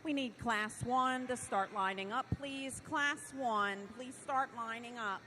We need Class 1 to start lining up, please. Class 1, please start lining up.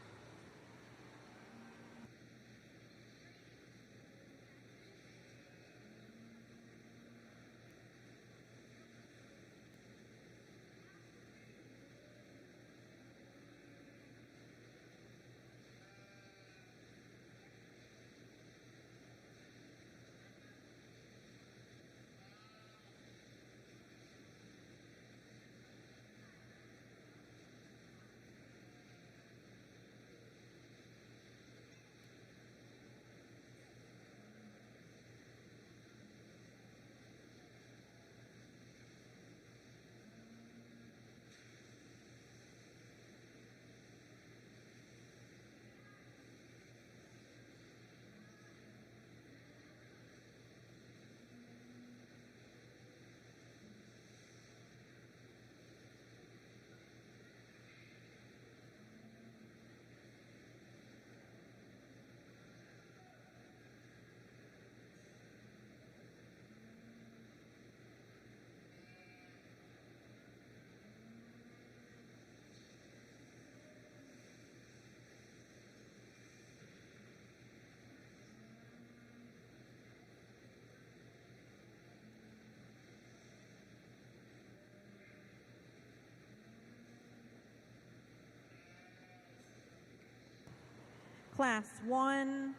Class 1,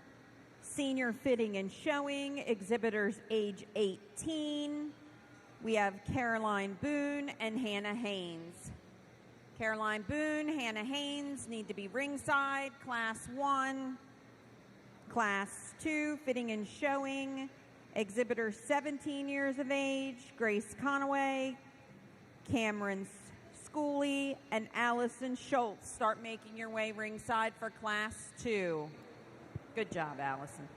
senior fitting and showing, exhibitors age 18. We have Caroline Boone and Hannah Haynes. Caroline Boone, Hannah Haynes need to be ringside. Class 1. Class 2, fitting and showing, exhibitors 17 years of age, Grace Conaway, Cameron Schooley, and Allison Schultz. Start making your way ringside for Class 2. Good job, Allison.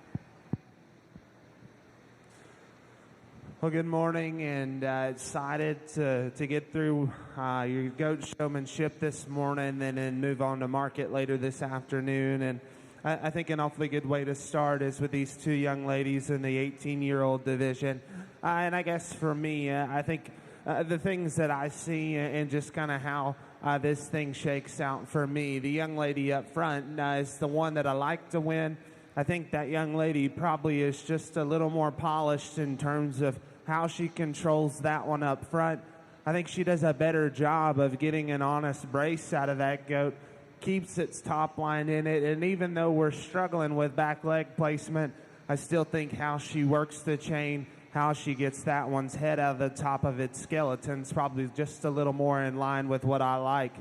Well, good morning, and excited to get through your goat showmanship this morning and then move on to market later this afternoon. And I think an awfully good way to start is with these two young ladies in the 18-year-old division. And I guess for me, I think the things that I see and just kind of how this thing shakes out for me. The young lady up front is the one that I like to win. I think that young lady probably is just a little more polished in terms of how she controls that one up front. I think she does a better job of getting an honest brace out of that goat, keeps its top line in it, and even though we're struggling with back leg placement, I still think how she works the chain, how she gets that one's head out of the top of its skeleton is probably just a little more in line with what I like.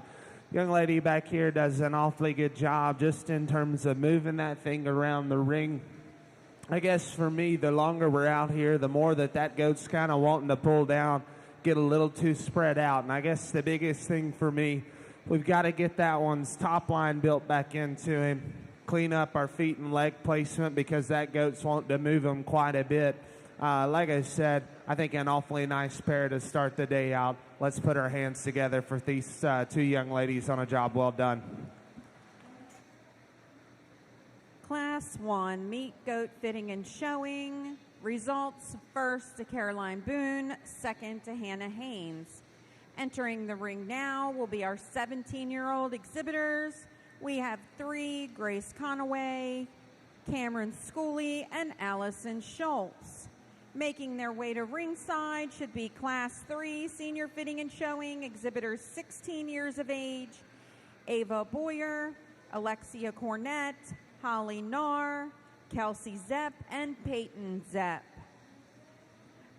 Young lady back here does an awfully good job just in terms of moving that thing around the ring. I guess for me, the longer we're out here, the more that goat's kind of wanting to pull down, get a little too spread out. And I guess the biggest thing for me, we've got to get that one's top line built back into him, clean up our feet and leg placement because that goat's wanting to move him quite a bit. Like I said, I think an awfully nice pair to start the day out. Let's put our hands together for these two young ladies on a job well done. Class 1, meat, goat, fitting, and showing. Results, first to Caroline Boone, second to Hannah Haynes. Entering the ring now will be our 17-year-old exhibitors. We have 3, Grace Conaway, Cameron Schooley, and Allison Schultz. Making their way to ringside should be Class 3, senior fitting and showing, exhibitors 16 years of age, Ava Boyer, Alexia Cornett, Holly Narr, Kelsey Zepp, and Peyton Zepp.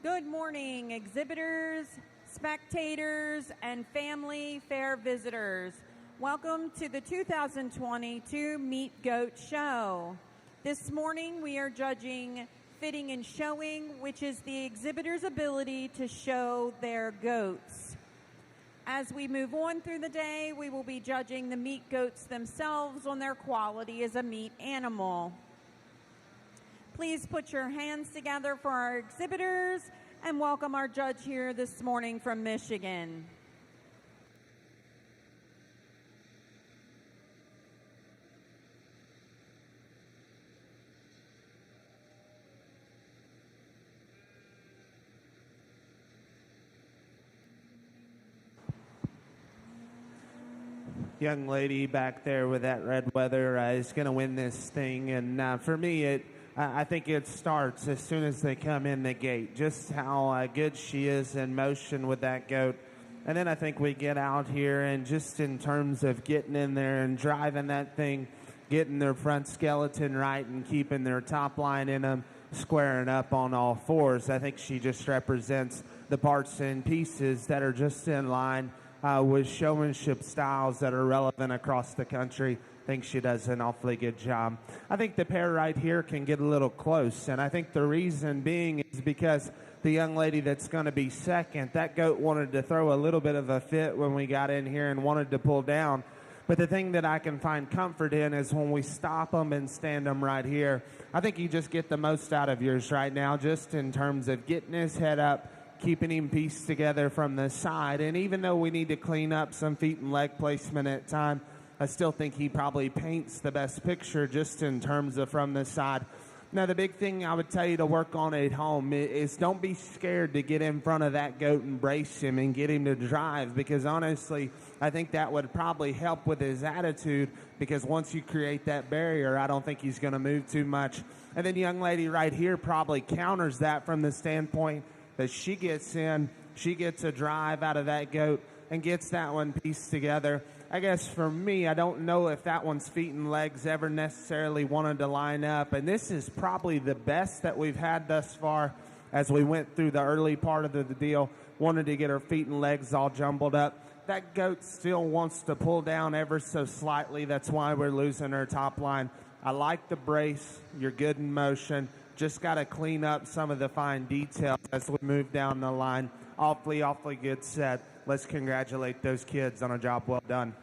Good morning, exhibitors, spectators, and family fair visitors. Welcome to the 2022 Meat Goat Show. This morning we are judging fitting and showing, which is the exhibitor's ability to show their goats. As we move on through the day, we will be judging the meat goats themselves on their quality as a meat animal. Please put your hands together for our exhibitors and welcome our judge here this morning from Michigan. young lady back there with that red weather is going to win this thing. And for me, I think it starts as soon as they come in the gate, just how good she is in motion with that goat. And then I think we get out here and just in terms of getting in there and driving that thing, getting their front skeleton right and keeping their top line in them, squaring up on all fours. I think she just represents the parts and pieces that are just in line with showmanship styles that are relevant across the country. I think she does an awfully good job. I think the pair right here can get a little close, and I think the reason being is because the young lady that's going to be second, that goat wanted to throw a little bit of a fit when we got in here and wanted to pull down. But the thing that I can find comfort in is when we stop them and stand them right here, I think you just get the most out of yours right now, just in terms of getting his head up, keeping him pieced together from the side. And even though we need to clean up some feet and leg placement at time, I still think he probably paints the best picture just in terms of from the side. Now, the big thing I would tell you to work on at home is don't be scared to get in front of that goat and brace him and get him to drive, because honestly, I think that would probably help with his attitude, because once you create that barrier, I don't think he's going to move too much. And then the young lady right here probably counters that from the standpoint that she gets in, she gets a drive out of that goat and gets that one pieced together. I guess for me, I don't know if that one's feet and legs ever necessarily wanted to line up. And this is probably the best that we've had thus far as we went through the early part of the deal. Wanted to get her feet and legs all jumbled up. That goat still wants to pull down ever so slightly. That's why we're losing her top line. I like the brace. You're good in motion. Just got to clean up some of the fine details as we move down the line. Awfully good set. Let's congratulate those kids on a job well done.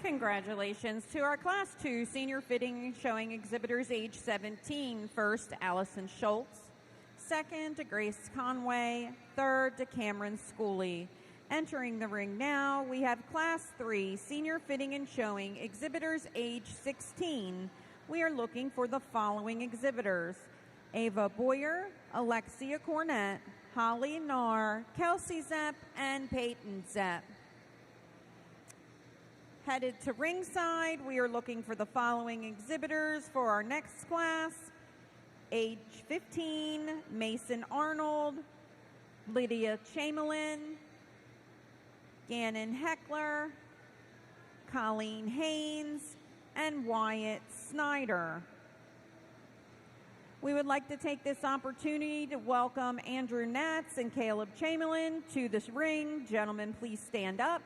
Congratulations to our Class 2 senior fitting and showing exhibitors age 17. First, Allison Schultz. Second, to Grace Conway. Third, to Cameron Schooley. Entering the ring now, we have Class 3 senior fitting and showing exhibitors age 16. We are looking for the following exhibitors: Ava Boyer, Alexia Cornett, Holly Narr, Kelsey Zepp, and Peyton Zepp. Headed to ringside, we are looking for the following exhibitors for our next class: age 15, Mason Arnold, Lydia Chamberlain, Gannon Heckler, Colleen Haynes, and Wyatt Snyder. We would like to take this opportunity to welcome Andrew Natz and Caleb Chamberlain to this ring. Gentlemen, please stand up.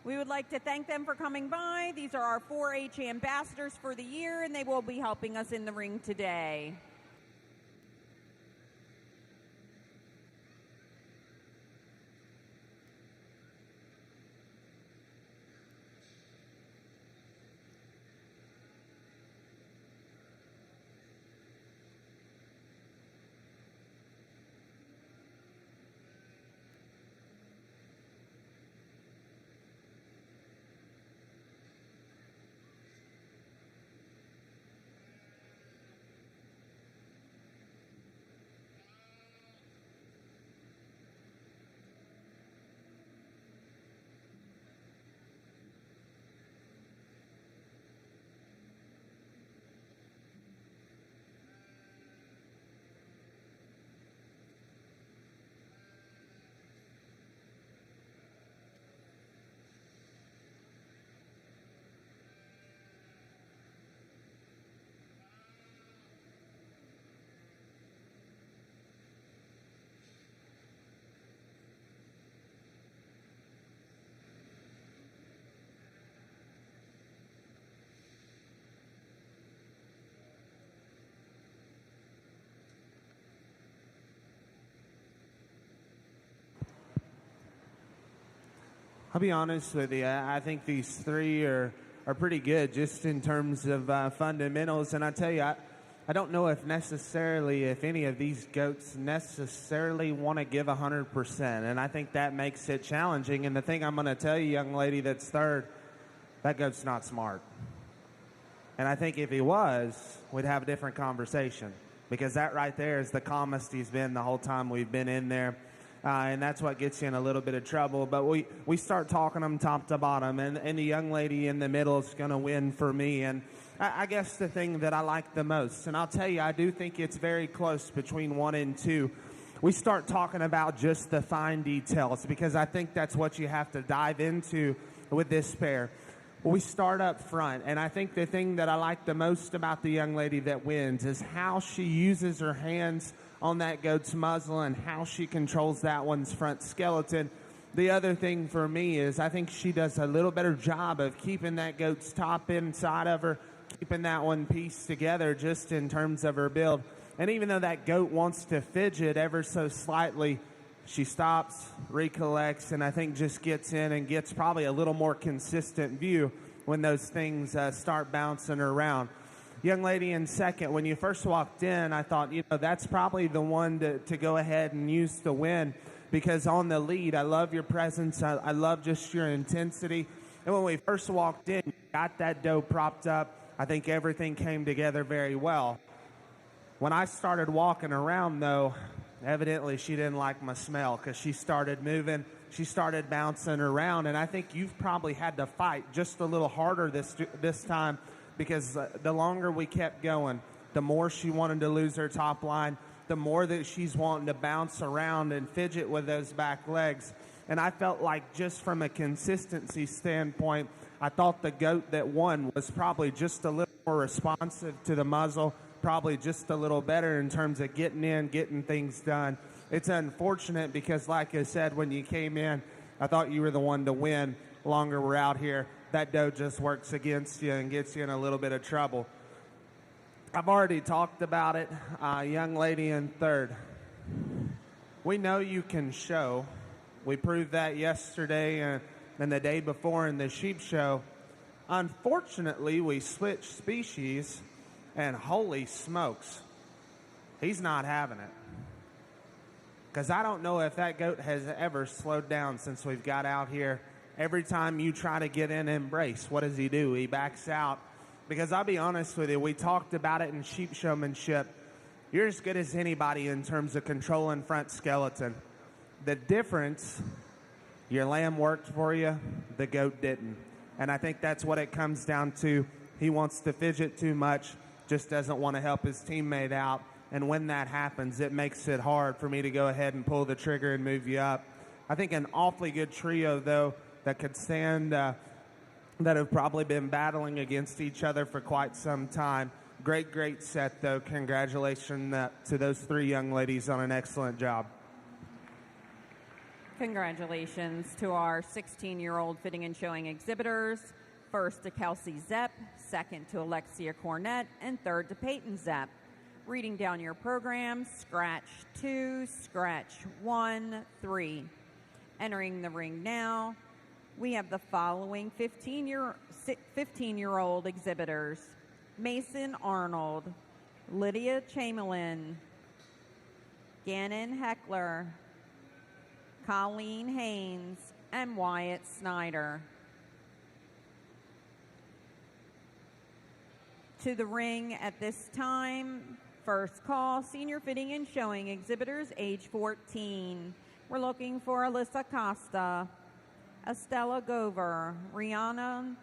We would like to thank them for coming by. These are our 4-H ambassadors for the year, and they will be helping us in the ring today. I'll be honest with you. I think these three are pretty good just in terms of fundamentals. And I tell you, I don't know if any of these goats necessarily want to give 100%. And I think that makes it challenging. And the thing I'm going to tell you, young lady that's third, that goat's not smart. And I think if he was, we'd have a different conversation. because that right there is the calmest he's been the whole time we've been in there. And that's what gets you in a little bit of trouble. But we start talking them top to bottom, and the young lady in the middle is going to win for me. And I guess the thing that I like the most, and I'll tell you, I do think it's very close between 1 and 2. We start talking about just the fine details, because I think that's what you have to dive into with this pair. We start up front, and I think the thing that I like the most about the young lady that wins is how she uses her hands on that goat's muzzle and how she controls that one's front skeleton. The other thing for me is I think she does a little better job of keeping that goat's top inside of her, keeping that one pieced together just in terms of her build. And even though that goat wants to fidget ever so slightly, she stops, recollects, and I think just gets in and gets probably a little more consistent view when those things start bouncing around. Young lady in second, when you first walked in, I thought, that's probably the one to go ahead and use to win, because on the lead, I love your presence. I love just your intensity. And when we first walked in, you got that doe propped up. I think everything came together very well. When I started walking around, though, evidently she didn't like my smell, because she started moving. She started bouncing around, and I think you've probably had to fight just a little harder this time, because the longer we kept going, the more she wanted to lose her top line, the more that she's wanting to bounce around and fidget with those back legs. And I felt like just from a consistency standpoint, I thought the goat that won was probably just a little more responsive to the muzzle, probably just a little better in terms of getting in, getting things done. It's unfortunate because, like I said, when you came in, I thought you were the one to win. Longer we're out here, that doe just works against you and gets you in a little bit of trouble. I've already talked about it. Young lady in third. We know you can show. We proved that yesterday and the day before in the sheep show. Unfortunately, we switched species, and holy smokes, he's not having it. Because I don't know if that goat has ever slowed down since we've got out here. Every time you try to get in embrace, what does he do? He backs out. Because I'll be honest with you, we talked about it in sheep showmanship. You're as good as anybody in terms of controlling front skeleton. The difference, your lamb worked for you, the goat didn't. And I think that's what it comes down to. He wants to fidget too much, just doesn't want to help his teammate out. And when that happens, it makes it hard for me to go ahead and pull the trigger and move you up. I think an awfully good trio, though, that could stand, that have probably been battling against each other for quite some time. Great set, though. Congratulations to those three young ladies on an excellent job. Congratulations to our 16-year-old fitting and showing exhibitors. First to Kelsey Zepp, second to Alexia Cornett, and third to Peyton Zepp. Reading down your program, scratch 2, scratch 1, 3. Entering the ring now, we have the following 15-year-old exhibitors: Mason Arnold, Lydia Chamberlain, Gannon Heckler, Colleen Haynes, and Wyatt Snyder. To the ring at this time, first call, senior fitting and showing exhibitors, age 14. We're looking for Alyssa Costa, Estella Gover, Rihanna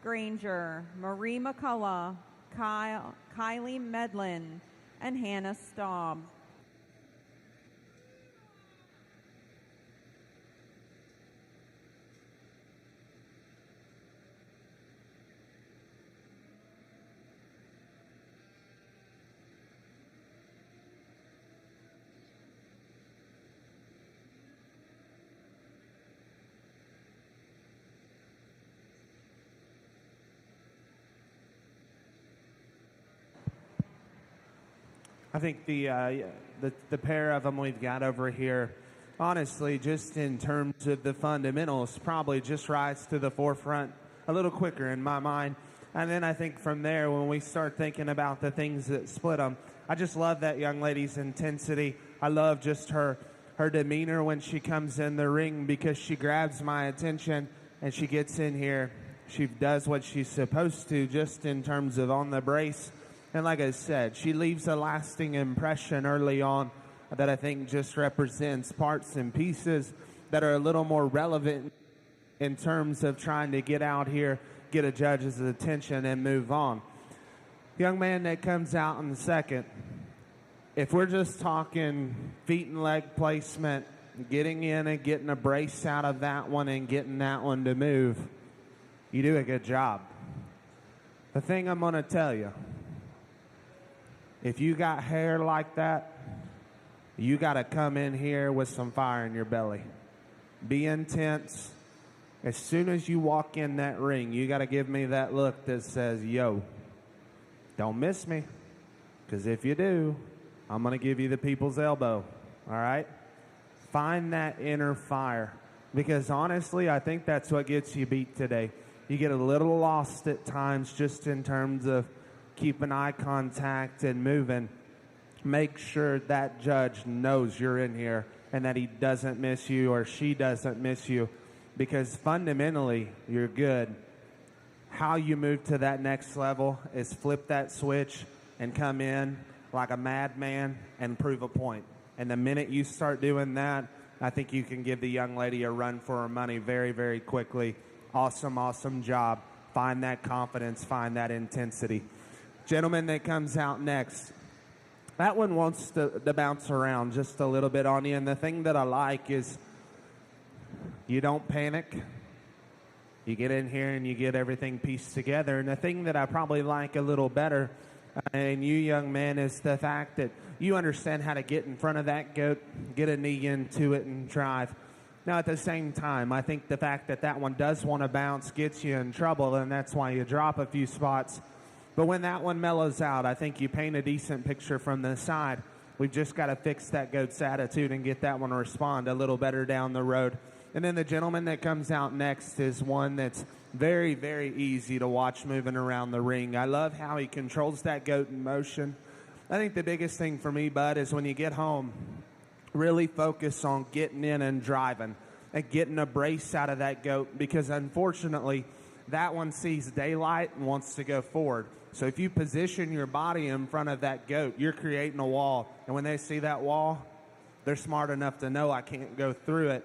Granger, Marie McCullough, Kylie Medlin, and Hannah Staub. I think the pair of them we've got over here, honestly, just in terms of the fundamentals, probably just rise to the forefront a little quicker in my mind. And then I think from there, when we start thinking about the things that split them, I just love that young lady's intensity. I love just her demeanor when she comes in the ring, because she grabs my attention and she gets in here. She does what she's supposed to, just in terms of on the brace. And like I said, she leaves a lasting impression early on that I think just represents parts and pieces that are a little more relevant in terms of trying to get out here, get a judge's attention, and move on. Young man that comes out in second, if we're just talking feet and leg placement, getting in and getting a brace out of that one and getting that one to move, you do a good job. The thing I'm going to tell you, if you got hair like that, you got to come in here with some fire in your belly. Be intense. As soon as you walk in that ring, you got to give me that look that says, yo, don't miss me. Because if you do, I'm going to give you the people's elbow. All right? Find that inner fire. Because honestly, I think that's what gets you beat today. You get a little lost at times just in terms of keeping eye contact and moving. Make sure that judge knows you're in here and that he doesn't miss you or she doesn't miss you, because fundamentally you're good. How you move to that next level is flip that switch and come in like a madman and prove a point. And the minute you start doing that, I think you can give the young lady a run for her money very, very quickly. Awesome, awesome job. Find that confidence, find that intensity. Gentleman that comes out next, that one wants to bounce around just a little bit on you. And the thing that I like is you don't panic. You get in here and you get everything pieced together. And the thing that I probably like a little better in you, young man, is the fact that you understand how to get in front of that goat, get a knee into it, and drive. Now, at the same time, I think the fact that that one does want to bounce gets you in trouble, and that's why you drop a few spots. But when that one mellows out, I think you paint a decent picture from the side. We've just got to fix that goat's attitude and get that one to respond a little better down the road. And then the gentleman that comes out next is one that's very, very easy to watch moving around the ring. I love how he controls that goat in motion. I think the biggest thing for me, Bud, is when you get home, really focus on getting in and driving and getting a brace out of that goat, because unfortunately that one sees daylight and wants to go forward. So if you position your body in front of that goat, you're creating a wall. And when they see that wall, they're smart enough to know I can't go through it.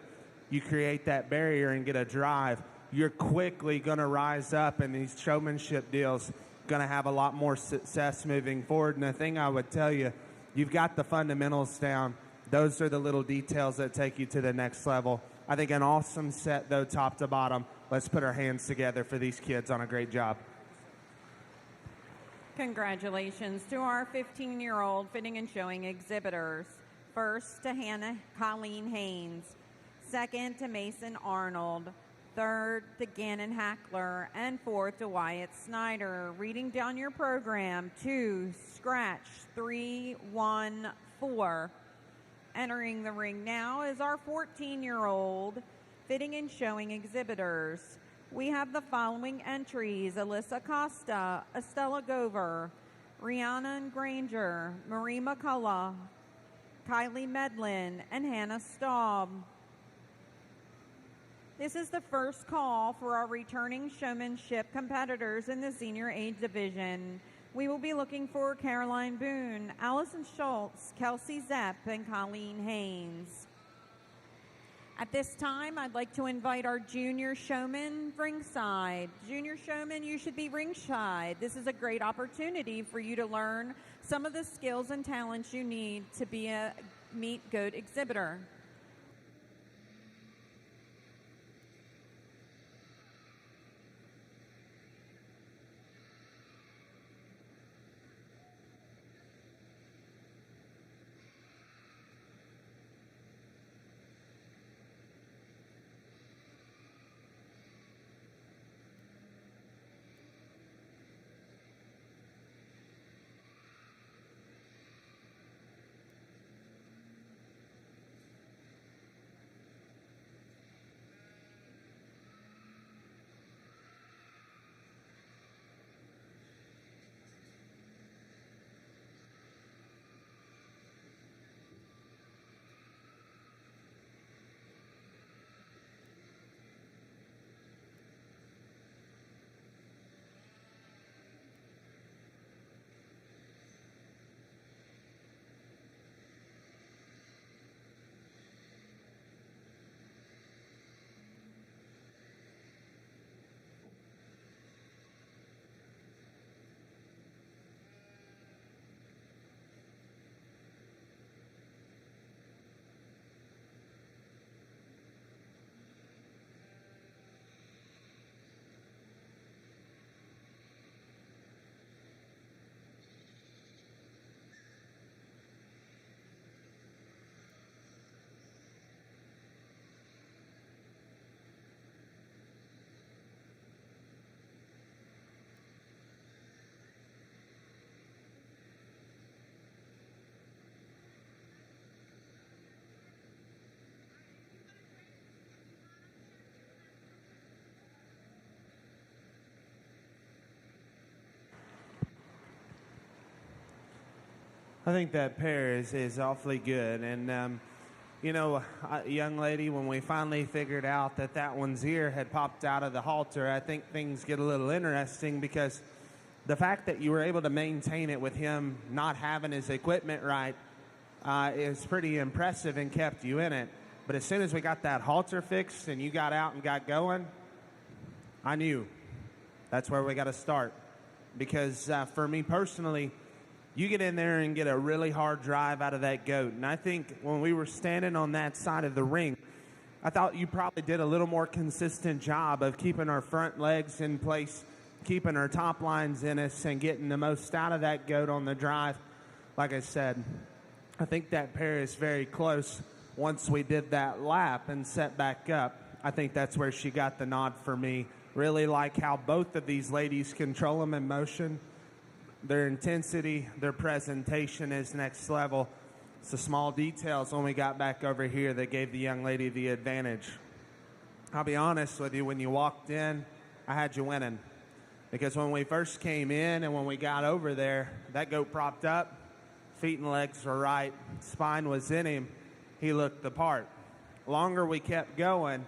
You create that barrier and get a drive. You're quickly going to rise up, and these showmanship deals going to have a lot more success moving forward. And the thing I would tell you, you've got the fundamentals down. Those are the little details that take you to the next level. I think an awesome set, though, top to bottom. Let's put our hands together for these kids on a great job. Congratulations to our 15-year-old fitting and showing exhibitors. First to Hannah Colleen Haynes. Second to Mason Arnold. Third to Gannon Hackler. And fourth to Wyatt Snyder. Reading down your program, 2, scratch, 3, 1, 4. Entering the ring now is our 14-year-old fitting and showing exhibitors. We have the following entries: Alyssa Costa, Estella Gover, Rhiannon Granger, Marie McCullough, Kylie Medlin, and Hannah Staub. This is the first call for our returning showmanship competitors in the senior age division. We will be looking for Caroline Boone, Allison Schultz, Kelsey Zepp, and Colleen Haynes. At this time, I'd like to invite our junior showman ringside. Junior showman, you should be ringside. This is a great opportunity for you to learn some of the skills and talents you need to be a meat goat exhibitor. I think that pair is awfully good. And, you know, young lady, when we finally figured out that that one's ear had popped out of the halter, I think things get a little interesting because the fact that you were able to maintain it with him not having his equipment right is pretty impressive and kept you in it. But as soon as we got that halter fixed and you got out and got going, I knew that's where we got to start. Because for me personally, you get in there and get a really hard drive out of that goat. And I think when we were standing on that side of the ring, I thought you probably did a little more consistent job of keeping our front legs in place, keeping our top lines in us, and getting the most out of that goat on the drive. Like I said, I think that pair is very close. Once we did that lap and set back up, I think that's where she got the nod for me. Really like how both of these ladies control them in motion. Their intensity, their presentation is next level. It's the small details when we got back over here that gave the young lady the advantage. I'll be honest with you, when you walked in, I had you winning. Because when we first came in and when we got over there, that goat propped up, feet and legs were right, spine was in him, he looked the part. Longer we kept going,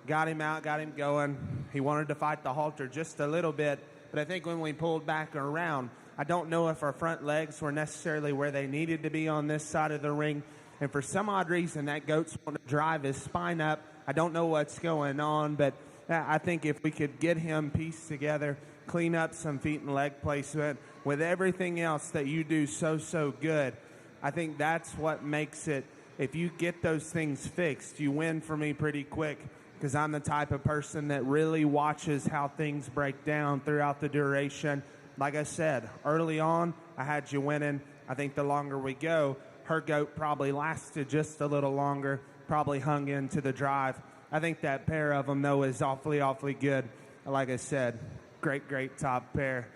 got him out, got him going. He wanted to fight the halter just a little bit, but I think when we pulled back around, I don't know if our front legs were necessarily where they needed to be on this side of the ring, and for some odd reason, that goat's wanting to drive his spine up. I don't know what's going on, but I think if we could get him pieced together, clean up some feet and leg placement with everything else that you do so good, I think that's what makes it. If you get those things fixed, you win for me pretty quick, because I'm the type of person that really watches how things break down throughout the duration. Like I said, early on, I had you winning. I think the longer we go, her goat probably lasted just a little longer, probably hung into the drive. I think that pair of them, though, is awfully good. Like I said, great top pair.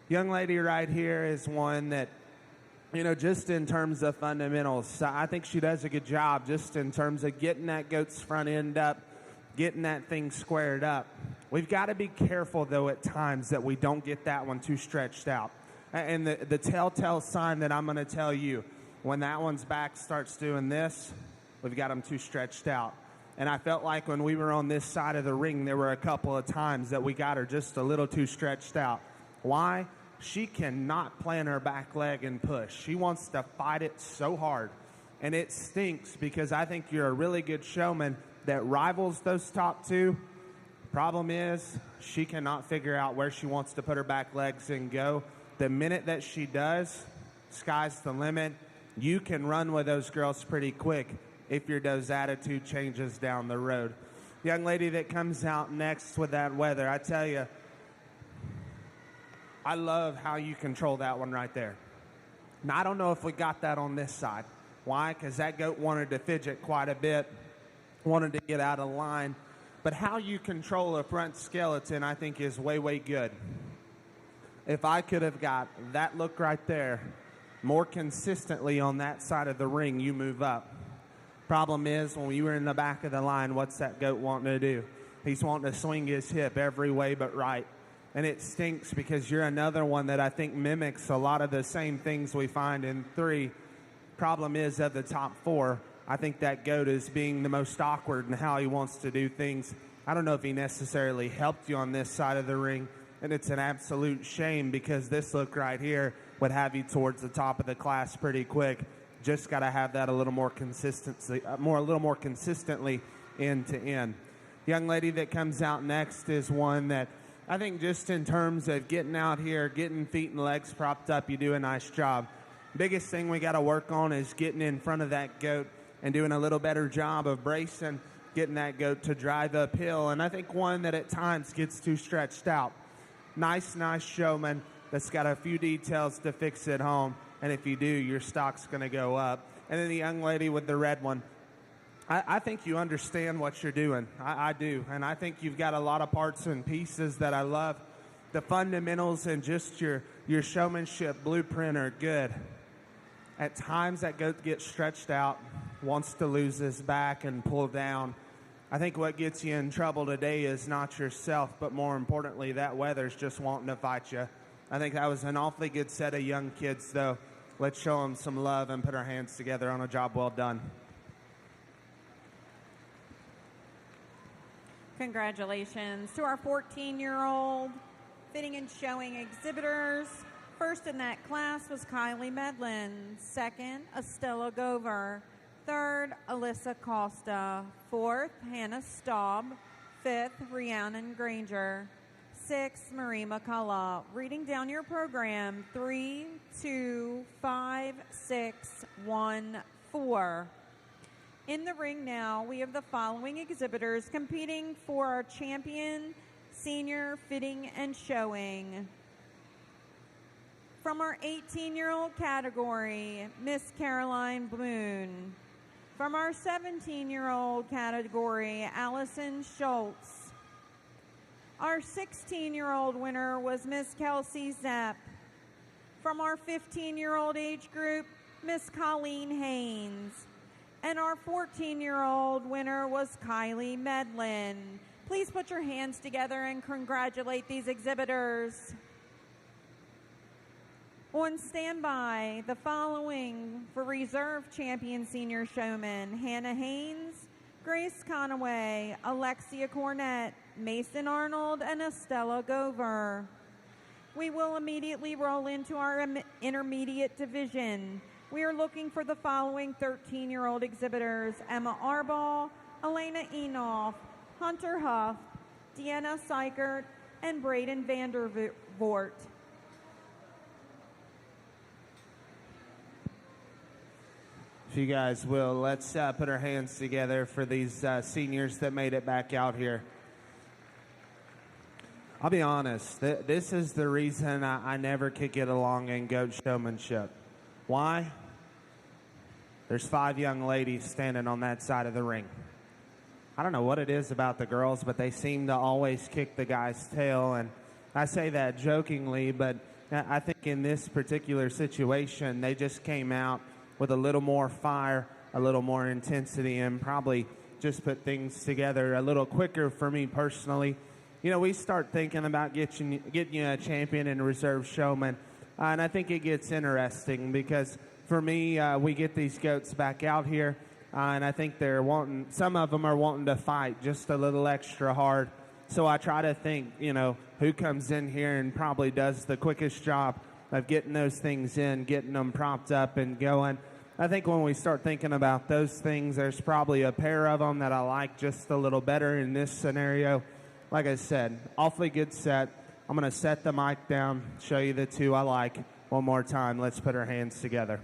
Young lady right here is one that, you know, just in terms of fundamentals, I think she does a good job just in terms of getting that goat's front end up, getting that thing squared up. We've got to be careful, though, at times that we don't get that one too stretched out. And the telltale sign that I'm going to tell you, when that one's back starts doing this, we've got them too stretched out. And I felt like when we were on this side of the ring, there were a couple of times that we got her just a little too stretched out. Why? She cannot plant her back leg and push. She wants to fight it so hard. And it stinks, because I think you're a really good showman that rivals those top two. Problem is, she cannot figure out where she wants to put her back legs and go. The minute that she does, sky's the limit. You can run with those girls pretty quick if your doe's attitude changes down the road. Young lady that comes out next with that weather, I tell you, I love how you control that one right there. Now, I don't know if we got that on this side. Why? Because that goat wanted to fidget quite a bit, wanted to get out of line. But how you control a front skeleton, I think, is way good. If I could have got that look right there more consistently on that side of the ring, you move up. Problem is, when you were in the back of the line, what's that goat wanting to do? He's wanting to swing his hip every way but right. And it stinks, because you're another one that I think mimics a lot of the same things we find in 3. Problem is, of the top 4, I think that goat is being the most awkward in how he wants to do things. I don't know if he necessarily helped you on this side of the ring, and it's an absolute shame, because this look right here would have you towards the top of the class pretty quick. Just got to have that a little more consistency, a little more consistently end to end. Young lady that comes out next is one that I think, just in terms of getting out here, getting feet and legs propped up, you do a nice job. Biggest thing we got to work on is getting in front of that goat and doing a little better job of bracing, getting that goat to drive uphill. And I think one that at times gets too stretched out. Nice showman that's got a few details to fix at home. And if you do, your stock's going to go up. And then the young lady with the red one, I think you understand what you're doing. I do. And I think you've got a lot of parts and pieces that I love. The fundamentals and just your showmanship blueprint are good. At times that goat gets stretched out, wants to lose his back and pull down. I think what gets you in trouble today is not yourself, but more importantly, that weather's just wanting to fight you. I think that was an awfully good set of young kids, though. let's show them some love and put our hands together on a job well done. Congratulations to our 14-year-old fitting and showing exhibitors. First in that class was Kylie Medlin. Second, Estella Gover. Third, Alyssa Costa. Fourth, Hannah Staub. Fifth, Rhiannon Granger. Sixth, Marie McCullough. Reading down your program, 3, 2, 5, 6, 1, 4. In the ring now, we have the following exhibitors competing for our champion senior fitting and showing. From our 18-year-old category, Miss Caroline Boone. From our 17-year-old category, Allison Schultz. Our 16-year-old winner was Miss Kelsey Zepp. From our 15-year-old age group, Miss Colleen Haynes. And our 14-year-old winner was Kylie Medlin. Please put your hands together and congratulate these exhibitors. On standby, the following for Reserve Champion Senior Showman: Hannah Haynes, Grace Conaway, Alexia Cornett, Mason Arnold, and Estella Gover. We will immediately roll into our intermediate division. We are looking for the following 13-year-old exhibitors: Emma Arball, Elena Enoff, Hunter Huff, Deanna Seichert, and Braden Vandervoort. If you guys will, let's put our hands together for these seniors that made it back out here. I'll be honest, this is the reason I never could get along in goat showmanship. Why? There's 5 young ladies standing on that side of the ring. I don't know what it is about the girls, but they seem to always kick the guy's tail. And I say that jokingly, but I think in this particular situation, they just came out with a little more fire, a little more intensity, and probably just put things together a little quicker for me personally. You know, we start thinking about getting you a champion and a reserve showman, and I think it gets interesting because for me, we get these goats back out here, and I think some of them are wanting to fight just a little extra hard. So I try to think, you know, who comes in here and probably does the quickest job of getting those things in, getting them propped up and going. I think when we start thinking about those things, there's probably a pair of them that I like just a little better in this scenario. Like I said, awfully good set. I'm going to set the mic down, show you the 2 I like. One more time, let's put our hands together.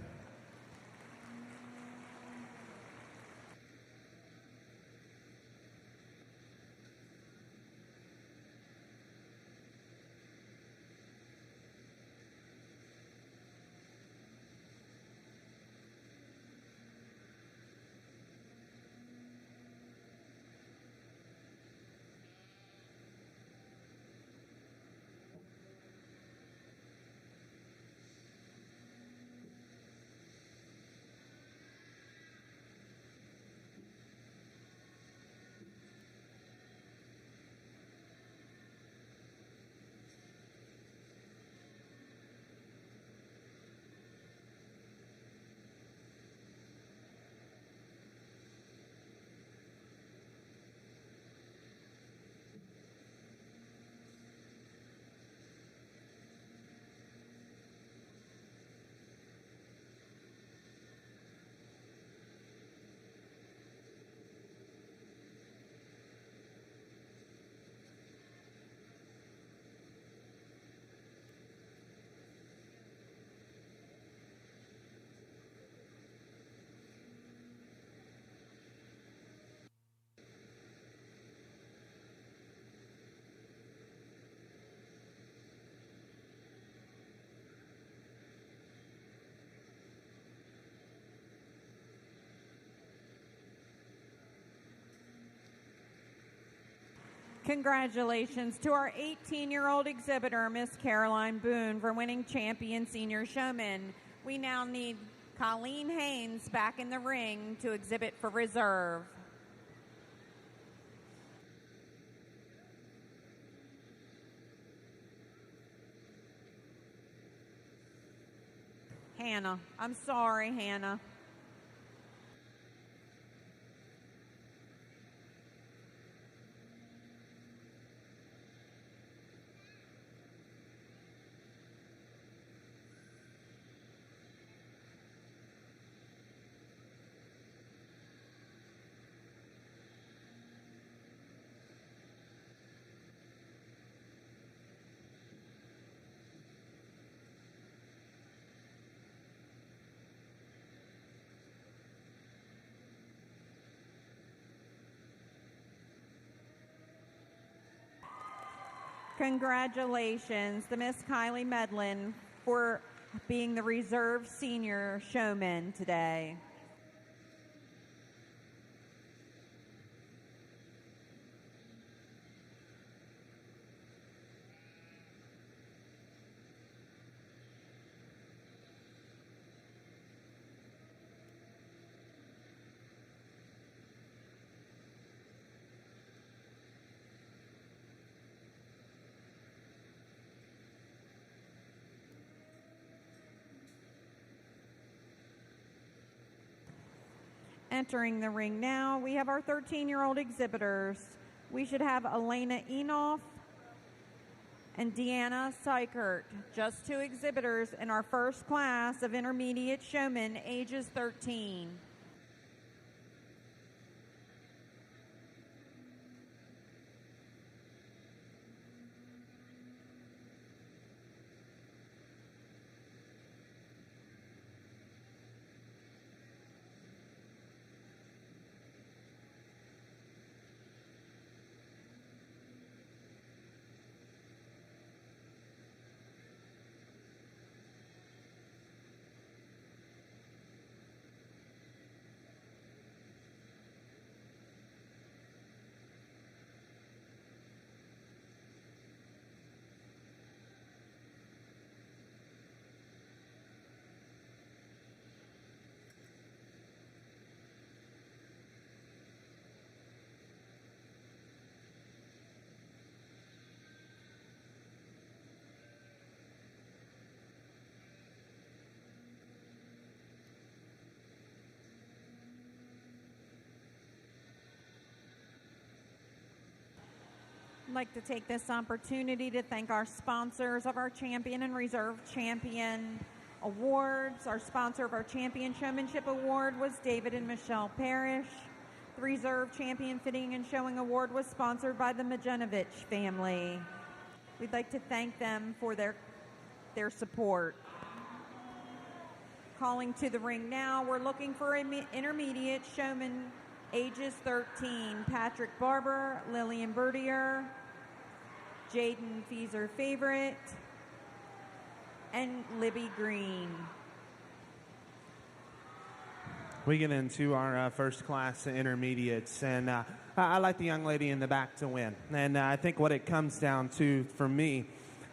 Congratulations to our 18-year-old exhibitor, Miss Caroline Boone, for winning Champion Senior Showman. We now need Colleen Haynes back in the ring to exhibit for reserve. Hannah. I'm sorry, Hannah. Congratulations to Miss Kylie Medlin for being the reserve senior showman today. Entering the ring now, we have our 13-year-old exhibitors. We should have Elena Enoff and Deanna Seichert, just two exhibitors in our first class of intermediate showmen, ages 13. I'd like to take this opportunity to thank our sponsors of our Champion and Reserve Champion Awards. Our sponsor of our Champion Showmanship Award was David and Michelle Parrish. The Reserve Champion Fitting and Showing Award was sponsored by the Majenovich family. We'd like to thank them for their support. Calling to the ring now, we're looking for an intermediate showman, ages 13, Patrick Barber, Lillian Bertier, Jaden Feeser Favorite, and Libby Green. We get into our first class intermediates, and I like the young lady in the back to win. And I think what it comes down to for me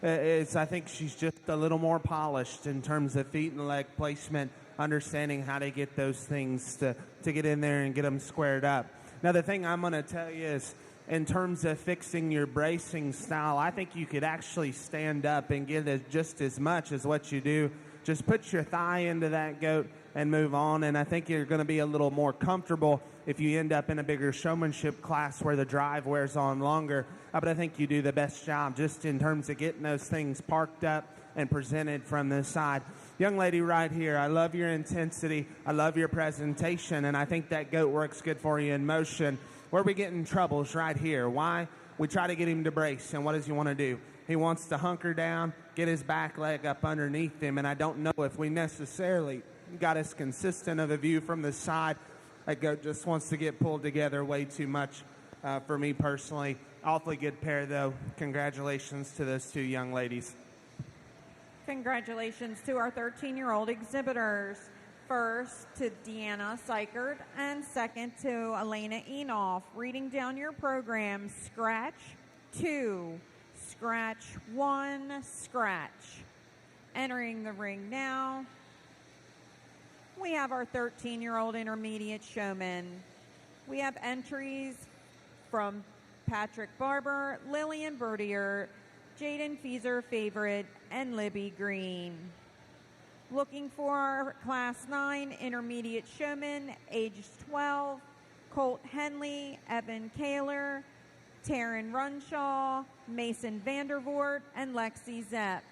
is I think she's just a little more polished in terms of feet and leg placement, understanding how to get those things to get in there and get them squared up. Now, the thing I'm going to tell you is in terms of fixing your bracing style, I think you could actually stand up and get just as much as what you do. Just put your thigh into that goat and move on, and I think you're going to be a little more comfortable if you end up in a bigger showmanship class where the drive wears on longer. But I think you do the best job just in terms of getting those things parked up and presented from this side. Young lady right here, I love your intensity. I love your presentation, and I think that goat works good for you in motion. Where we get in trouble is right here. Why? We try to get him to brace, and what does he want to do? He wants to hunker down, get his back leg up underneath him, and I don't know if we necessarily got as consistent of a view from the side. That goat just wants to get pulled together way too much for me personally. Awfully good pair, though. Congratulations to those two young ladies. Congratulations to our 13-year-old exhibitors. First to Deanna Seichert and second to Elena Enoff. Reading down your program, scratch 2, scratch 1, scratch. Entering the ring now, we have our 13-year-old intermediate showman. We have entries from Patrick Barber, Lillian Bertier, Jaden Feeser Favorite, and Libby Green. Looking for Class 9 Intermediate Showman, aged 12, Colt Henley, Evan Kaler, Taryn Runshaw, Mason Vandervoort, and Lexi Zepp.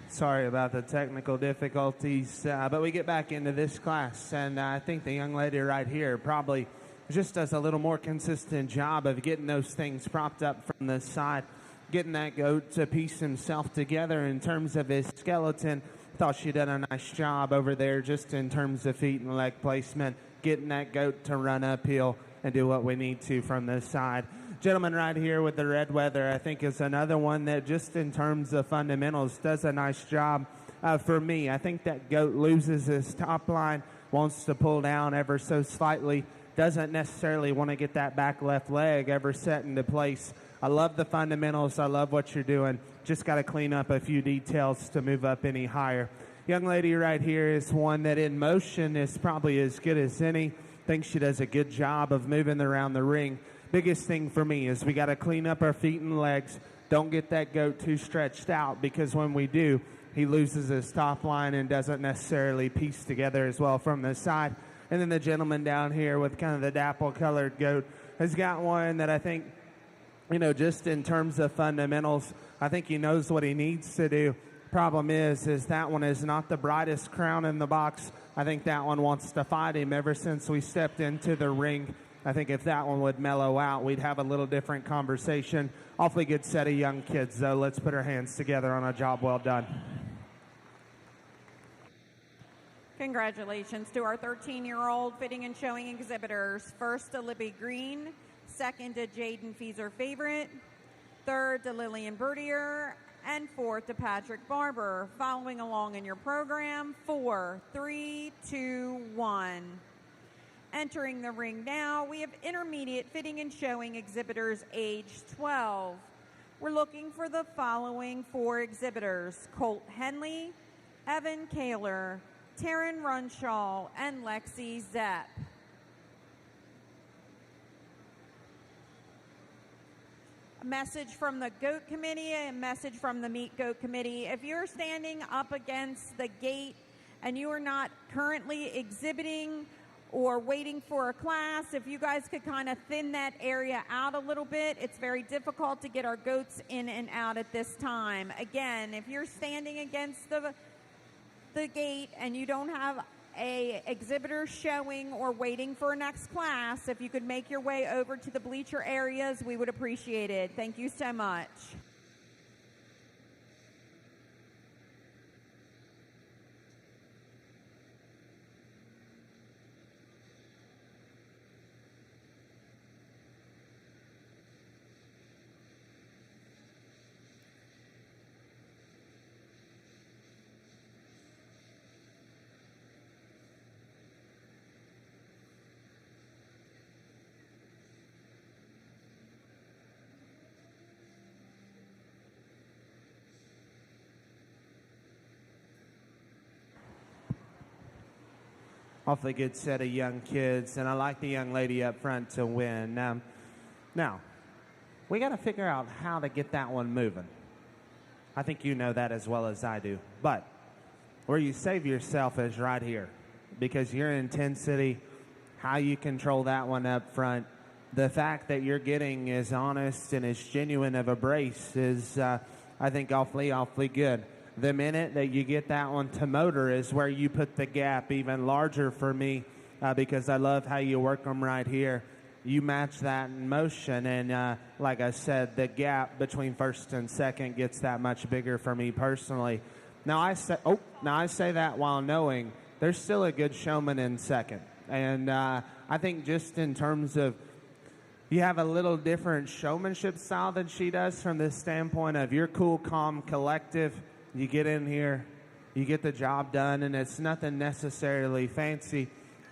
Sorry about the technical difficulties, but we get back into this class, and I think the young lady right here probably just does a little more consistent job of getting those things propped up from the side, getting that goat to piece himself together in terms of his skeleton. Thought she did a nice job over there just in terms of feet and leg placement, getting that goat to run uphill and do what we need to from this side. Gentleman right here with the red weather, I think, is another one that just in terms of fundamentals does a nice job for me. I think that goat loses his top line, wants to pull down ever so slightly, doesn't necessarily want to get that back left leg ever set into place. I love the fundamentals. I love what you're doing. Just got to clean up a few details to move up any higher. Young lady right here is one that in motion is probably as good as any. Think she does a good job of moving around the ring. Biggest thing for me is we got to clean up our feet and legs. Don't get that goat too stretched out, because when we do, he loses his top line and doesn't necessarily piece together as well from the side. And then the gentleman down here with kind of the dapple-colored goat has got one that I think, you know, just in terms of fundamentals, I think he knows what he needs to do. Problem is that one is not the brightest crown in the box. I think that one wants to fight him ever since we stepped into the ring. I think if that one would mellow out, we'd have a little different conversation. Awfully good set of young kids, though. Let's put our hands together on a job well done. Congratulations to our 13-year-old fitting and showing exhibitors. First to Libby Green, second to Jaden Feeser-Favorite, third to Lillian Bertier, and fourth to Patrick Barber. Following along in your program, 4, 3, 2, 1. Entering the ring now, we have intermediate fitting and showing exhibitors age 12. We're looking for the following 4 exhibitors: Colt Henley, Evan Kaler, Taryn Runshaw, and Lexi Zepp. A message from the Goat Committee, a message from the Meat Goat Committee. If you're standing up against the gate and you are not currently exhibiting or waiting for a class, if you guys could kind of thin that area out a little bit. It's very difficult to get our goats in and out at this time. Again, if you're standing against the gate and you don't have a exhibitor showing or waiting for a next class, if you could make your way over to the bleacher areas, we would appreciate it. Thank you so much. Awfully good set of young kids, and I like the young lady up front to win. Now, we got to figure out how to get that one moving. I think you know that as well as I do. But where you save yourself is right here, because your intensity, how you control that one up front, the fact that you're getting as honest and as genuine of a brace is, I think, awfully good. The minute that you get that one to motor is where you put the gap even larger for me, because I love how you work them right here. You match that in motion, and like I said, the gap between first and second gets that much bigger for me personally. Now I say that while knowing there's still a good showman in second, and I think just in terms of you have a little different showmanship style than she does from the standpoint of you're cool, calm, collective. You get in here, you get the job done, and it's nothing necessarily fancy,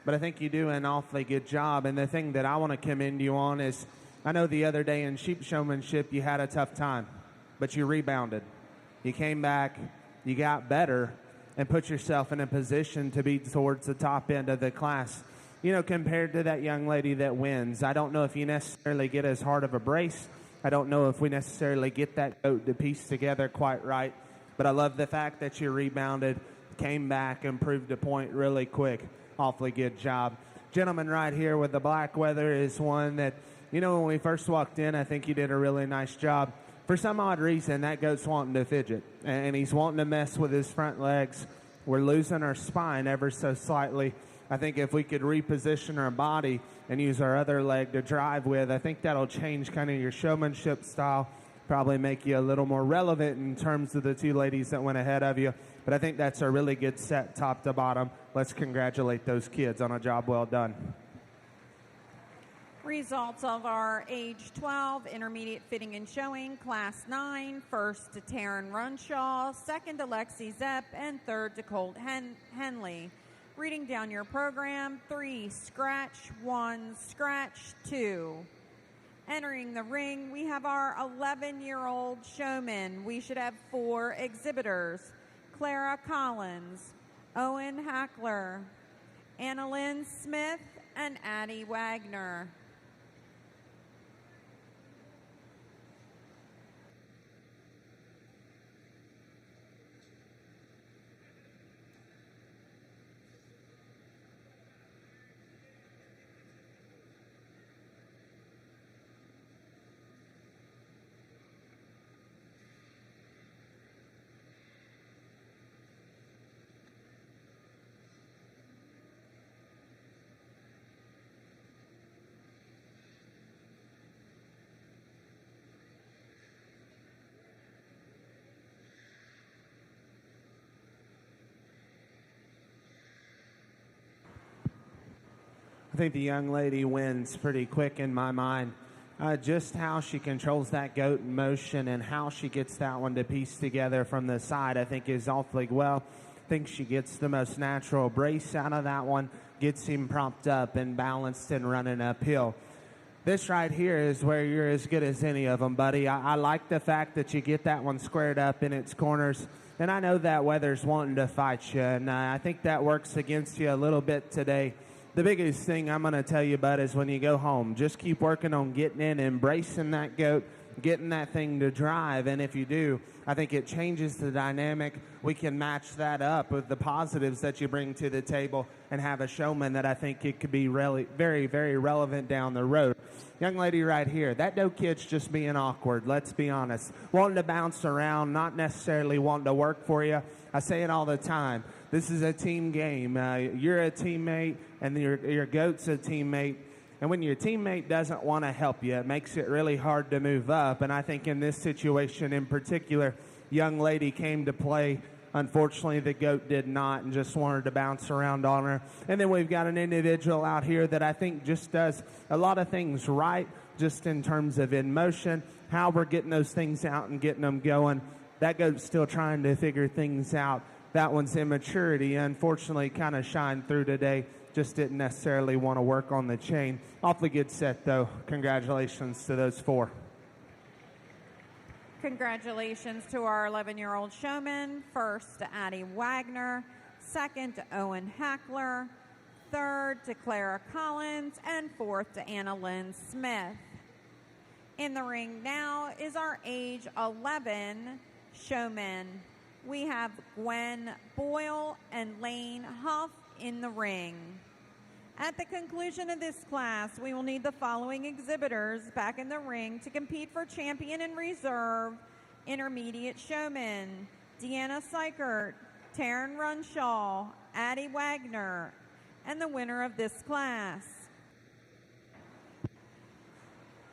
but I think you do an awfully good job. And the thing that I want to commend you on is, I know the other day in sheep showmanship you had a tough time, but you rebounded. You came back, you got better, and put yourself in a position to be towards the top end of the class. You know, compared to that young lady that wins, I don't know if you necessarily get as hard of a brace. I don't know if we necessarily get that goat to piece together quite right. But I love the fact that you rebounded, came back, and proved a point really quick. Awfully good job. Gentleman right here with the black weather is one that, you know, when we first walked in, I think you did a really nice job. For some odd reason, that goat's wanting to fidget, and he's wanting to mess with his front legs. We're losing our spine ever so slightly. I think if we could reposition our body and use our other leg to drive with, I think that'll change kind of your showmanship style. Probably make you a little more relevant in terms of the two ladies that went ahead of you. But I think that's a really good set top to bottom. Let's congratulate those kids on a job well done. Results of our age 12 intermediate fitting and showing, class 9, first to Taryn Runshaw, second to Lexi Zepp, and third to Colt Henley. Reading down your program, 3, scratch, 1, scratch, 2. Entering the ring, we have our 11-year-old showman. We should have 4 exhibitors: Clara Collins, Owen Hackler, Annalyn Smith, and Addie Wagner. I think the young lady wins pretty quick in my mind. Just how she controls that goat in motion and how she gets that one to piece together from the side, I think is awfully well. I think she gets the most natural brace out of that one, gets him propped up and balanced and running uphill. This right here is where you're as good as any of them, buddy. I like the fact that you get that one squared up in its corners. And I know that weather's wanting to fight you, and I think that works against you a little bit today. The biggest thing I'm going to tell you, bud, is when you go home, just keep working on getting in, embracing that goat, getting that thing to drive. And if you do, I think it changes the dynamic. We can match that up with the positives that you bring to the table and have a showman that I think it could be really, very, very relevant down the road. Young lady right here, that doe kid's just being awkward, let's be honest. Wanting to bounce around, not necessarily wanting to work for you. I say it all the time. This is a team game. You're a teammate, and your goat's a teammate. And when your teammate doesn't want to help you, it makes it really hard to move up. And I think in this situation in particular, young lady came to play. Unfortunately, the goat did not and just wanted to bounce around on her. And then we've got an individual out here that I think just does a lot of things right, just in terms of in motion, how we're getting those things out and getting them going. That goat's still trying to figure things out. That one's immaturity, unfortunately, kind of shined through today. Just didn't necessarily want to work on the chain. Awfully good set, though. Congratulations to those four. Congratulations to our 11-year-old showman. First to Addie Wagner, second to Owen Heckler, third to Clara Collins, and fourth to Anna Lynn Smith. In the ring now is our age 11 showmen. We have Gwen Boyle and Lane Huff in the ring. At the conclusion of this class, we will need the following exhibitors back in the ring to compete for champion and reserve intermediate showmen: Deanna Seichert, Taryn Runshaw, Addie Wagner, and the winner of this class.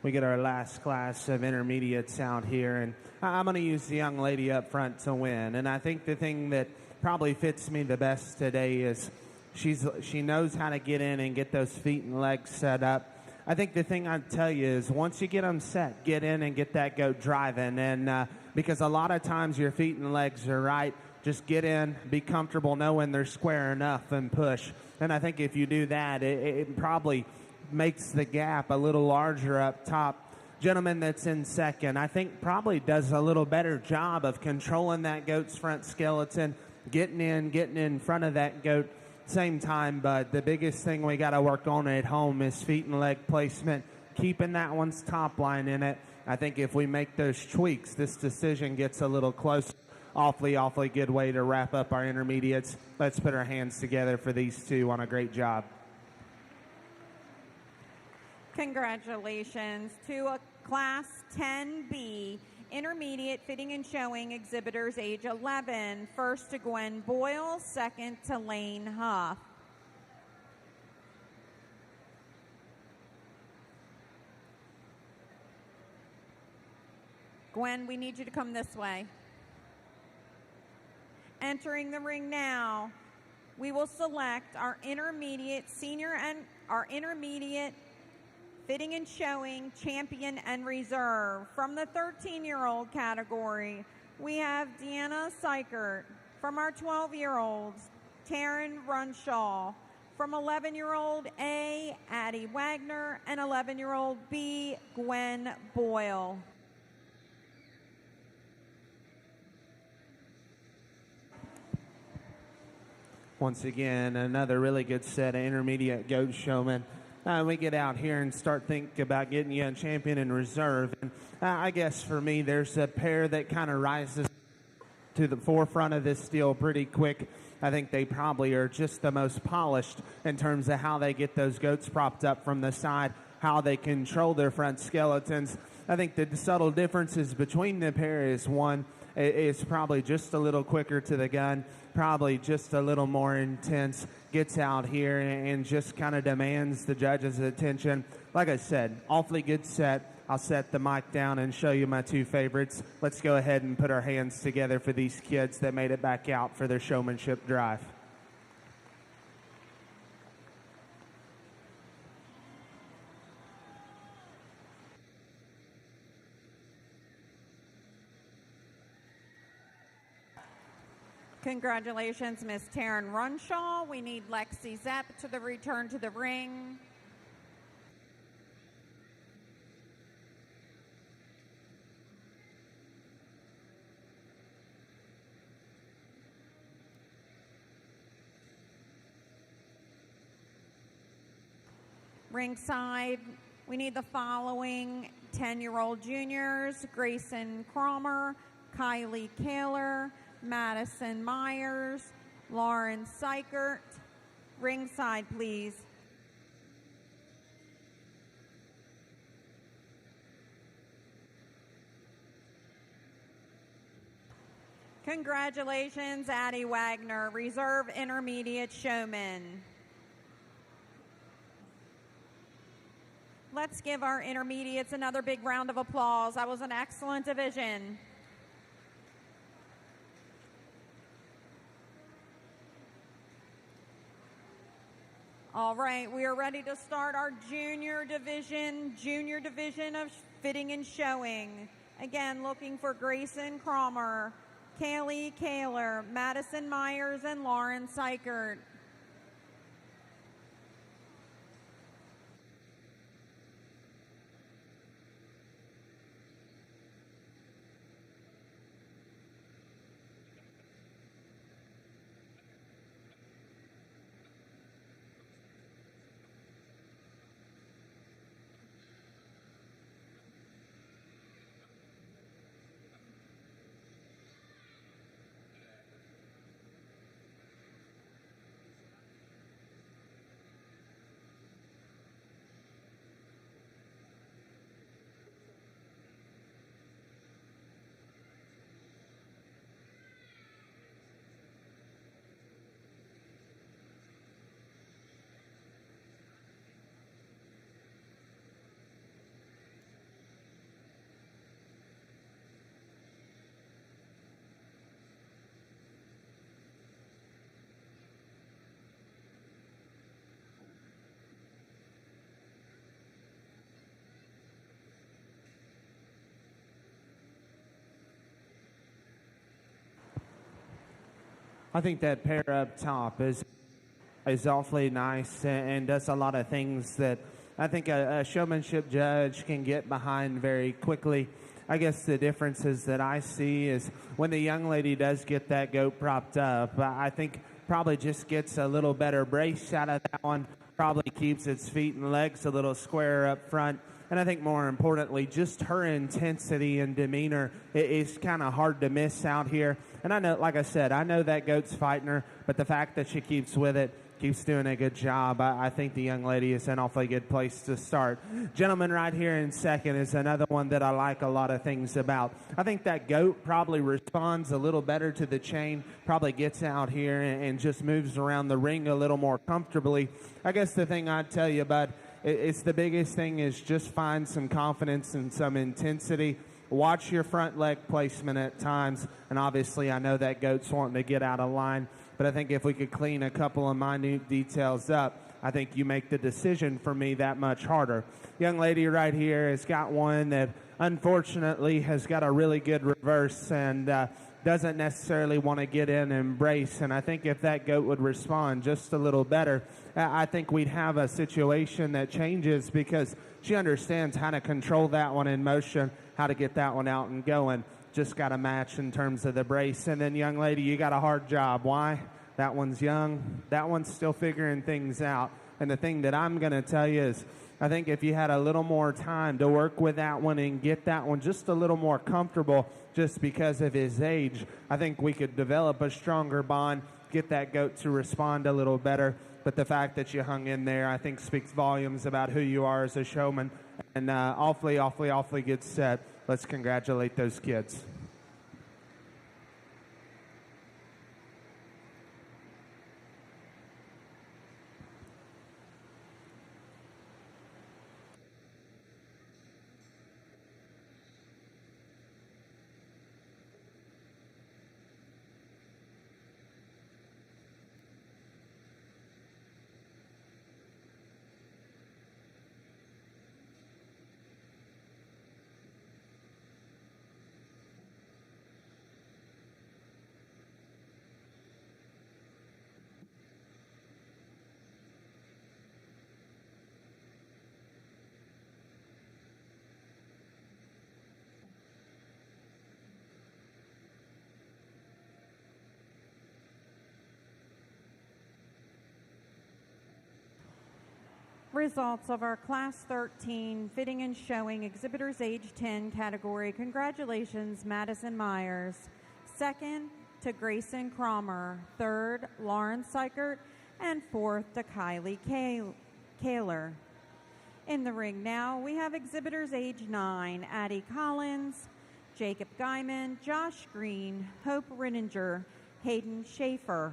We get our last class of intermediates out here, and I'm going to use the young lady up front to win. And I think the thing that probably fits me the best today is she knows how to get in and get those feet and legs set up. I think the thing I'd tell you is once you get them set, get in and get that goat driving. And because a lot of times your feet and legs are right, just get in, be comfortable knowing they're square enough and push. And I think if you do that, it probably makes the gap a little larger up top. Gentleman that's in second, I think probably does a little better job of controlling that goat's front skeleton, getting in front of that goat. Same time, but the biggest thing we got to work on at home is feet and leg placement, keeping that one's top line in it. I think if we make those tweaks, this decision gets a little closer. Awfully good way to wrap up our intermediates. Let's put our hands together for these two on a great job. Congratulations to a Class 10B intermediate fitting and showing exhibitors age 11. First to Gwen Boyle, second to Lane Huff. Gwen, we need you to come this way. Entering the ring now, we will select our intermediate senior and our intermediate fitting and showing champion and reserve. From the 13-year-old category, we have Deanna Seichert. From our 12-year-olds, Taryn Runshaw. From 11-year-old A, Addie Wagner, and 11-year-old B, Gwen Boyle. Once again, another really good set of intermediate goat showmen. We get out here and start thinking about getting you a champion in reserve. And I guess for me, there's a pair that kind of rises to the forefront of this deal pretty quick. I think they probably are just the most polished in terms of how they get those goats propped up from the side, how they control their front skeletons. I think the subtle differences between the pair is one, is probably just a little quicker to the gun, probably just a little more intense, gets out here and just kind of demands the judges' attention. Like I said, awfully good set. I'll set the mic down and show you my two favorites. Let's go ahead and put our hands together for these kids that made it back out for their showmanship drive. Congratulations, Miss Taryn Runshaw. We need Lexi Zepp to the return to the ring. Ringside, we need the following 10-year-old juniors: Grayson Cromer, Kylie Kaler, Madison Myers, Lauren Seichert. Ringside, please. Congratulations, Addie Wagner, Reserve Intermediate Showman. Let's give our intermediates another big round of applause. That was an excellent division. All right, we are ready to start our junior division of fitting and showing. Again, looking for Grayson Cromer, Kaylee Kaler, Madison Myers, and Lauren Seichert. I think that pair up top is awfully nice and does a lot of things that I think a showmanship judge can get behind very quickly. I guess the differences that I see is when the young lady does get that goat propped up, I think probably just gets a little better brace out of that one, probably keeps its feet and legs a little squarer up front. And I think more importantly, just her intensity and demeanor is kind of hard to miss out here. And I know, like I said, I know that goat's fighting her, but the fact that she keeps with it, keeps doing a good job, I think the young lady is an awfully good place to start. Gentleman right here in second is another one that I like a lot of things about. I think that goat probably responds a little better to the chain, probably gets out here and just moves around the ring a little more comfortably. I guess the thing I'd tell you, bud, it's the biggest thing is just find some confidence and some intensity. Watch your front leg placement at times. And obviously, I know that goat's wanting to get out of line. But I think if we could clean a couple of minute details up, I think you make the decision for me that much harder. Young lady right here has got one that unfortunately has got a really good reverse and doesn't necessarily want to get in and brace. And I think if that goat would respond just a little better, I think we'd have a situation that changes because she understands how to control that one in motion, how to get that one out and going. Just got a match in terms of the brace. And then, young lady, you got a hard job. Why? That one's young. That one's still figuring things out. And the thing that I'm going to tell you is I think if you had a little more time to work with that one and get that one just a little more comfortable just because of his age, I think we could develop a stronger bond, get that goat to respond a little better. But the fact that you hung in there, I think, speaks volumes about who you are as a showman. And awfully good set. Let's congratulate those kids. Results of our Class 13 Fitting and Showing Exhibitors Age 10 category. Congratulations, Madison Myers. Second to Grayson Cromer. Third, Lauren Seichert. And fourth to Kylie Kaler. In the ring now, we have exhibitors age 9, Addie Collins, Jacob Guyman, Josh Green, Hope Rittinger, Hayden Schaefer.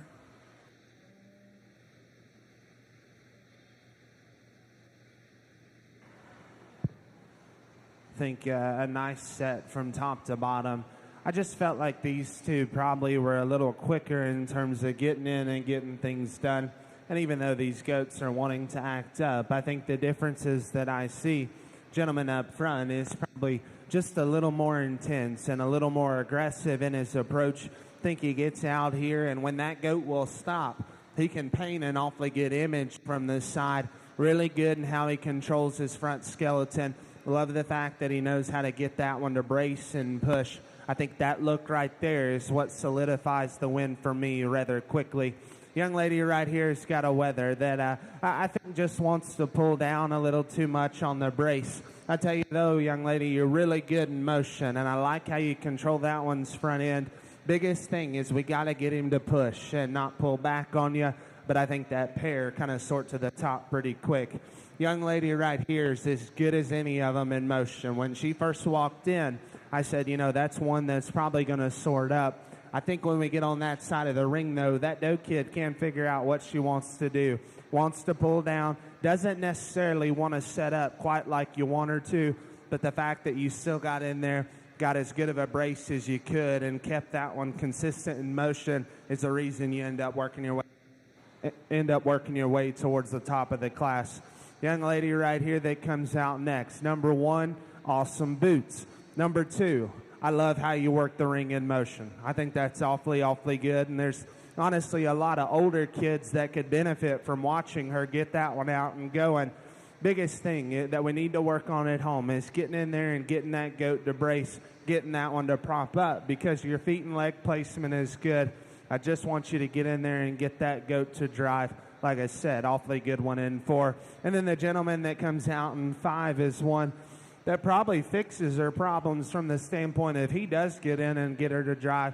I think a nice set from top to bottom. I just felt like these two probably were a little quicker in terms of getting in and getting things done. And even though these goats are wanting to act up, I think the differences that I see, gentleman up front, is probably just a little more intense and a little more aggressive in his approach. I think he gets out here, and when that goat will stop, he can paint an awfully good image from the side. Really good in how he controls his front skeleton. Love the fact that he knows how to get that one to brace and push. I think that look right there is what solidifies the win for me rather quickly. Young lady right here has got a weather that I think just wants to pull down a little too much on the brace. I tell you though, young lady, you're really good in motion, and I like how you control that one's front end. Biggest thing is we got to get him to push and not pull back on you, but I think that pair kind of sort to the top pretty quick. Young lady right here is as good as any of them in motion. When she first walked in, I said, you know, that's one that's probably going to sort up. I think when we get on that side of the ring, though, that doe kid can figure out what she wants to do. Wants to pull down, doesn't necessarily want to set up quite like you want her to, but the fact that you still got in there, got as good of a brace as you could, and kept that one consistent in motion is the reason you end up working your way towards the top of the class. Young lady right here that comes out next. Number 1, awesome boots. Number 2, I love how you work the ring in motion. I think that's awfully good, and there's honestly a lot of older kids that could benefit from watching her get that one out and going. Biggest thing that we need to work on at home is getting in there and getting that goat to brace, getting that one to prop up, because your feet and leg placement is good. I just want you to get in there and get that goat to drive. Like I said, awfully good one in 4. And then the gentleman that comes out in 5 is one that probably fixes her problems from the standpoint of he does get in and get her to drive.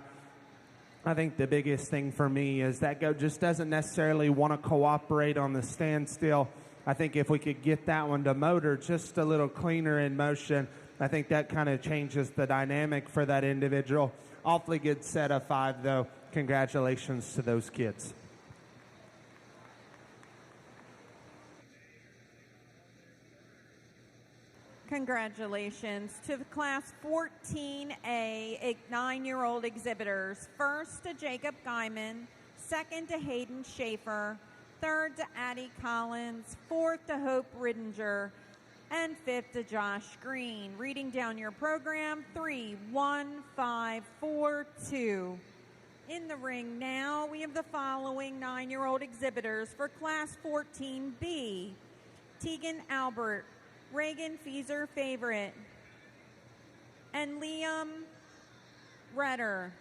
I think the biggest thing for me is that goat just doesn't necessarily want to cooperate on the standstill. I think if we could get that one to motor just a little cleaner in motion, I think that kind of changes the dynamic for that individual. Awfully good set of 5, though. Congratulations to those kids. Congratulations to the Class 14A 9-year-old exhibitors. First to Jacob Guyman, second to Hayden Schaefer, third to Addie Collins, fourth to Hope Rittinger, and fifth to Josh Green. Reading down your program, 3, 1, 5, 4, 2. In the ring now, we have the following 9-year-old exhibitors for Class 14B. Tegan Albert, Reagan Feeser Favorite, and Liam Redder.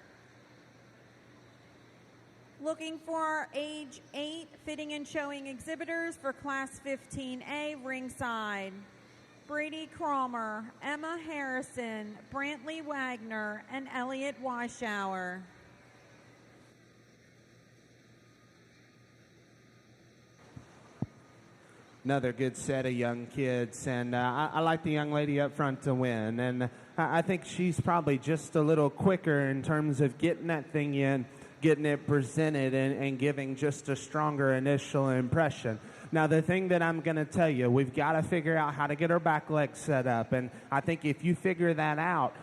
Looking for our age 8 fitting and showing exhibitors for Class 15A ringside. Brady Cromer, Emma Harrison, Brantley Wagner, and Elliot Weishauer. Another good set of young kids, and I like the young lady up front to win, and I think she's probably just a little quicker in terms of getting that thing in, getting it presented, and giving just a stronger initial impression. Now, the thing that I'm going to tell you, we've got to figure out how to get her back leg set up, and I think if you figure that out,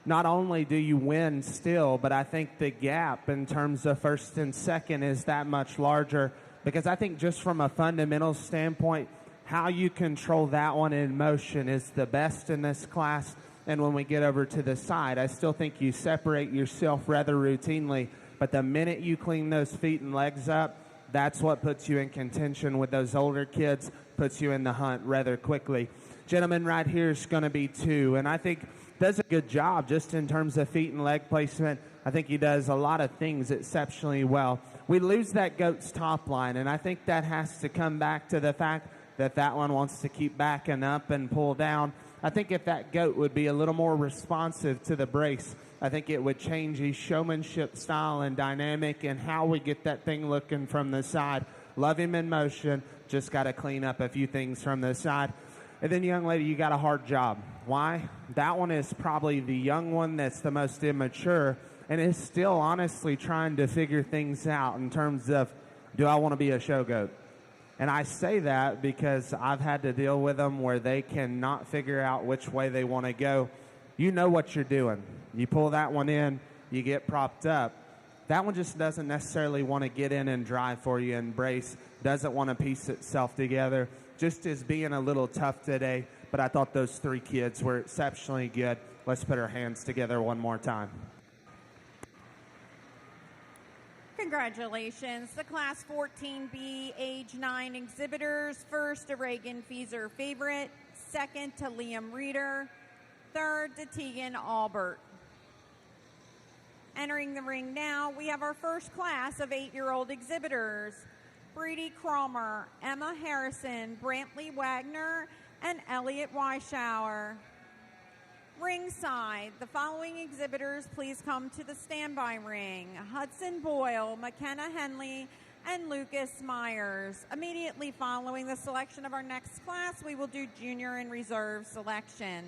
not only do you win still, but I think the gap in terms of first and second is that much larger. Because I think just from a fundamental standpoint, how you control that one in motion is the best in this class. And when we get over to the side, I still think you separate yourself rather routinely. But the minute you clean those feet and legs up, that's what puts you in contention with those older kids, puts you in the hunt rather quickly. Gentleman right here is going to be 2. And I think does a good job just in terms of feet and leg placement. I think he does a lot of things exceptionally well. We lose that goat's top line, and I think that has to come back to the fact that one wants to keep backing up and pull down. I think if that goat would be a little more responsive to the brace, I think it would change his showmanship style and dynamic and how we get that thing looking from the side. Love him in motion, just got to clean up a few things from the side. And then, young lady, you got a hard job. Why? That one is probably the young one that's the most immature and is still honestly trying to figure things out in terms of, do I want to be a show goat? And I say that because I've had to deal with them where they cannot figure out which way they want to go. You know what you're doing. You pull that one in, you get propped up. That one just doesn't necessarily want to get in and drive for you and brace, doesn't want to piece itself together, just is being a little tough today. But I thought those three kids were exceptionally good. Let's put our hands together one more time. Congratulations. The Class 14B age 9 exhibitors. First to Reagan Feeser Favorite. Second to Liam Reeder. Third to Tegan Albert. Entering the ring now, we have our first class of 8-year-old exhibitors. Brady Cromer, Emma Harrison, Brantley Wagner, and Elliot Weishauer. Ringside, the following exhibitors please come to the standby ring. Hudson Boyle, McKenna Henley, and Lucas Myers. Immediately following the selection of our next class, we will do junior and reserve selection.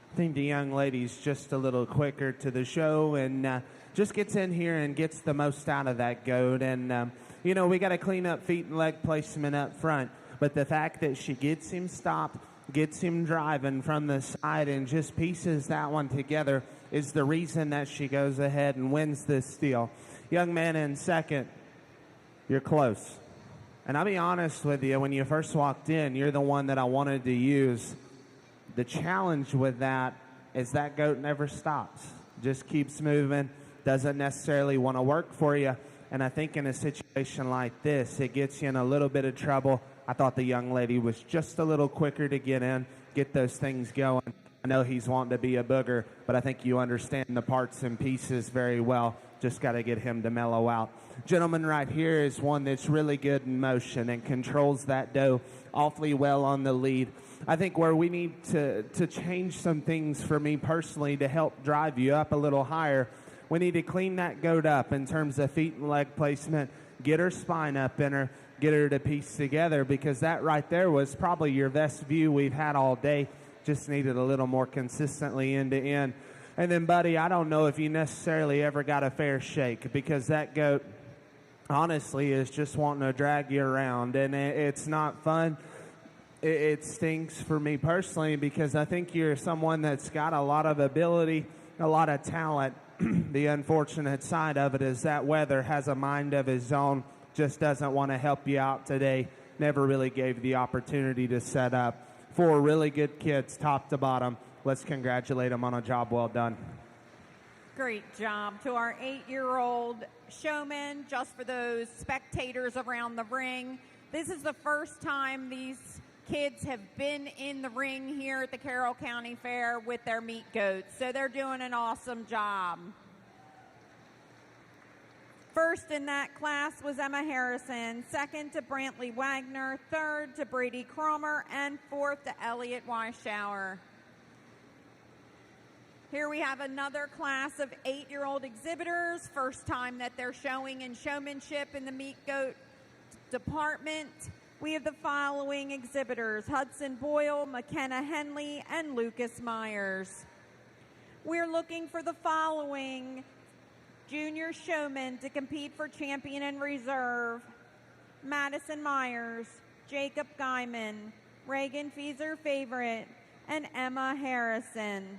I think the young lady's just a little quicker to the show and just gets in here and gets the most out of that goat. And, we got to clean up feet and leg placement up front. But the fact that she gets him stopped, gets him driving from the side and just pieces that one together is the reason that she goes ahead and wins this steal. Young man in second, you're close. And I'll be honest with you, when you first walked in, you're the one that I wanted to use. The challenge with that is that goat never stops, just keeps moving, doesn't necessarily want to work for you. And I think in a situation like this, it gets you in a little bit of trouble. I thought the young lady was just a little quicker to get in, get those things going. I know he's wanting to be a booger, but I think you understand the parts and pieces very well. Just got to get him to mellow out. Gentleman right here is one that's really good in motion and controls that doe awfully well on the lead. I think where we need to change some things for me personally to help drive you up a little higher, we need to clean that goat up in terms of feet and leg placement, get her spine up in her, get her to piece together, because that right there was probably your best view we've had all day. Just needed a little more consistently end to end. And then, buddy, I don't know if you necessarily ever got a fair shake, because that goat honestly is just wanting to drag you around, and it's not fun. It stinks for me personally, because I think you're someone that's got a lot of ability, a lot of talent. The unfortunate side of it is that weather has a mind of his own, just doesn't want to help you out today. Never really gave the opportunity to set up. 4 really good kids, top to bottom. Let's congratulate them on a job well done. Great job to our 8-year-old showman. Just for those spectators around the ring, this is the first time these kids have been in the ring here at the Carroll County Fair with their meat goats, so they're doing an awesome job. First in that class was Emma Harrison, second to Brantley Wagner, third to Brady Cromer, and fourth to Elliot Weishauer. Here we have another class of 8-year-old exhibitors. First time that they're showing in showmanship in the meat goat department. We have the following exhibitors: Hudson Boyle, McKenna Henley, and Lucas Myers. We're looking for the following junior showmen to compete for champion and reserve: Madison Myers, Jacob Guyman, Reagan Fieser Favorite, and Emma Harrison.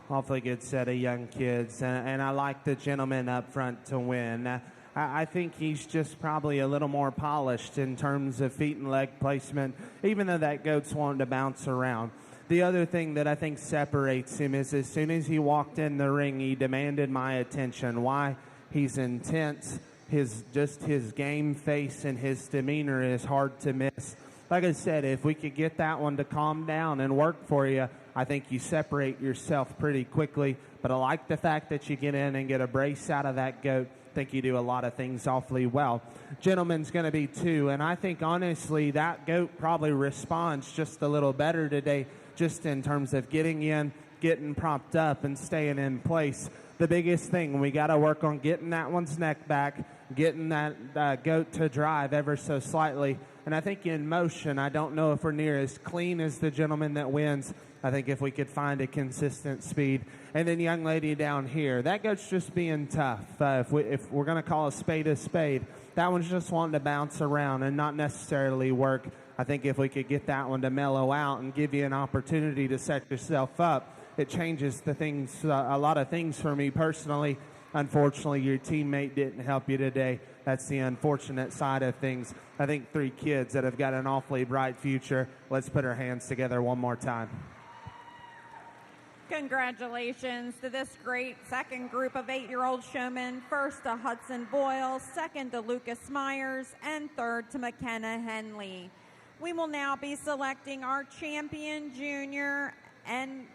Awfully good set of young kids, and I like the gentleman up front to win. I think he's just probably a little more polished in terms of feet and leg placement, even though that goat's wanting to bounce around. The other thing that I think separates him is as soon as he walked in the ring, he demanded my attention. Why? He's intense. His game face and his demeanor is hard to miss. Like I said, if we could get that one to calm down and work for you, I think you separate yourself pretty quickly. But I like the fact that you get in and get a brace out of that goat. I think you do a lot of things awfully well. Gentleman's going to be 2, and I think honestly that goat probably responds just a little better today, just in terms of getting in, getting propped up, and staying in place. The biggest thing, we got to work on getting that one's neck back, getting that goat to drive ever so slightly. And I think in motion, I don't know if we're near as clean as the gentleman that wins. I think if we could find a consistent speed. And then young lady down here, that goat's just being tough. If we're going to call a spade, that one's just wanting to bounce around and not necessarily work. I think if we could get that one to mellow out and give you an opportunity to set yourself up, it changes the things, a lot of things for me personally. Unfortunately, your teammate didn't help you today. That's the unfortunate side of things. I think 3 kids that have got an awfully bright future. Let's put our hands together one more time. Congratulations to this great second group of 8-year-old showmen. First to Hudson Boyle, second to Lucas Myers, and third to McKenna Henley. We will now be selecting our champion junior and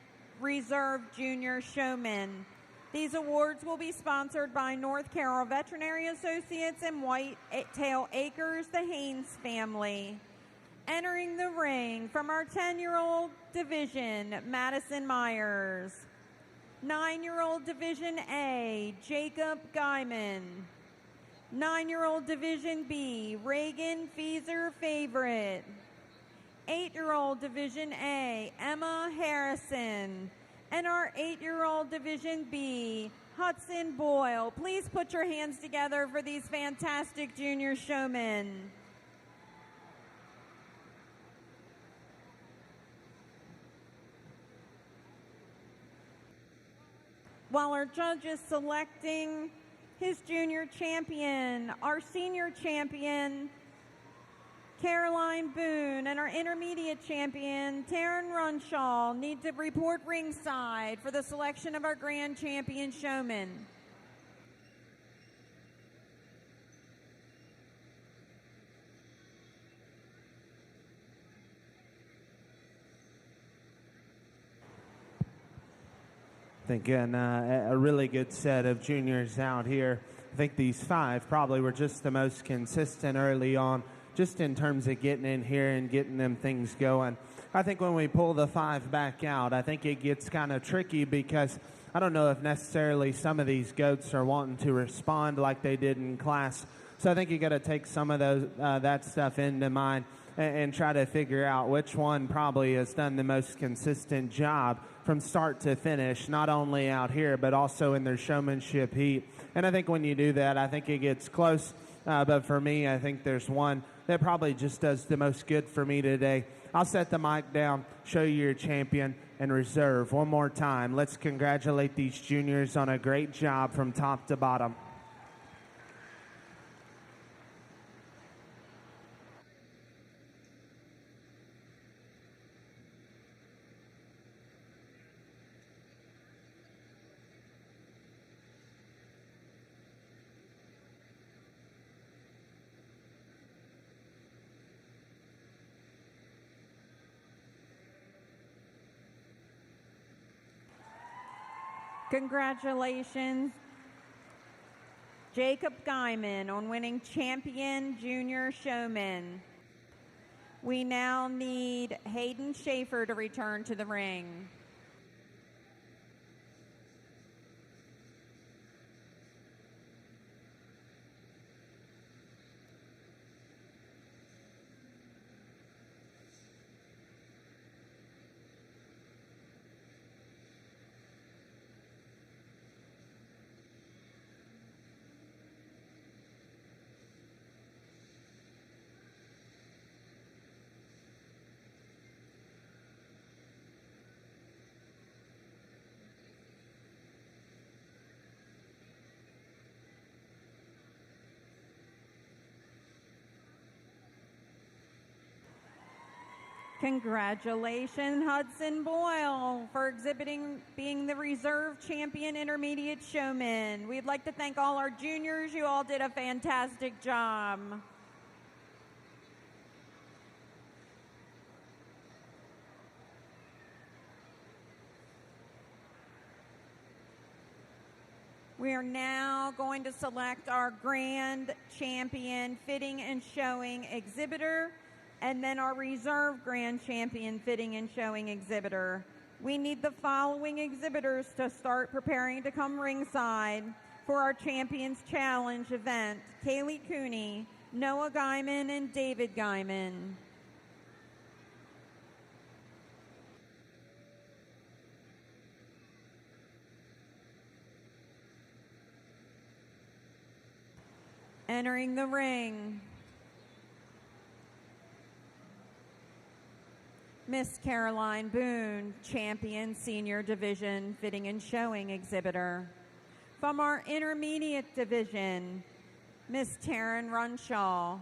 reserve junior showmen. These awards will be sponsored by North Carroll Veterinary Associates and Whitetail Acres, the Haynes family. Entering the ring from our 10-year-old division, Madison Myers. 9-year-old division A, Jacob Guyman. 9-year-old division B, Reagan Fieser Favorite. 8-year-old division A, Emma Harrison. And our 8-year-old division B, Hudson Boyle. Please put your hands together for these fantastic junior showmen. While our judge is selecting his junior champion, our senior champion, Caroline Boone, and our intermediate champion, Taryn Runshaw, need to report ringside for the selection of our grand champion showman. Again, a really good set of juniors out here. I think these 5 probably were just the most consistent early on, just in terms of getting in here and getting them things going. I think when we pull the 5 back out, I think it gets kind of tricky because I don't know if necessarily some of these goats are wanting to respond like they did in class. So I think you got to take some of those that stuff into mind and try to figure out which one probably has done the most consistent job from start to finish, not only out here, but also in their showmanship heat. And I think when you do that, I think it gets close. But for me, I think there's one that probably just does the most good for me today. I'll set the mic down, show you your champion, and reserve. One more time, let's congratulate these juniors on a great job from top to bottom. Congratulations, Jacob Guyman, on winning Champion Junior Showman. We now need Hayden Schaefer to return to the ring. Congratulations, Hudson Boyle, for being the reserve champion intermediate showman. We'd like to thank all our juniors. You all did a fantastic job. We are now going to select our grand champion fitting and showing exhibitor, and then our reserve grand champion fitting and showing exhibitor. We need the following exhibitors to start preparing to come ringside for our Champions Challenge event: Kaylee Cooney, Noah Guyman, and David Guyman. Entering the ring, Miss Caroline Boone, Champion Senior Division Fitting and Showing Exhibitor. From our Intermediate Division, Miss Taryn Runshaw.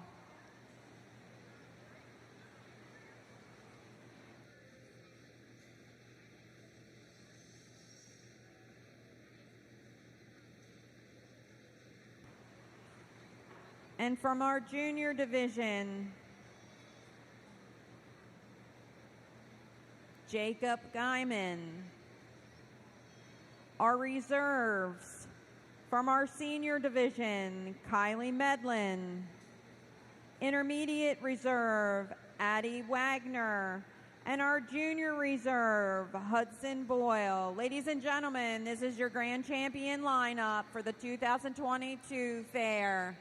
And from our Junior Division, Jacob Guyman. Our reserves, from our Senior Division, Kylie Medlin. Intermediate Reserve, Addie Wagner. And our Junior Reserve, Hudson Boyle. Ladies and gentlemen, this is your grand champion lineup for the 2022 fair.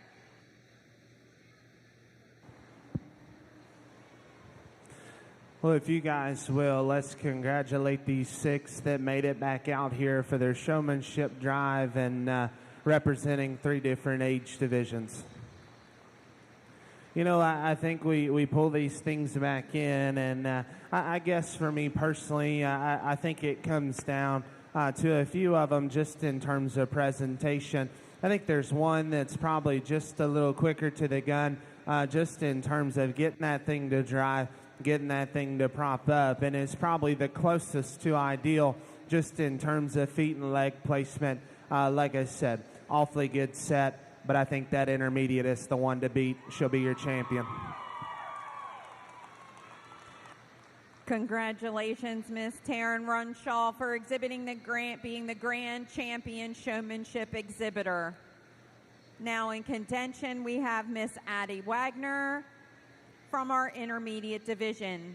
Well, if you guys will, let's congratulate these 6 that made it back out here for their showmanship drive and representing 3 different age divisions. You know, I think we pull these things back in, and I guess for me personally, I think it comes down to a few of them just in terms of presentation. I think there's one that's probably just a little quicker to the gun, just in terms of getting that thing to dry, getting that thing to prop up, and it's probably the closest to ideal just in terms of feet and leg placement. Like I said, awfully good set, but I think that intermediate is the one to beat. She'll be your champion. Congratulations, Miss Taryn Runshaw, for being the grand champion showmanship exhibitor. Now in contention, we have Miss Addie Wagner from our intermediate division.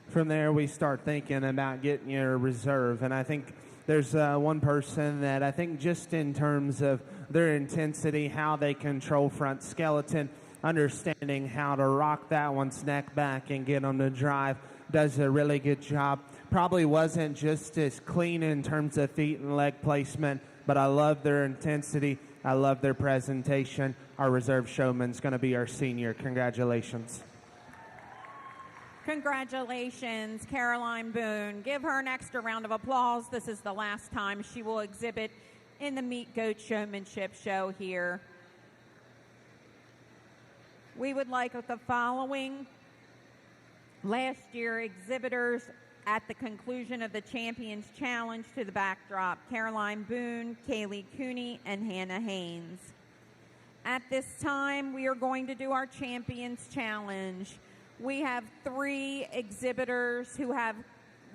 From there, we start thinking about getting your reserve, and I think there's one person that I think just in terms of their intensity, how they control front skeleton, understanding how to rock that one's neck back and get them to drive, does a really good job. Probably wasn't just as clean in terms of feet and leg placement, but I love their intensity. I love their presentation. Our reserve showman's going to be our senior. Congratulations. Congratulations, Caroline Boone. Give her an extra round of applause. This is the last time she will exhibit in the Meet Goat Showmanship show here. We would like the following last year exhibitors at the conclusion of the Champions Challenge to the backdrop: Caroline Boone, Kaylee Cooney, and Hannah Haynes. At this time, we are going to do our Champions Challenge. We have 3 exhibitors who have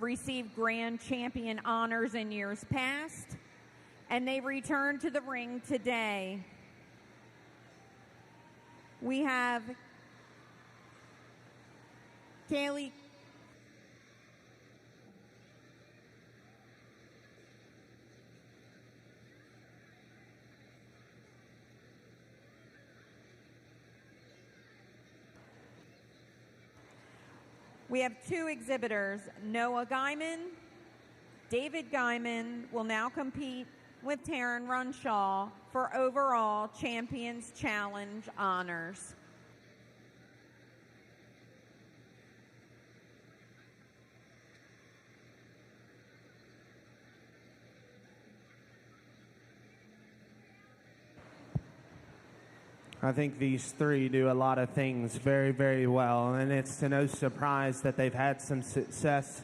received grand champion honors in years past, and they return to the ring today. We have Kaylee We have two exhibitors, Noah Guyman. David Guyman will now compete with Taryn Runshaw for overall Champions Challenge honors. I think these three do a lot of things very, very well, and it's to no surprise that they've had some success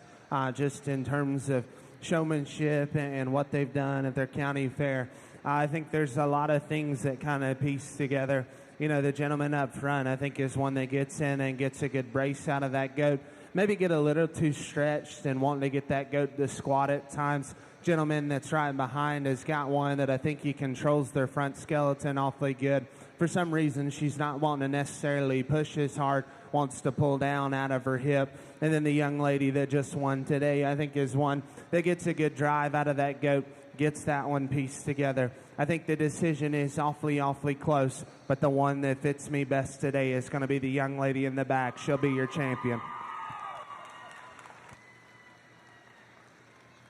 just in terms of showmanship and what they've done at their county fair. I think there's a lot of things that kind of piece together. You know, the gentleman up front, I think, is one that gets in and gets a good brace out of that goat. Maybe get a little too stretched and wanting to get that goat to squat at times. Gentleman that's right behind has got one that I think he controls their front skeleton awfully good. For some reason, she's not wanting to necessarily push as hard, wants to pull down out of her hip. And then the young lady that just won today, I think, is one that gets a good drive out of that goat, gets that one pieced together. I think the decision is awfully, awfully close, but the one that fits me best today is going to be the young lady in the back. She'll be your champion.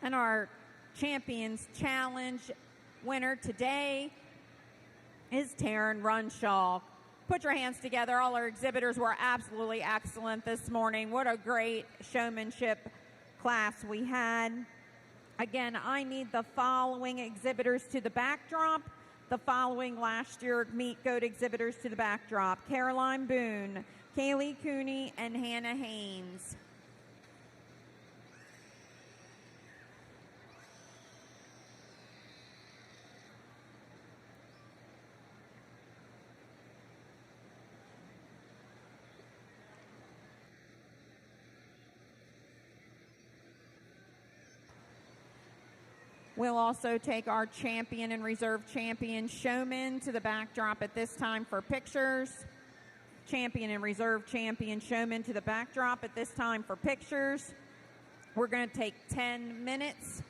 And our Champions Challenge winner today is Taryn Runshaw. Put your hands together. All our exhibitors were absolutely excellent this morning. What a great showmanship class we had. Again, I need the following exhibitors to the backdrop. The following last year meet goat exhibitors to the backdrop: Caroline Boone, Kaylee Cooney, and Hannah Haynes. We'll also take our champion and reserve champion showman to the backdrop at this time for pictures. Champion and reserve champion showman to the backdrop at this time for pictures. We're going to take 10 minutes,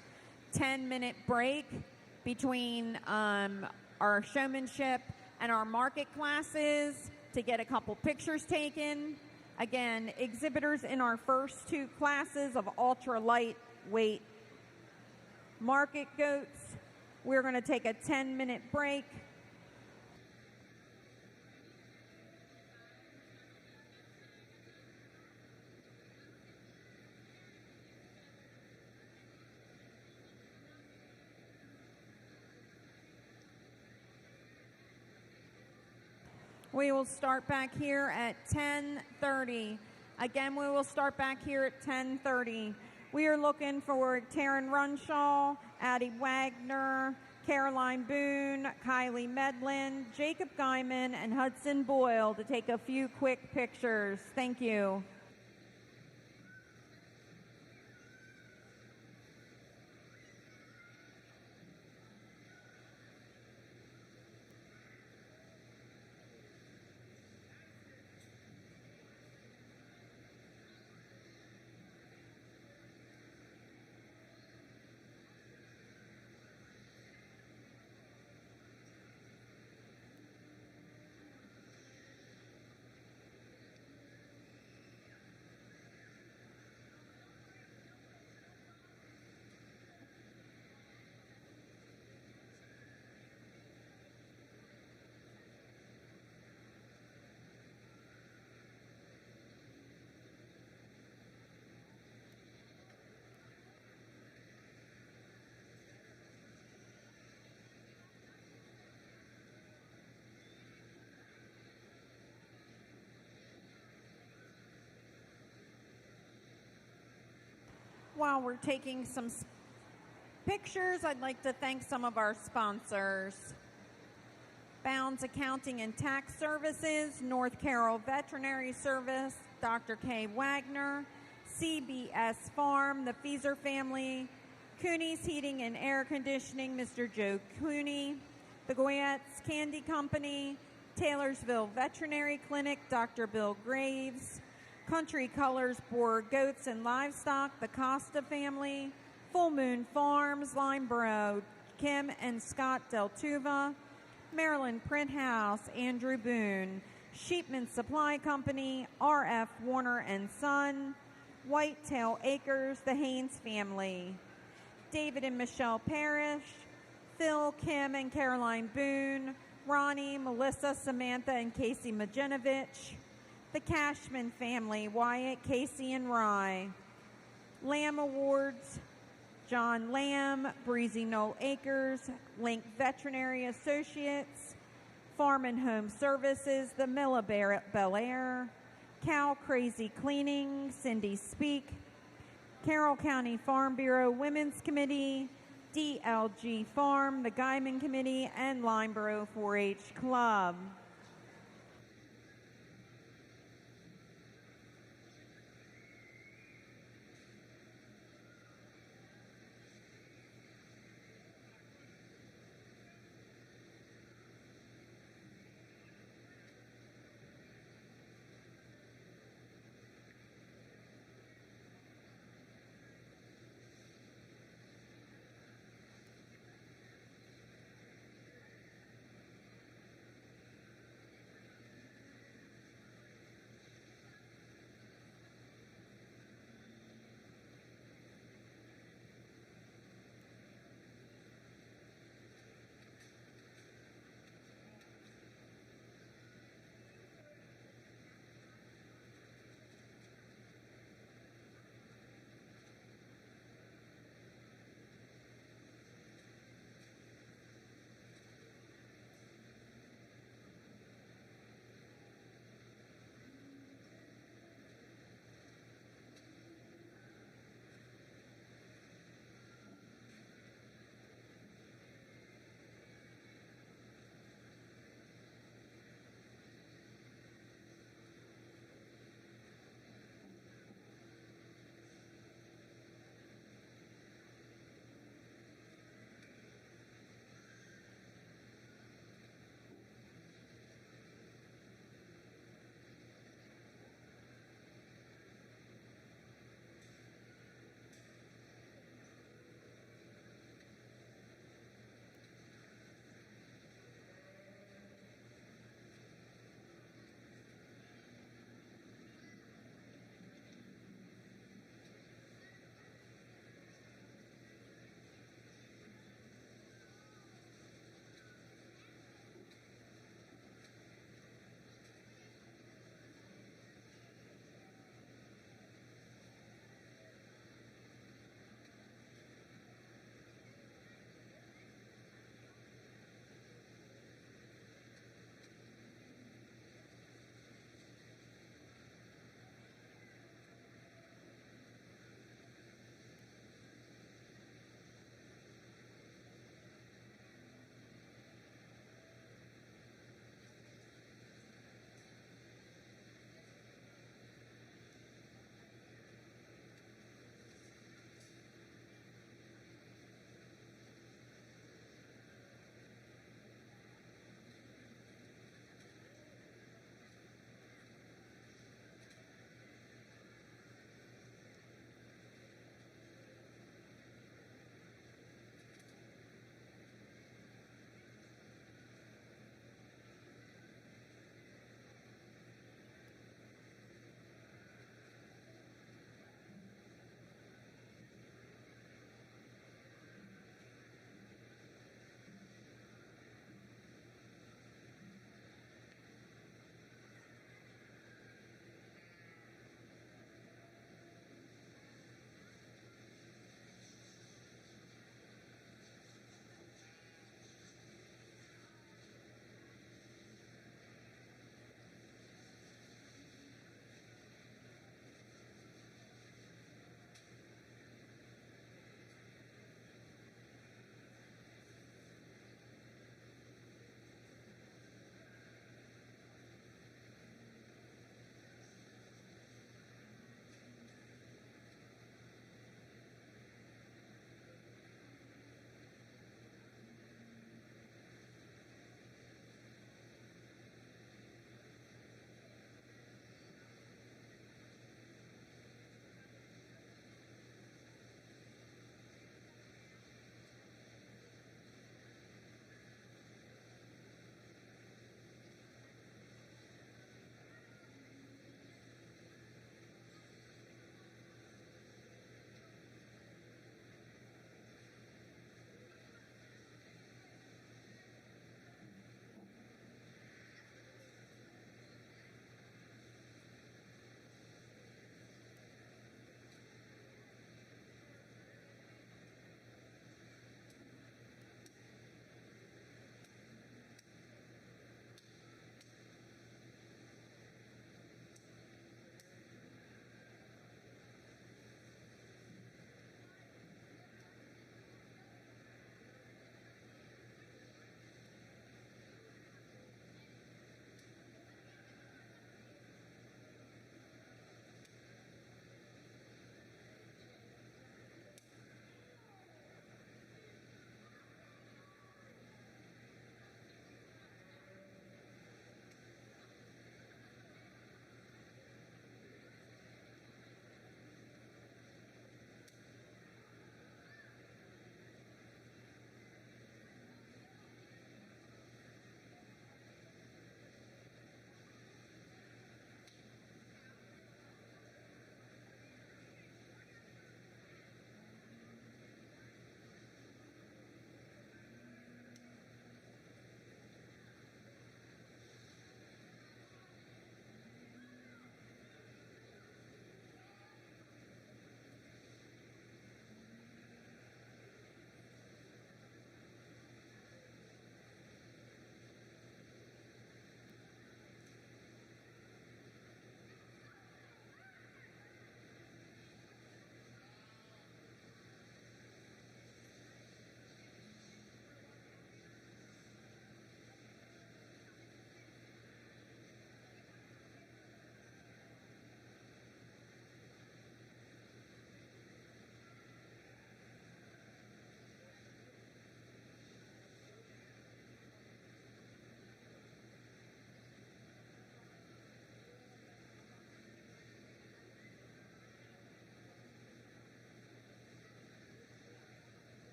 10-minute break between our showmanship and our market classes to get a couple pictures taken. Again, exhibitors in our first two classes of ultra lightweight market goats. We're going to take a 10-minute break. We will start back here at 10:30. Again, we will start back here at 10:30. We are looking for Taryn Runshaw, Addie Wagner, Caroline Boone, Kylie Medlin, Jacob Guyman, and Hudson Boyle to take a few quick pictures. Thank you. While we're taking some pictures, I'd like to thank some of our sponsors: Bounds Accounting and Tax Services, North Carroll Veterinary Service, Dr. K. Wagner, CBS Farm, the Feezer family, Cooney's Heating and Air Conditioning, Mr. Joe Cooney, the Goyette's Candy Company, Taylorsville Veterinary Clinic, Dr. Bill Graves, Country Colors Boar Goats and Livestock, the Costa family, Full Moon Farms, Lineborough, Kim and Scott Deltuva, Maryland Print House, Andrew Boone, Sheepman Supply Company, R.F. Warner and Son, Whitetail Acres, the Haynes family, David and Michelle Parrish, Phil, Kim, and Caroline Boone, Ronnie, Melissa, Samantha, and Casey Majenovich, the Cashman family, Wyatt, Casey, and Rye, Lamb Awards, John Lamb, Breezy Knoll Acres, Link Veterinary Associates, Farm and Home Services, the Milla Bel Air, Cow Crazy Cleaning, Cindy Speak, Carroll County Farm Bureau Women's Committee, DLG Farm, the Guyman Committee, and Lineborough 4-H Club.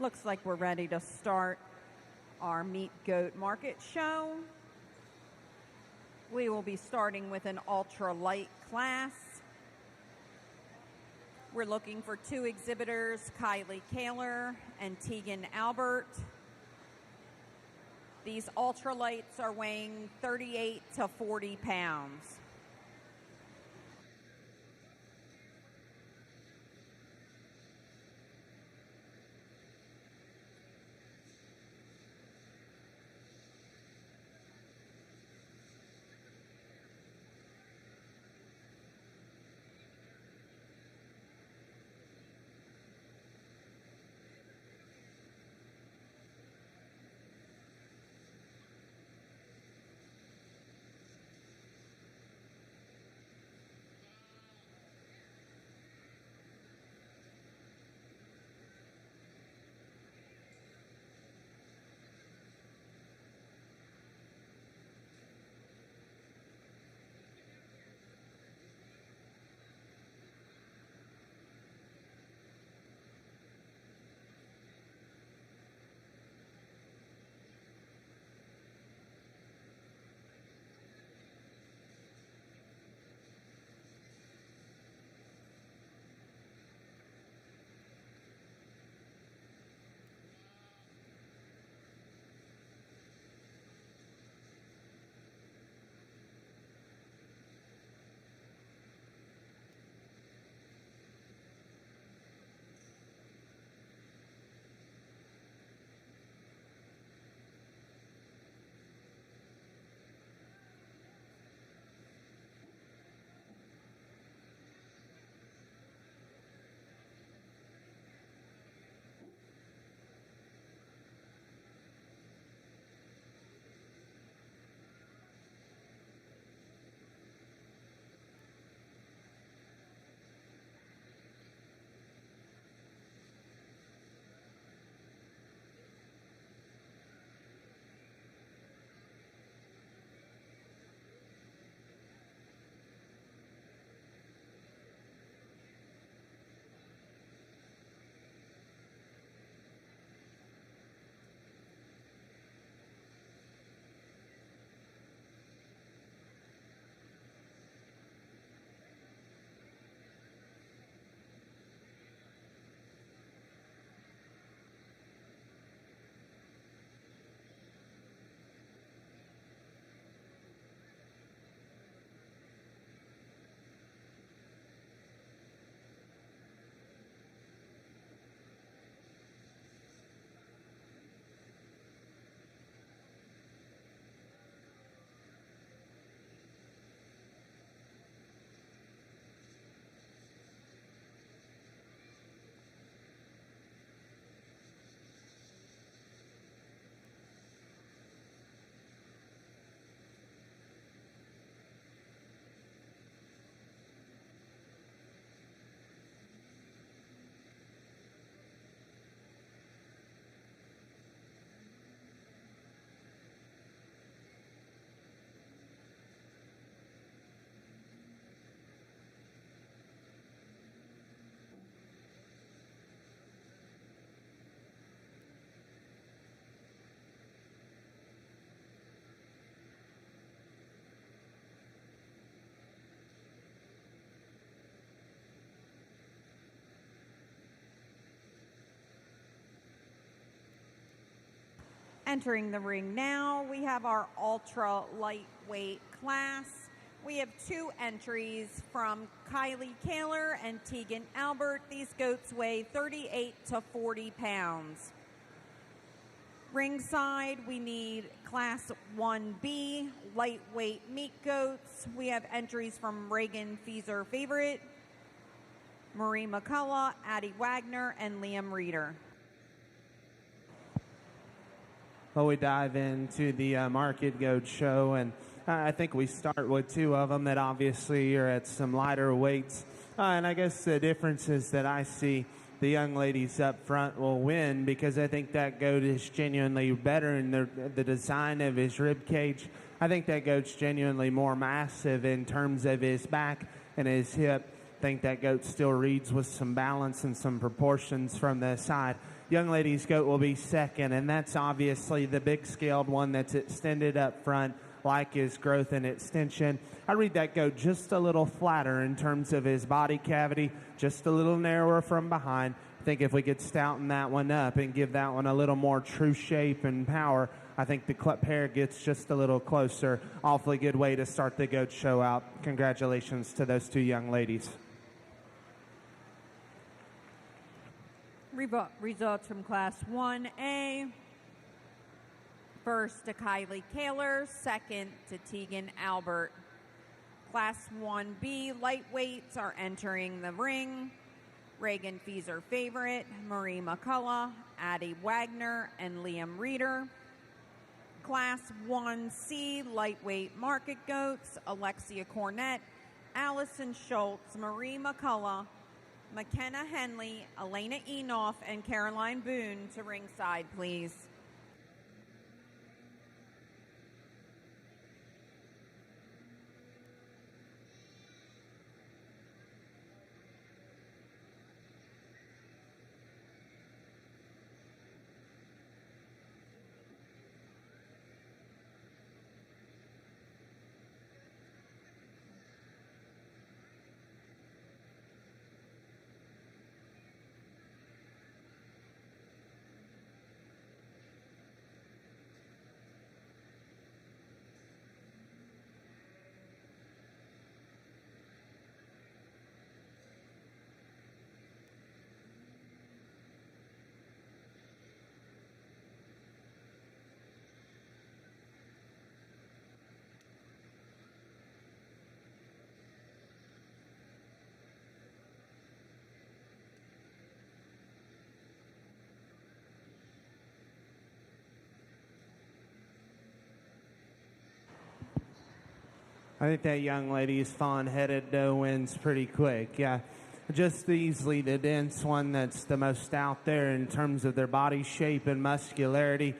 Looks like we're ready to start our meat goat market show. We will be starting with an ultra light class. We're looking for two exhibitors, Kylie Kaler and Tegan Albert. These ultralights are weighing 38 to 40 pounds. Entering the ring now, we have our ultra lightweight class. We have two entries from Kylie Kaler and Tegan Albert. These goats weigh 38 to 40 pounds. Ringside, we need Class 1B, lightweight meat goats. We have entries from Reagan Feezer Favorite, Marie McCullough, Addie Wagner, and Liam Reeder. Well, we dive into the market goat show, and I think we start with two of them that obviously are at some lighter weights. And I guess the difference is that I see the young ladies up front will win because I think that goat is genuinely better in the design of his rib cage. I think that goat's genuinely more massive in terms of his back and his hip. I think that goat still reads with some balance and some proportions from the side. young lady's goat will be second, and that's obviously the big scaled one that's extended up front, like his growth and extension. I read that goat just a little flatter in terms of his body cavity, just a little narrower from behind. I think if we could stouten that one up and give that one a little more true shape and power, I think the pair gets just a little closer. Awfully good way to start the goat show out. Congratulations to those two young ladies. Results from Class 1A. First to Kylie Kaler, second to Tegan Albert. Class 1B lightweights are entering the ring. Reagan Fieser Favorite, Marie McCullough, Addie Wagner, and Liam Reeder. Class 1C lightweight market goats, Alexia Cornett, Allison Schultz, Marie McCullough, McKenna Henley, Elena Enoff, and Caroline Boone to ringside, please. I think that young lady's fawn-headed doe wins pretty quick. Yeah, just easily the dense one that's the most out there in terms of their body shape and muscularity.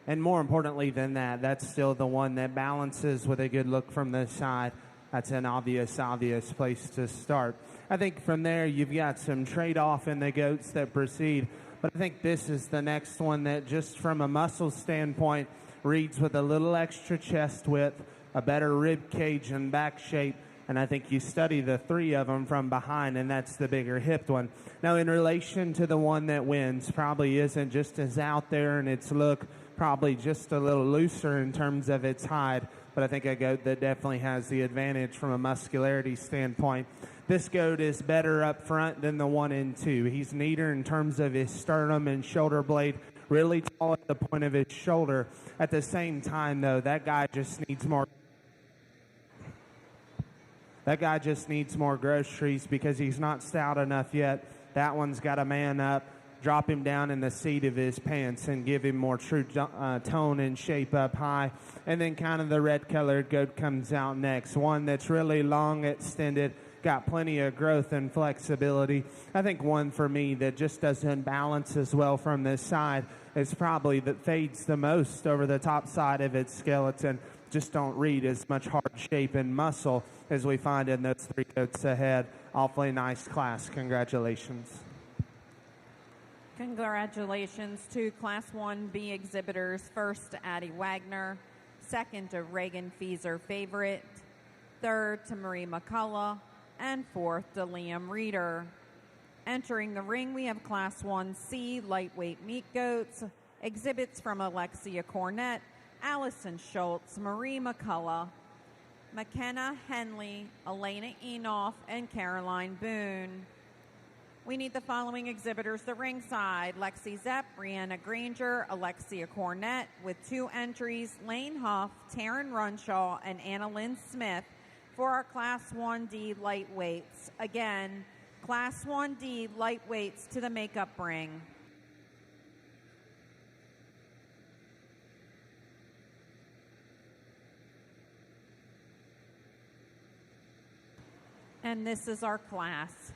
And more importantly than that, that's still the one that balances with a good look from the side. That's an obvious place to start. I think from there you've got some trade-off in the goats that proceed. But I think this is the next one that just from a muscle standpoint reads with a little extra chest width, a better rib cage and back shape, and I think you study the three of them from behind, and that's the bigger hipped one. Now, in relation to the one that wins, probably isn't just as out there in its look, probably just a little looser in terms of its hide, but I think a goat that definitely has the advantage from a muscularity standpoint. This goat is better up front than the 1 and 2. He's neater in terms of his sternum and shoulder blade, really tall at the point of his shoulder. At the same time, though, that guy just needs more groceries because he's not stout enough yet. That one's got to man up, drop him down in the seat of his pants and give him more true tone and shape up high. And then kind of the red-colored goat comes out next, one that's really long, extended, got plenty of growth and flexibility. I think one for me that just doesn't balance as well from this side is probably that fades the most over the top side of its skeleton. Just don't read as much hard shape and muscle as we find in those three goats ahead. Awfully nice class. Congratulations. Congratulations to Class 1B exhibitors. First to Addie Wagner, second to Reagan Fieser Favorite, third to Marie McCullough, and fourth to Liam Reeder. Entering the ring, we have Class 1C lightweight meat goats, exhibits from Alexia Cornett, Allison Schultz, Marie McCullough, McKenna Henley, Elena Enoff, and Caroline Boone. We need the following exhibitors to ringside: Lexi Zepp, Brianna Granger, Alexia Cornett, with 2 entries, Lane Huff, Taryn Runshaw, and Anna Lynn Smith for our Class 1D lightweights. Again, Class 1D lightweights to the makeup ring. And this is our class.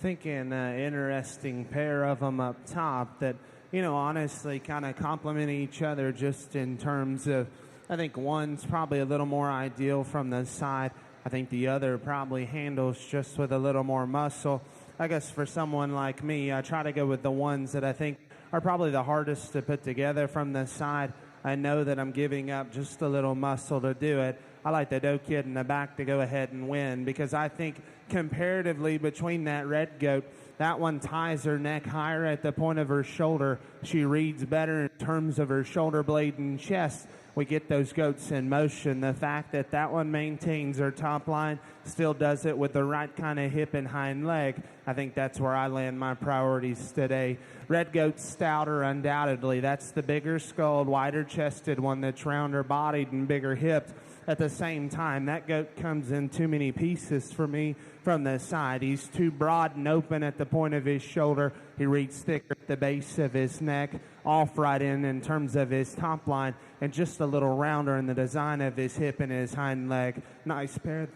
thinking an interesting pair of them up top that, you know, honestly kind of complement each other just in terms of, I think one's probably a little more ideal from the side. I think the other probably handles just with a little more muscle. I guess for someone like me, I try to go with the ones that I think are probably the hardest to put together from the side. I know that I'm giving up just a little muscle to do it. I like the doe kid in the back to go ahead and win because I think comparatively between that red goat, that one ties her neck higher at the point of her shoulder. She reads better in terms of her shoulder blade and chest. We get those goats in motion. The fact that that one maintains her top line, still does it with the right kind of hip and hind leg, I think that's where I land my priorities today. Red goat's stouter, undoubtedly. That's the bigger skulled, wider chested one that's rounder bodied and bigger hipped. At the same time, that goat comes in too many pieces for me from the side. He's too broad and open at the point of his shoulder. He reads thicker at the base of his neck, off right in terms of his top line, and just a little rounder in the design of his hip and his hind leg. Nice pair,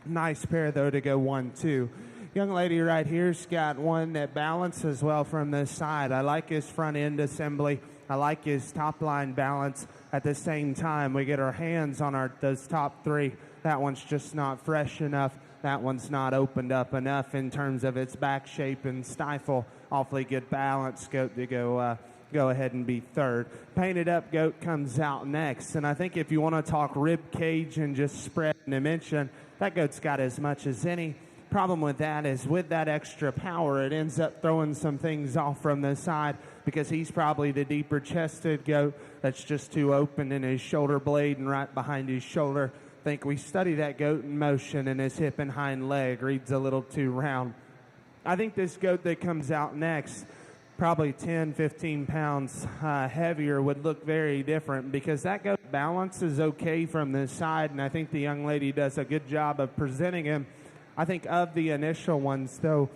nice pair though to go 1-2. Young lady right here's got one that balances well from this side. I like his front end assembly. I like his top line balance. At the same time, we get our hands on those top three. That one's just not fresh enough. That one's not opened up enough in terms of its back shape and stifle. Awfully good balance goat to go ahead and be third. Painted up goat comes out next. And I think if you want to talk rib cage and just spread and dimension, that goat's got as much as any. Problem with that is with that extra power, it ends up throwing some things off from the side because he's probably the deeper chested goat that's just too open in his shoulder blade and right behind his shoulder. I think we study that goat in motion, and his hip and hind leg reads a little too round. I think this goat that comes out next, probably 10, 15 pounds heavier, would look very different because that goat balance is okay from this side, and I think the young lady does a good job of presenting him. I think of the initial ones, though,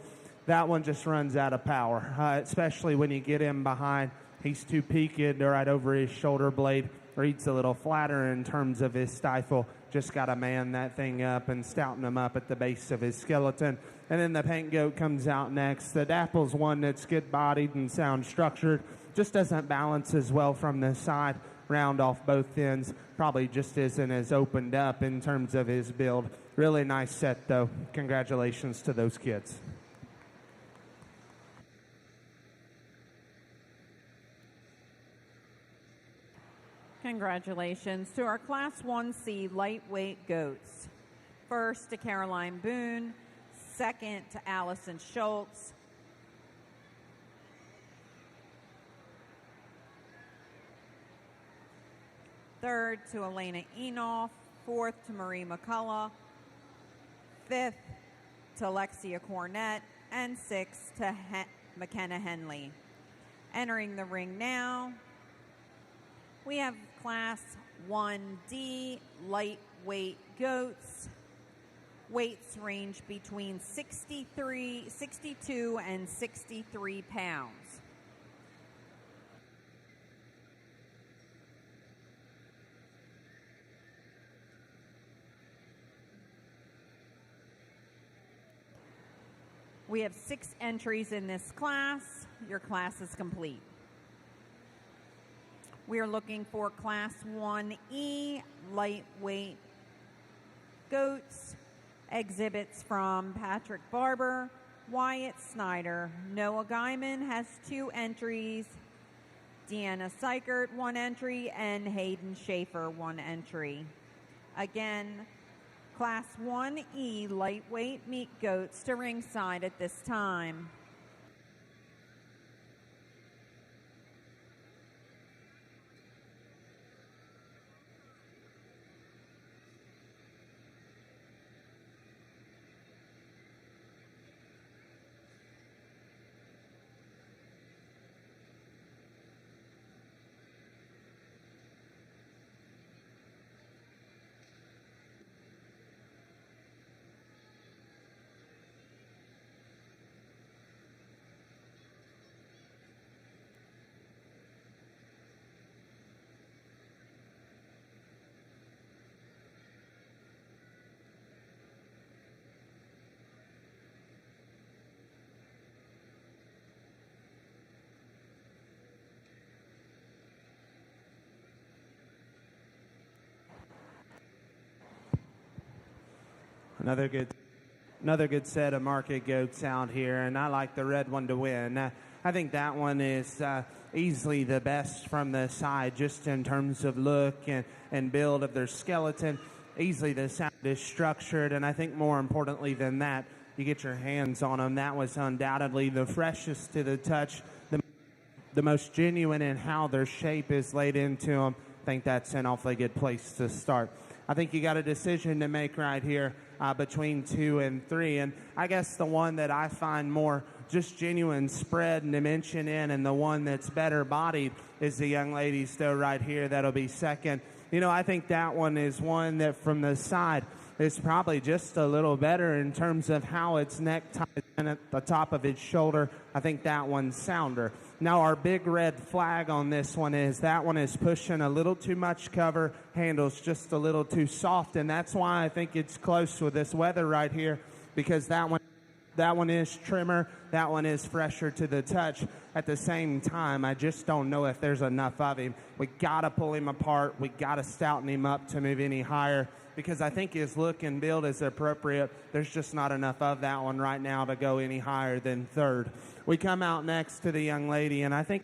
that one just runs out of power, especially when you get him behind. He's too peaked right over his shoulder blade. Reads a little flatter in terms of his stifle. Just got to man that thing up and stouten him up at the base of his skeleton. And then the paint goat comes out next. The dapple's one that's good-bodied and sound structured. Just doesn't balance as well from the side. Round off both ends. Probably just isn't as opened up in terms of his build. Really nice set, though. Congratulations to those kids. Congratulations to our Class 1C lightweight goats. First to Caroline Boone, second to Allison Schultz, third to Elena Enoff, fourth to Marie McCullough, fifth to Alexia Cornett, and sixth to McKenna Henley. Entering the ring now, we have Class 1D lightweight goats. Weights range between 62 and 63 pounds. We have 6 entries in this class. Your class is complete. We are looking for Class 1E lightweight goats. Exhibits from Patrick Barber, Wyatt Snyder. Noah Guyman has 2 entries. Deanna Seichert, 1 entry, and Hayden Schaefer, 1 entry. Again, Class 1E lightweight meat goats to ringside at this time. Another good set of market goats out here, and I like the red one to win. I think that one is easily the best from the side, just in terms of look and build of their skeleton. Easily the sound is structured, and I think more importantly than that, you get your hands on them. That was undoubtedly the freshest to the touch, the most genuine in how their shape is laid into them. I think that's an awfully good place to start. I think you got a decision to make right here between 2 and 3, and I guess the one that I find more just genuine spread and dimension in, and the one that's better bodied is the young lady still right here. That'll be second. I think that one is one that from the side is probably just a little better in terms of how its neck ties in at the top of its shoulder. I think that one's sounder. Now, our big red flag on this one is that one is pushing a little too much cover, handles just a little too soft, and that's why I think it's close with this weather right here, because that one is trimmer, that one is fresher to the touch. At the same time, I just don't know if there's enough of him. We got to pull him apart. We got to stouten him up to move any higher, because I think his look and build is appropriate. There's just not enough of that one right now to go any higher than third. We come out next to the young lady, and I think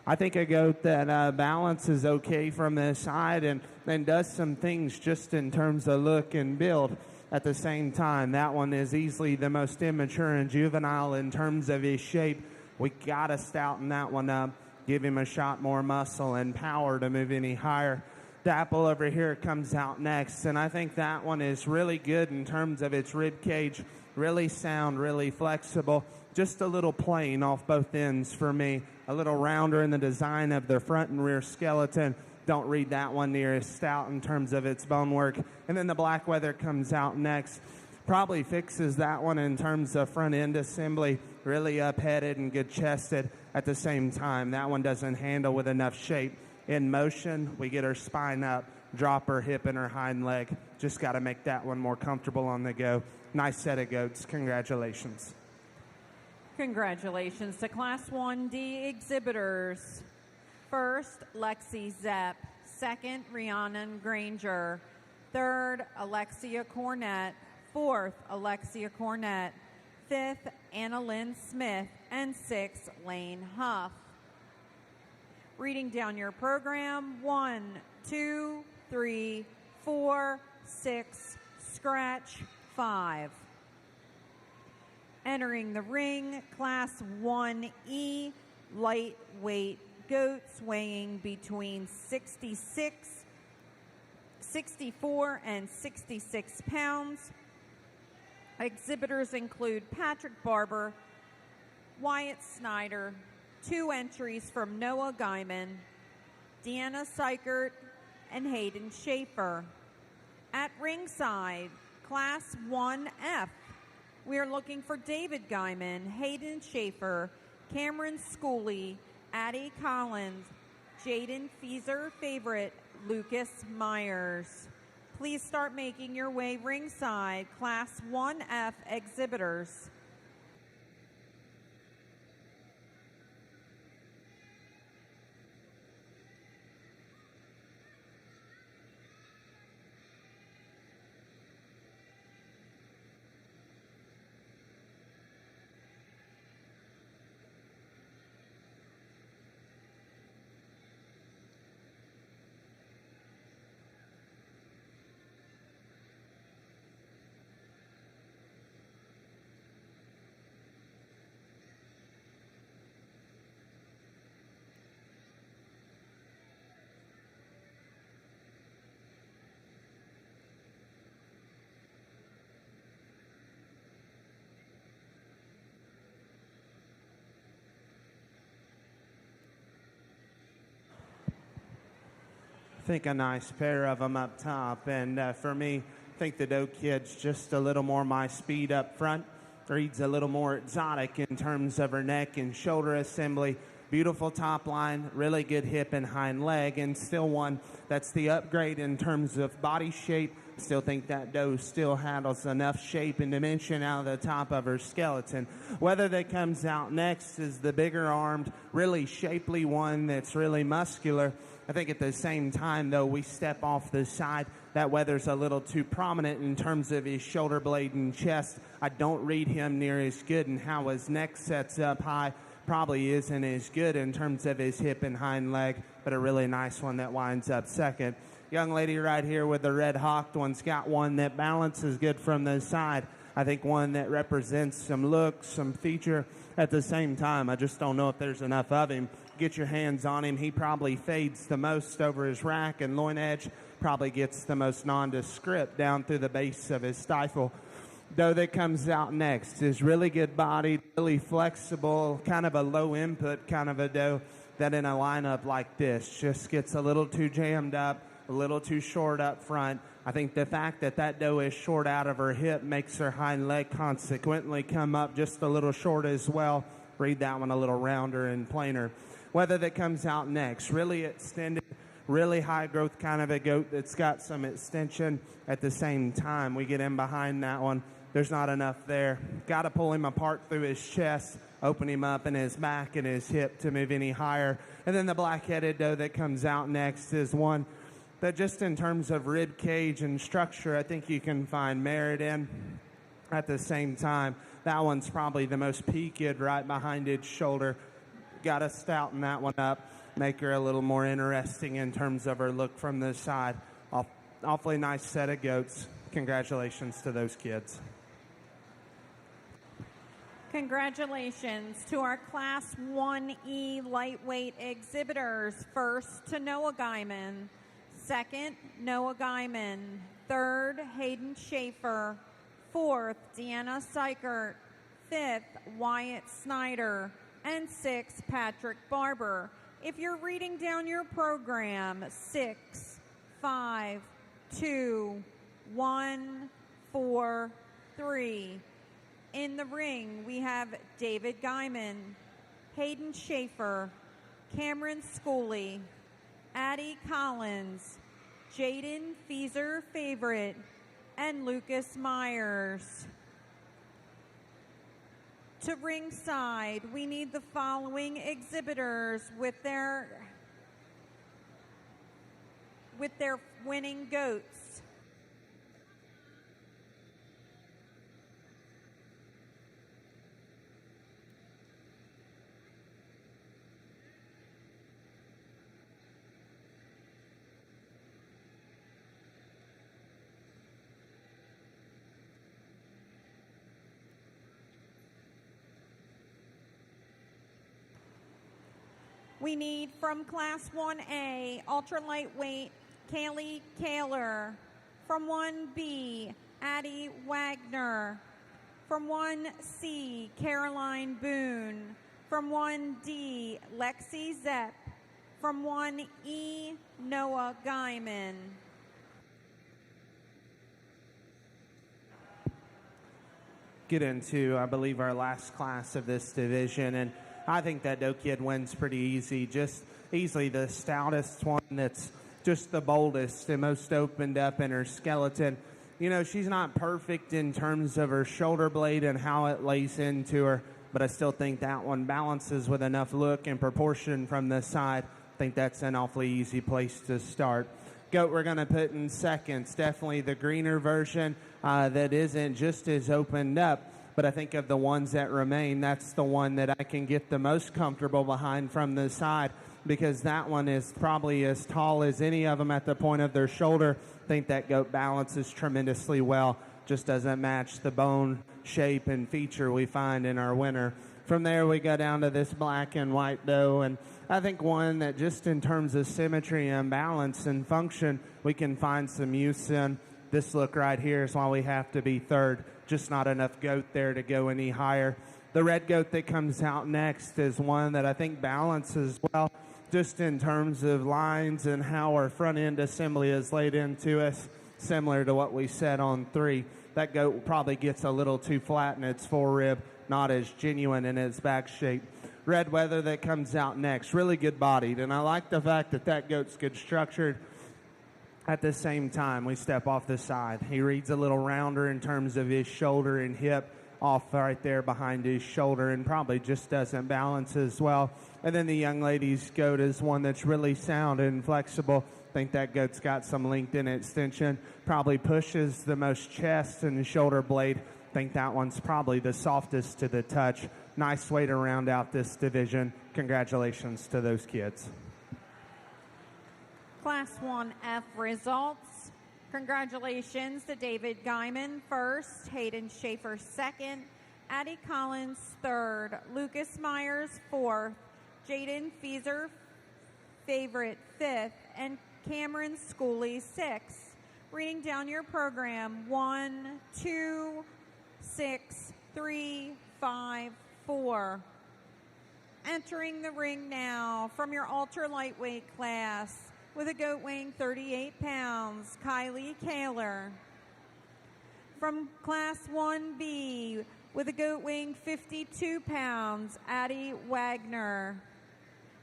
a goat that balances okay from the side and does some things just in terms of look and build. At the same time, that one is easily the most immature and juvenile in terms of his shape. We got to stouten that one up, give him a shot more muscle and power to move any higher. Dapple over here comes out next, and I think that one is really good in terms of its rib cage, really sound, really flexible, just a little plain off both ends for me, a little rounder in the design of their front and rear skeleton. Don't read that one near as stout in terms of its bone work. And then the black weather comes out next. Probably fixes that one in terms of front end assembly, really up-headed and good-chested. At the same time, that one doesn't handle with enough shape. In motion, we get her spine up, drop her hip and her hind leg. Just got to make that one more comfortable on the go. Nice set of goats. Congratulations. Congratulations to Class 1D exhibitors. First, Lexi Zepp. Second, Rhiannon Granger. Third, Alexia Cornett. Fourth, Alexia Cornett. Fifth, Anna Lynn Smith. And sixth, Lane Huff. Reading down your program, 1, 2, 3, 4, 6, scratch, 5. Entering the ring, Class 1E, lightweight goats weighing between 64 and 66 pounds. Exhibitors include Patrick Barber, Wyatt Snyder, 2 entries from Noah Guyman, Deanna Seichert, and Hayden Schaefer. At ringside, Class 1F, we are looking for David Guyman, Hayden Schaefer, Cameron Schooley, Addie Collins, Jaden Feezer favorite, Lucas Myers. Please start making your way ringside, Class 1F exhibitors. I think a nice pair of them up top, and for me, I think the Doe Kid's just a little more my speed up front. Reads a little more exotic in terms of her neck and shoulder assembly. Beautiful top line, really good hip and hind leg, and still one that's the upgrade in terms of body shape. Still think that doe still handles enough shape and dimension out of the top of her skeleton. Whether that comes out next is the bigger armed, really shapely one that's really muscular. I think at the same time, though, we step off the side. That weather's a little too prominent in terms of his shoulder blade and chest. I don't read him near as good, and how his neck sets up high probably isn't as good in terms of his hip and hind leg, but a really nice one that winds up second. Young lady right here with the red hawked one's got one that balances good from the side. I think one that represents some look, some feature at the same time. I just don't know if there's enough of him. Get your hands on him. He probably fades the most over his rack and loin edge, probably gets the most nondescript down through the base of his stifle. Doe that comes out next is really good bodied, really flexible, kind of a low input kind of a doe that in a lineup like this just gets a little too jammed up, a little too short up front. I think the fact that that doe is short out of her hip makes her hind leg consequently come up just a little short as well. Read that one a little rounder and plainer. Whether that comes out next, really extended, really high growth kind of a goat that's got some extension at the same time. We get in behind that one. There's not enough there. Got to pull him apart through his chest, open him up in his back and his hip to move any higher. And then the black-headed doe that comes out next is one that just in terms of rib cage and structure, I think you can find merit in. At the same time, that one's probably the most peaked right behind its shoulder. Got to stouten that one up, make her a little more interesting in terms of her look from the side. Awfully nice set of goats. Congratulations to those kids. Congratulations to our Class 1E lightweight exhibitors. First to Noah Guyman. Second, Noah Guyman. Third, Hayden Schaefer. Fourth, Deanna Seichert. Fifth, Wyatt Snyder. And sixth, Patrick Barber. If you're reading down your program, 6, 5, 2, 1, 4, 3. In the ring, we have David Guyman, Hayden Schaefer, Cameron Schooley, Addie Collins, Jaden Feezer Favorite, and Lucas Myers. To ringside, we need the following exhibitors with their winning goats. We need from Class 1A, ultra lightweight, Kaylee Kaler. From 1B, Addie Wagner. From 1C, Caroline Boone. From 1D, Lexi Zepp. From 1E, Noah Guyman. Get into, I believe, our last class of this division, and I think that doe kid wins pretty easy, just easily the stoutest one that's just the boldest and most opened up in her skeleton. You know, she's not perfect in terms of her shoulder blade and how it lays into her, but I still think that one balances with enough look and proportion from the side. I think that's an awfully easy place to start. Goat we're going to put in seconds, definitely the greener version that isn't just as opened up. But I think of the ones that remain, that's the one that I can get the most comfortable behind from the side, because that one is probably as tall as any of them at the point of their shoulder. I think that goat balances tremendously well, just doesn't match the bone shape and feature we find in our winner. From there, we go down to this black and white doe, and I think one that just in terms of symmetry and balance and function, we can find some use in. This look right here is why we have to be third. Just not enough goat there to go any higher. The red goat that comes out next is one that I think balances well, just in terms of lines and how our front end assembly is laid into us, similar to what we said on 3. That goat probably gets a little too flat in its forerib, not as genuine in its back shape. Red weather that comes out next, really good bodied, and I like the fact that that goat's good structured. At the same time, we step off the side. He reads a little rounder in terms of his shoulder and hip, off right there behind his shoulder and probably just doesn't balance as well. And then the young lady's goat is one that's really sound and flexible. I think that goat's got some LinkedIn extension, probably pushes the most chest and shoulder blade. I think that one's probably the softest to the touch. Nice way to round out this division. Congratulations to those kids. Class 1F results. Congratulations to David Guyman first, Hayden Schaefer second, Addie Collins third, Lucas Myers fourth, Jaden Feeser favorite fifth, and Cameron Schooley sixth. Reading down your program, 1, 2, 6, 3, 5, 4. Entering the ring now from your ultra lightweight class, with a goat weighing 38 pounds, Kylie Kaler. From Class 1B, with a goat weighing 52 pounds, Addie Wagner.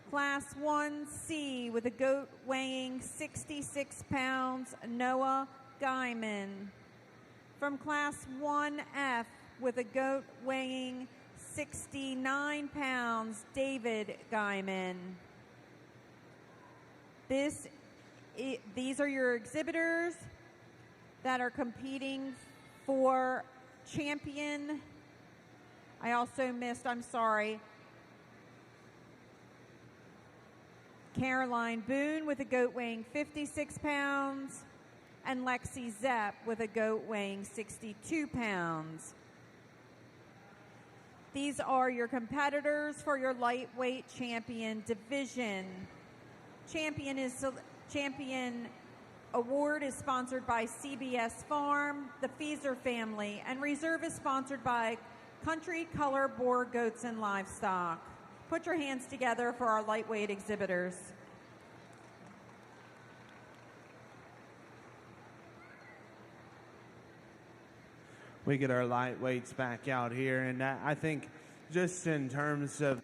Class 1C, with a goat weighing 66 pounds, Noah Guyman. From Class 1F, with a goat weighing 69 pounds, David Guyman. These are your exhibitors that are competing for champion. I also missed, I'm sorry, Caroline Boone with a goat weighing 56 pounds and Lexi Zepp with a goat weighing 62 pounds. These are your competitors for your lightweight champion division. Champion Award is sponsored by CBS Farm, the Feeser family, and Reserve is sponsored by Country Color Boar Goats and Livestock. Put your hands together for our lightweight exhibitors. We get our lightweights back out here, and I think just in terms of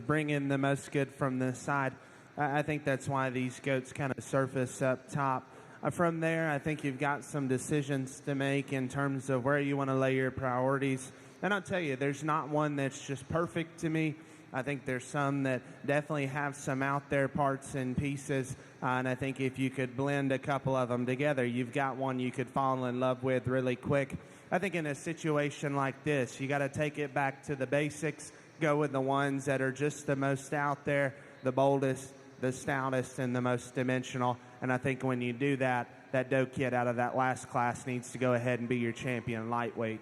bringing the most good from this side, I think that's why these goats kind of surface up top. From there, I think you've got some decisions to make in terms of where you want to lay your priorities. And I'll tell you, there's not one that's just perfect to me. I think there's some that definitely have some out there parts and pieces. And I think if you could blend a couple of them together, you've got one you could fall in love with really quick. I think in a situation like this, you got to take it back to the basics, go with the ones that are just the most out there, the boldest, the stoutest, and the most dimensional. And I think when you do that, that doe kid out of that last class needs to go ahead and be your champion lightweight.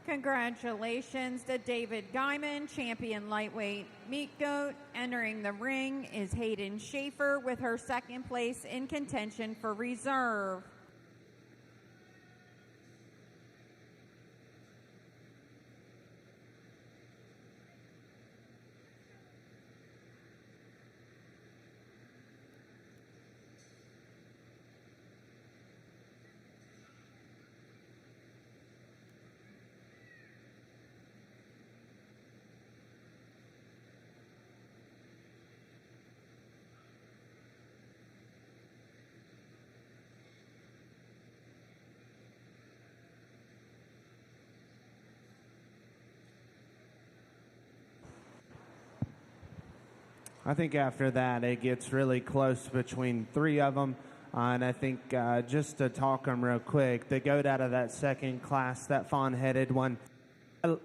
Congratulations to David Guyman, champion lightweight meat goat. Entering the ring is Hayden Schaefer with her second place in contention for reserve. I think after that, it gets really close between three of them. And I think just to talk them real quick, the goat out of that second class, that fawn-headed one,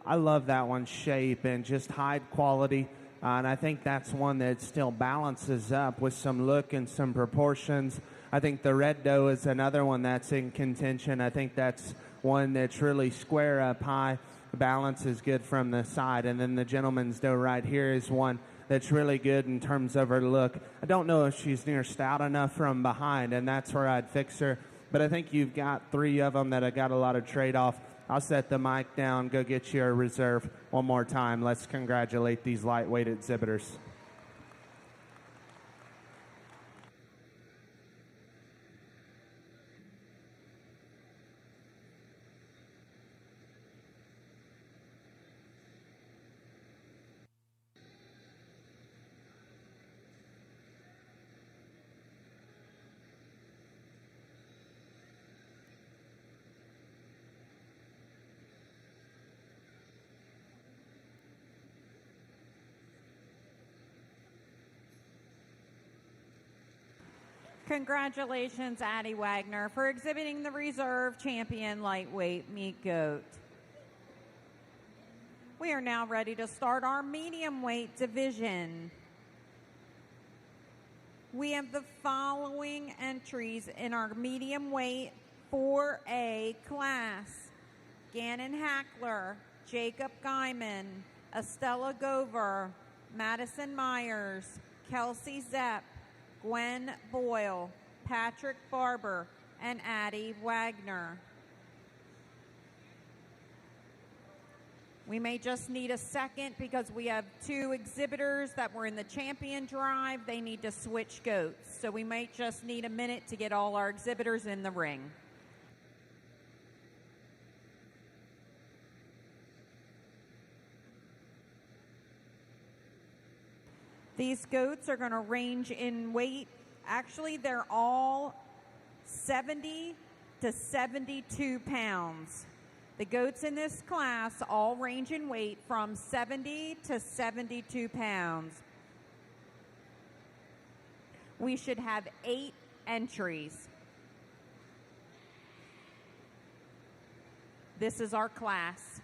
I love that one's shape and just hide quality. And I think that's one that still balances up with some look and some proportions. I think the red doe is another one that's in contention. I think that's one that's really square up high. Balance is good from the side. And then the gentleman's doe right here is one that's really good in terms of her look. I don't know if she's near stout enough from behind, and that's where I'd fix her. But I think you've got three of them that have got a lot of trade-off. I'll set the mic down, go get you a reserve one more time. Let's congratulate these lightweight exhibitors. Congratulations, Addie Wagner, for exhibiting the reserve champion lightweight meat goat. We are now ready to start our medium weight division. We have the following entries in our medium weight 4A class: Gannon Hackler, Jacob Guyman, Estella Gover, Madison Myers, Kelsey Zepp, Gwen Boyle, Patrick Barber, and Addie Wagner. We may just need a second because we have two exhibitors that were in the champion drive. They need to switch goats. So we might just need a minute to get all our exhibitors in the ring. These goats are going to range in weight. Actually, they're all 70 to 72 pounds. The goats in this class all range in weight from 70 to 72 pounds. We should have 8 entries. This is our class.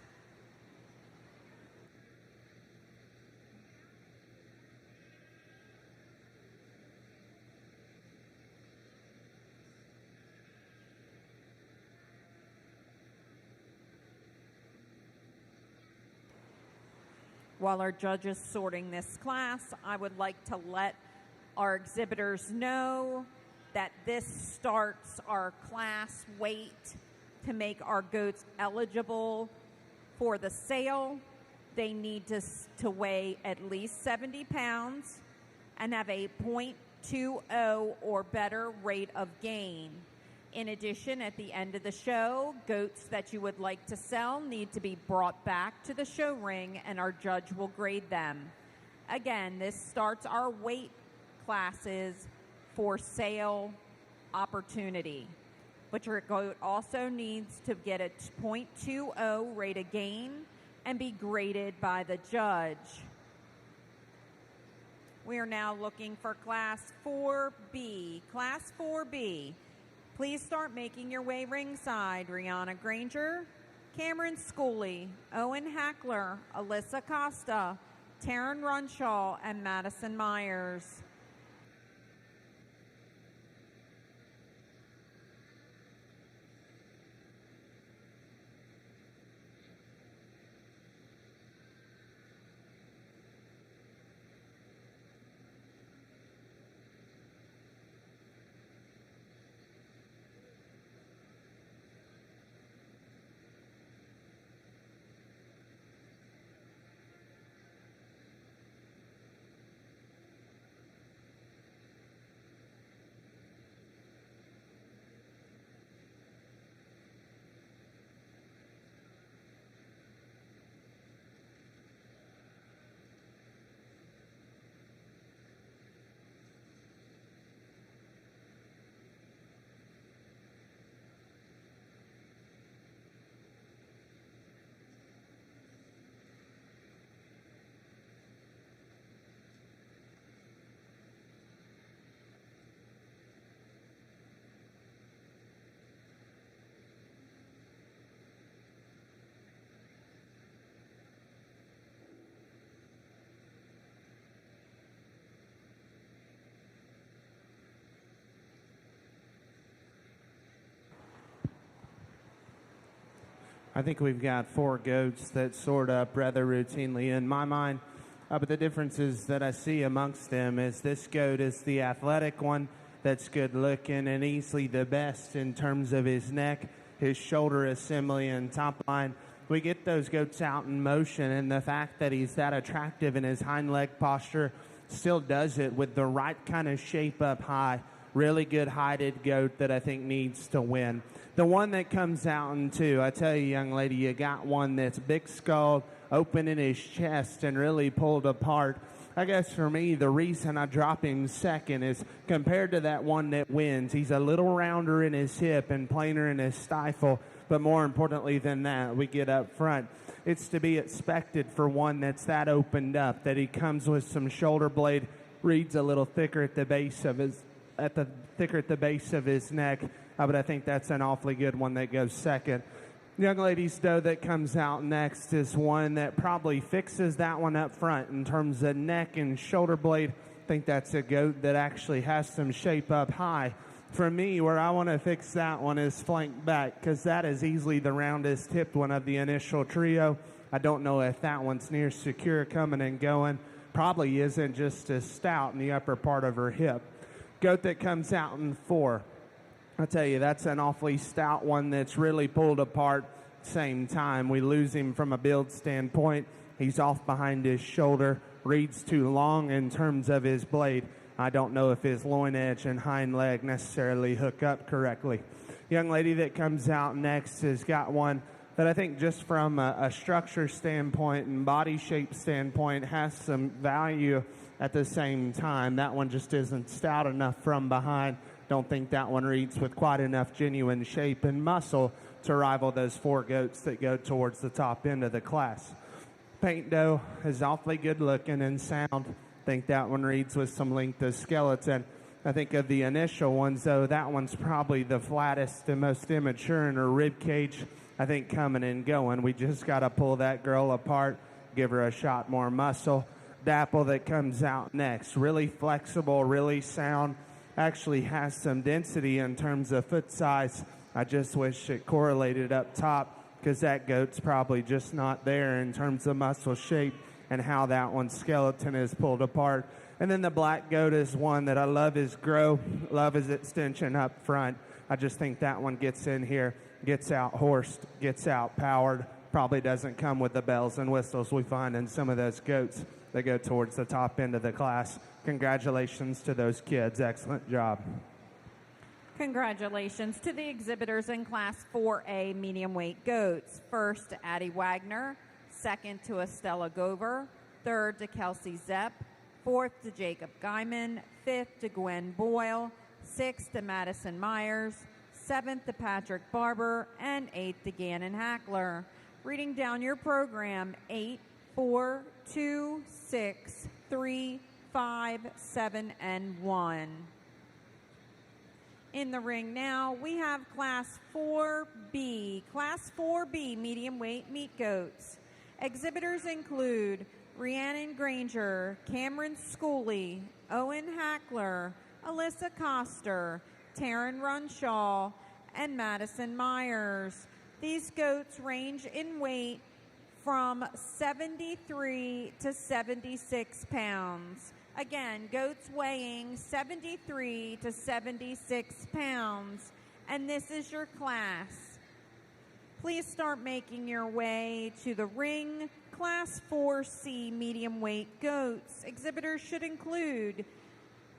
While our judges sorting this class, I would like to let our exhibitors know that this starts our class weight to make our goats eligible for the sale. They need to weigh at least 70 pounds and have a .20 or better rate of gain. In addition, at the end of the show, goats that you would like to sell need to be brought back to the show ring and our judge will grade them. Again, this starts our weight classes for sale opportunity. But your goat also needs to get a .20 rate of gain and be graded by the judge. We are now looking for Class 4B. Class 4B. Please start making your way ringside. Rihanna Granger, Cameron Schooley, Owen Hackler, Alyssa Costa, Taryn Runshaw, and Madison Myers. I think we've got 4 goats that sort up rather routinely in my mind. But the differences that I see amongst them is this goat is the athletic one that's good looking and easily the best in terms of his neck, his shoulder assembly, and top line. We get those goats out in motion, and the fact that he's that attractive in his hind leg posture still does it with the right kind of shape up high. Really good heighted goat that I think needs to win. The one that comes out in 2, I tell you, young lady, you got one that's big skulled, open in his chest, and really pulled apart. I guess for me, the reason I drop him second is compared to that one that wins, he's a little rounder in his hip and plainer in his stifle. But more importantly than that, we get up front. It's to be expected for one that's that opened up, that he comes with some shoulder blade, reads a little thicker at the base of thicker at the base of his neck, but I think that's an awfully good one that goes second. Young lady's doe that comes out next is one that probably fixes that one up front in terms of neck and shoulder blade. I think that's a goat that actually has some shape up high. For me, where I want to fix that one is flank back, because that is easily the roundest tipped one of the initial trio. I don't know if that one's near secure coming and going. Probably isn't, just as stout in the upper part of her hip. Goat that comes out in 4. I'll tell you, that's an awfully stout one that's really pulled apart. Same time, we lose him from a build standpoint. He's off behind his shoulder, reads too long in terms of his blade. I don't know if his loin edge and hind leg necessarily hook up correctly. Young lady that comes out next has got one that I think just from a structure standpoint and body shape standpoint has some value at the same time. That one just isn't stout enough from behind. Don't think that one reads with quite enough genuine shape and muscle to rival those 4 goats that go towards the top end of the class. Paint doe is awfully good looking and sound. Think that one reads with some length of skeleton. I think of the initial ones, though, that one's probably the flattest and most immature in her rib cage. I think coming and going, we just got to pull that girl apart, give her a shot more muscle. Dapple that comes out next, really flexible, really sound, actually has some density in terms of foot size. I just wish it correlated up top, because that goat's probably just not there in terms of muscle shape and how that one's skeleton is pulled apart. And then the black goat is one that I love his grow, love his extension up front. I just think that one gets in here, gets out horsed, gets out powered, probably doesn't come with the bells and whistles we find in some of those goats that go towards the top end of the class. Congratulations to those kids. Excellent job. Congratulations to the exhibitors in Class 4A medium weight goats. First to Addie Wagner, second to Estella Gover, third to Kelsey Zepp, fourth to Jacob Guyman, fifth to Gwen Boyle, sixth to Madison Myers, seventh to Patrick Barber, and eighth to Gannon Hackler. Reading down your program, 8, 4, 2, 6, 3, 5, 7, and 1. In the ring now, we have Class 4B. Class 4B medium weight meat goats. Exhibitors include Rhiannon Granger, Cameron Schooley, Owen Hackler, Alyssa Coster, Taryn Runshaw, and Madison Myers. These goats range in weight from 73 to 76 pounds. Again, goats weighing 73 to 76 pounds, and this is your class. Please start making your way to the ring. Class 4C medium weight goats. Exhibitors should include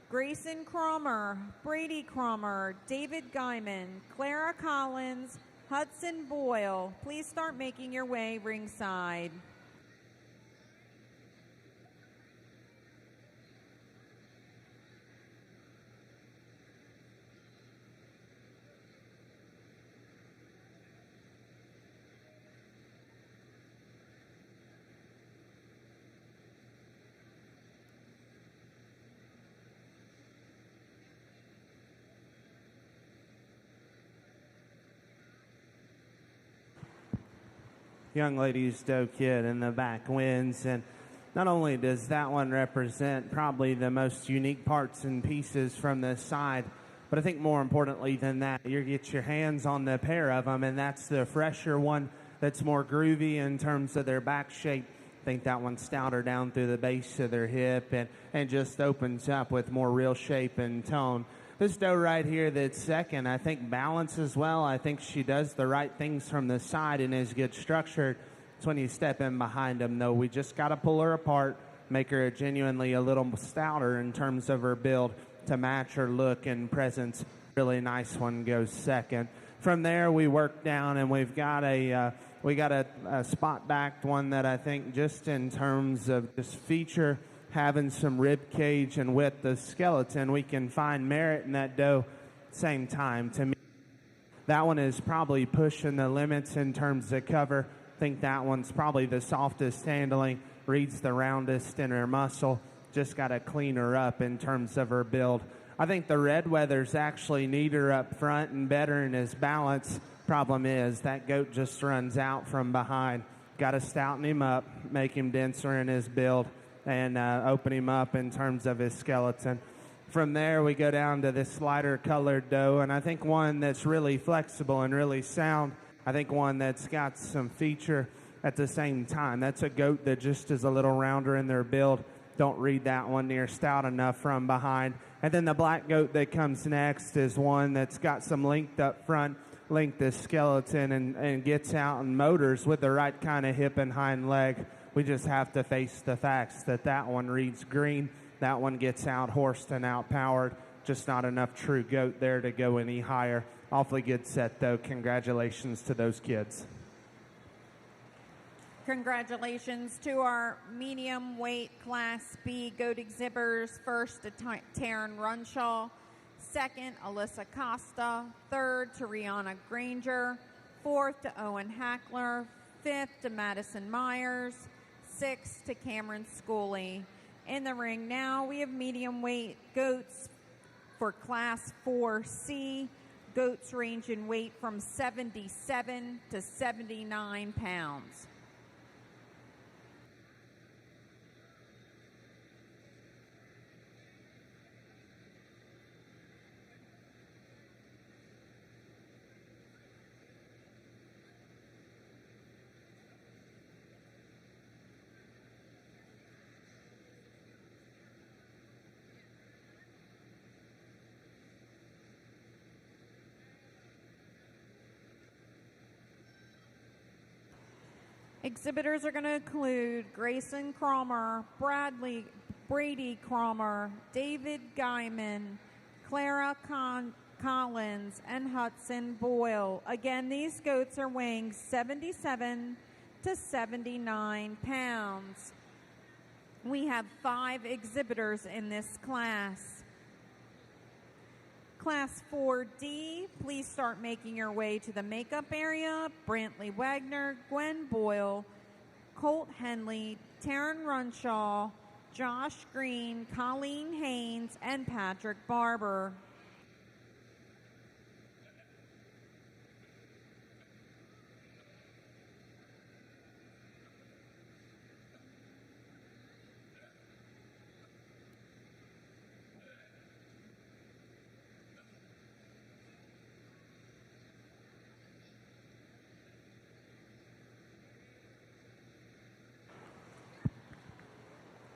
Grayson Cromer, Brady Cromer, David Guyman, Clara Collins, Hudson Boyle. Please start making your way ringside. Young lady's doe kid in the back wins, and not only does that one represent probably the most unique parts and pieces from this side, but I think more importantly than that, you get your hands on the pair of them, and that's the fresher one that's more groovy in terms of their back shape. I think that one's stouter down through the base of their hip and just opens up with more real shape and tone. This doe right here that's second, I think balances well. I think she does the right things from the side and is good structured. It's when you step in behind them, though. We just got to pull her apart, make her genuinely a little stouter in terms of her build to match her look and presence. Really nice one goes second. From there, we work down, and we've got a spot-backed one that I think just in terms of this feature, having some rib cage and width of skeleton, we can find merit in that doe. Same time, to me, that one is probably pushing the limits in terms of cover. I think that one's probably the softest handling, reads the roundest in her muscle. Just got to clean her up in terms of her build. I think the red weather's actually neater up front and better in his balance. Problem is that goat just runs out from behind. Got to stouten him up, make him denser in his build, and open him up in terms of his skeleton. From there, we go down to this lighter colored doe, and I think one that's really flexible and really sound. I think one that's got some feature at the same time. That's a goat that just is a little rounder in their build. Don't read that one near stout enough from behind. And then the black goat that comes next is one that's got some length up front, length this skeleton, and gets out and motors with the right kind of hip and hind leg. We just have to face the facts that one reads green. That one gets out-horsed and out-powered. Just not enough true goat there to go any higher. Awfully good set, though. Congratulations to those kids. Congratulations to our medium weight Class B goat exhibitors. First to Taryn Runshaw, second Alyssa Costa, third to Rihanna Granger, fourth to Owen Hackler, fifth to Madison Myers, sixth to Cameron Schooley. In the ring now, we have medium weight goats for Class 4C. Goats range in weight from 77 to 79 pounds. Exhibitors are going to include Grayson Cromer, Brady Cromer, David Guyman, Clara Collins, and Hudson Boyle. Again, these goats are weighing 77 to 79 pounds. We have 5 exhibitors in this class. Class 4D, please start making your way to the makeup area. Brantley Wagner, Gwen Boyle, Colt Henley, Taryn Runshaw, Josh Green, Colleen Haynes, and Patrick Barber.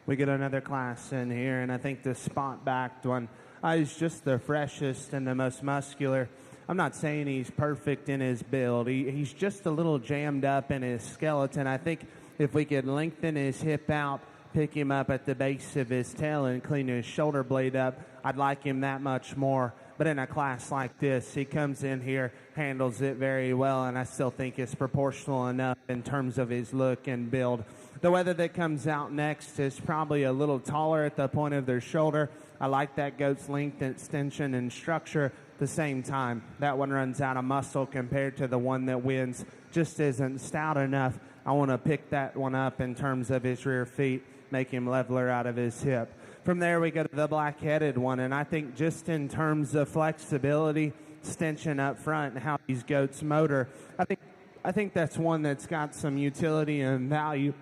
We get another class in here, and I think the spot-backed one is just the freshest and the most muscular. I'm not saying he's perfect in his build. He's just a little jammed up in his skeleton. I think if we could lengthen his hip out, pick him up at the base of his tail, and clean his shoulder blade up, I'd like him that much more. But in a class like this, he comes in here, handles it very well, and I still think it's proportional enough in terms of his look and build. The wether that comes out next is probably a little taller at the point of their shoulder. I like that goat's length, extension, and structure. At the same time, that one runs out of muscle compared to the one that wins. Just isn't stout enough. I want to pick that one up in terms of his rear feet, make him leveler out of his hip. From there, we go to the black-headed one, and I think just in terms of flexibility, extension up front, and how these goats motor, I think that's one that's got some utility and value.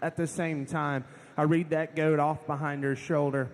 At the same time, I read that goat off behind her shoulder,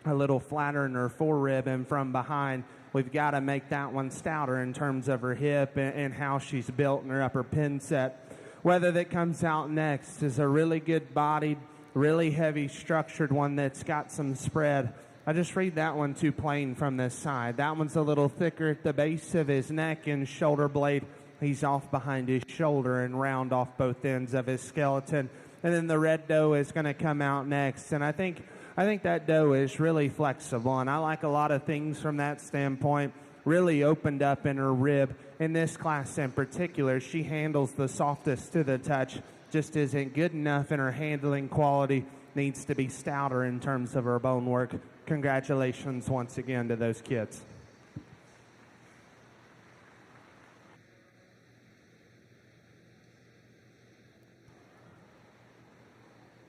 a little flatter in her forerib, and from behind, we've got to make that one stouter in terms of her hip and how she's built in her upper pin set. Whether that comes out next is a really good bodied, really heavy structured one that's got some spread. I just read that one too plain from this side. That one's a little thicker at the base of his neck and shoulder blade. He's off behind his shoulder and round off both ends of his skeleton. And then the red doe is going to come out next. And I think that doe is really flexible, and I like a lot of things from that standpoint. Really opened up in her rib. In this class in particular, she handles the softest to the touch. Just isn't good enough in her handling quality. Needs to be stouter in terms of her bone work. Congratulations once again to those kids.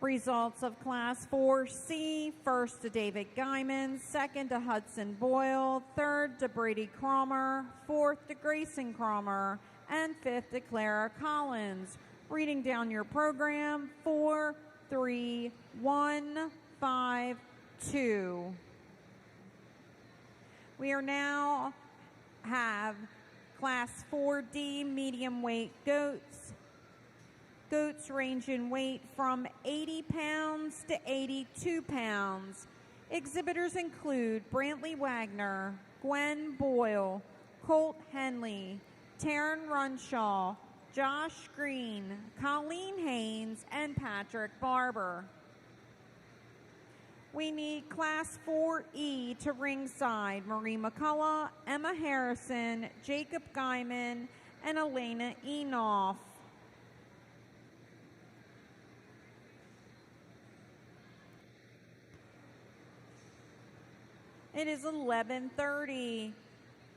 Results of Class 4C, first to David Guyman, second to Hudson Boyle, third to Brady Cromer, fourth to Grayson Cromer, and fifth to Clara Collins. Reading down your program, 4, 3, 1, 5, 2. We are now have Class 4D medium weight goats. Goats range in weight from 80 pounds to 82 pounds. Exhibitors include Brantley Wagner, Gwen Boyle, Colt Henley, Taryn Runshaw, Josh Green, Colleen Haynes, and Patrick Barber. We need Class 4E to ringside Marie McCullough, Emma Harrison, Jacob Guyman, and Elena Enoff. It is 11:30.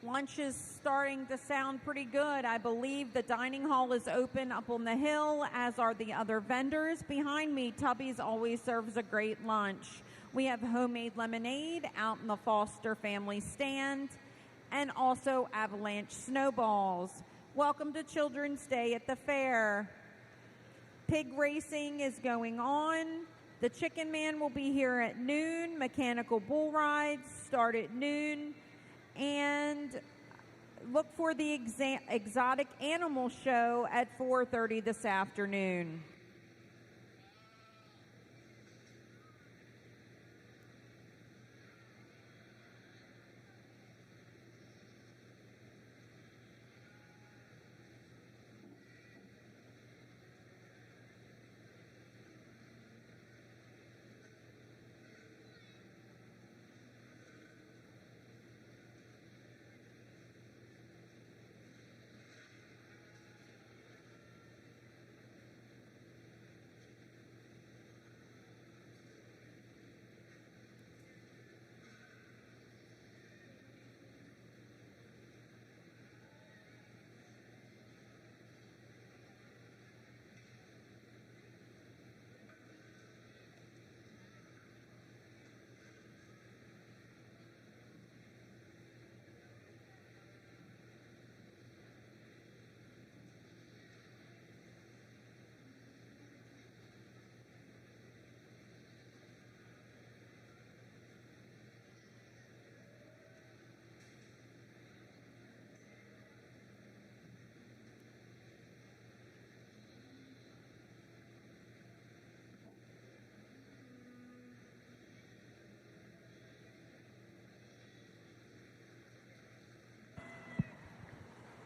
Lunch is starting to sound pretty good. I believe the dining hall is open up on the hill, as are the other vendors. Behind me, Tubby's always serves a great lunch. We have homemade lemonade out in the Foster family stand, and also avalanche snowballs. Welcome to Children's Day at the fair. Pig racing is going on. The Chicken Man will be here at noon. Mechanical bull rides start at noon. And look for the exotic animal show at 4:30 this afternoon.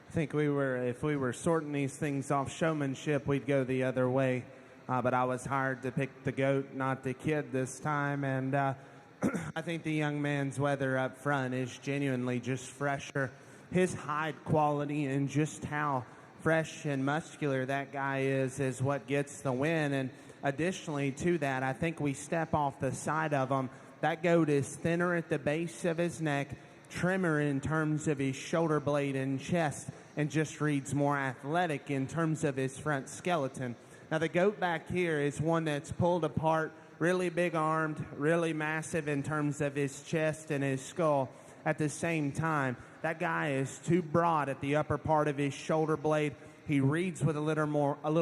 I think if we were sorting these things off showmanship, we'd go the other way. But I was hired to pick the goat, not the kid this time. And I think the young man's weather up front is genuinely just fresher. His hide quality and just how fresh and muscular that guy is what gets the win. And additionally to that, I think we step off the side of him. That goat is thinner at the base of his neck, trimmer in terms of his shoulder blade and chest, and just reads more athletic in terms of his front skeleton. Now the goat back here is one that's pulled apart, really big armed, really massive in terms of his chest and his skull. At the same time, that guy is too broad at the upper part of his shoulder blade. He reads with a little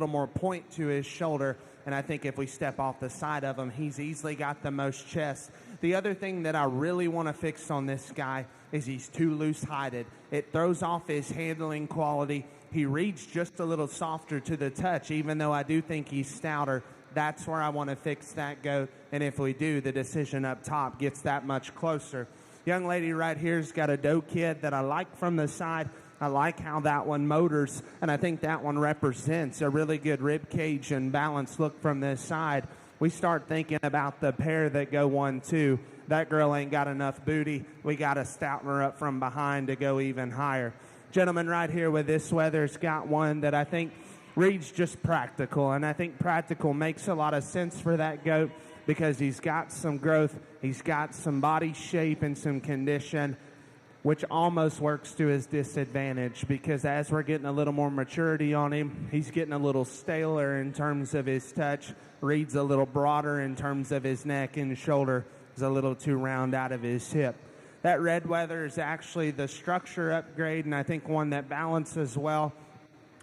more point to his shoulder, and I think if we step off the side of him, he's easily got the most chest. The other thing that I really want to fix on this guy is he's too loose-hided. It throws off his handling quality. He reads just a little softer to the touch, even though I do think he's stouter. That's where I want to fix that goat, and if we do, the decision up top gets that much closer. Young lady right here's got a doe kid that I like from the side. I like how that one motors, and I think that one represents a really good rib cage and balanced look from this side. We start thinking about the pair that go 1-2. That girl ain't got enough booty. We got to stouten her up from behind to go even higher. Gentleman right here with this weather's got one that I think reads just practical, and I think practical makes a lot of sense for that goat because he's got some growth, he's got some body shape and some condition. which almost works to his disadvantage because as we're getting a little more maturity on him, he's getting a little staler in terms of his touch, reads a little broader in terms of his neck and shoulder, is a little too round out of his hip. That red weather is actually the structure upgrade, and I think one that balances well.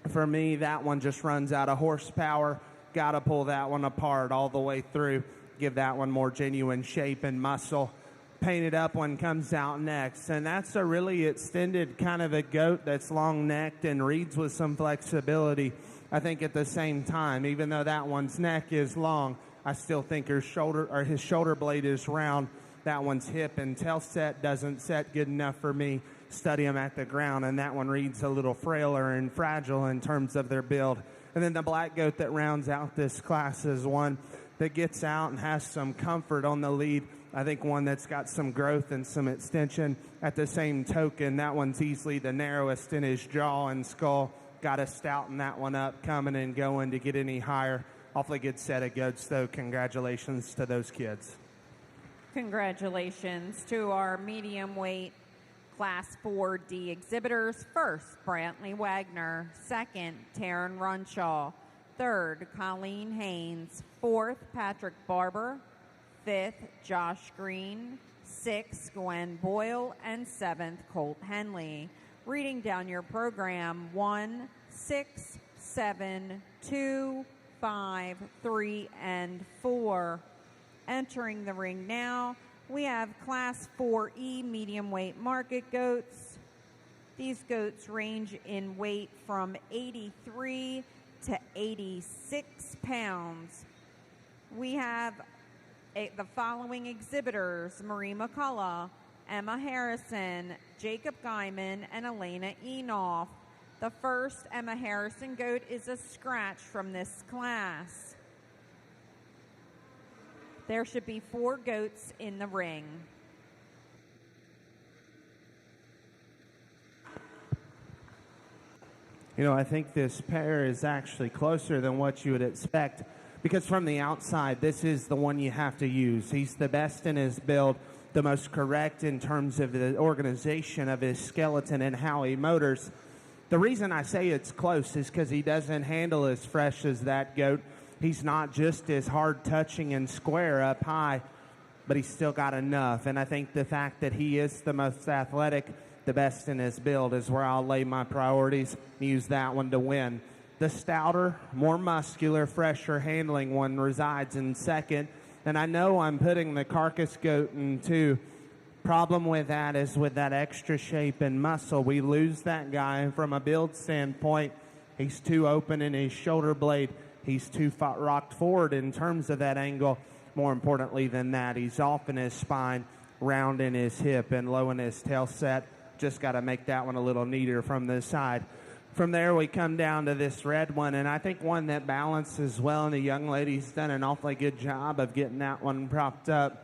For me, that one just runs out of horsepower. Got to pull that one apart all the way through, give that one more genuine shape and muscle. Painted up one comes out next, and that's a really extended kind of a goat that's long-necked and reads with some flexibility. I think at the same time, even though that one's neck is long, I still think his shoulder blade is round. That one's hip and tail set doesn't set good enough for me. Study them at the ground, and that one reads a little frailer and fragile in terms of their build. And then the black goat that rounds out this class is one that gets out and has some comfort on the lead. I think one that's got some growth and some extension. At the same token, that one's easily the narrowest in his jaw and skull. Got to stouten that one up, coming and going to get any higher. Awfully good set of goats, though. Congratulations to those kids. Congratulations to our medium weight Class 4D exhibitors. First, Brantley Wagner. Second, Taryn Runshaw. Third, Colleen Haynes. Fourth, Patrick Barber. Fifth, Josh Green. Sixth, Gwen Boyle. And seventh, Colt Henley. Reading down your program, 1, 6, 7, 2, 5, 3, and 4. Entering the ring now, we have Class 4E medium weight market goats. These goats range in weight from 83 to 86 pounds. We have the following exhibitors: Marie McCullough, Emma Harrison, Jacob Guyman, and Elena Enoff. The first Emma Harrison goat is a scratch from this class. There should be 4 goats in the ring. You know, I think this pair is actually closer than what you would expect because from the outside, this is the one you have to use. He's the best in his build, the most correct in terms of the organization of his skeleton and how he motors. The reason I say it's close is because he doesn't handle as fresh as that goat. He's not just as hard touching and square up high, but he's still got enough. And I think the fact that he is the most athletic, the best in his build is where I'll lay my priorities and use that one to win. The stouter, more muscular, fresher handling one resides in second. And I know I'm putting the carcass goat in 2. Problem with that is with that extra shape and muscle, we lose that guy from a build standpoint. He's too open in his shoulder blade. He's too rocked forward in terms of that angle. More importantly than that, he's off in his spine, round in his hip, and low in his tail set. Just got to make that one a little neater from the side. From there, we come down to this red one, and I think one that balances well, and the young lady's done an awfully good job of getting that one propped up.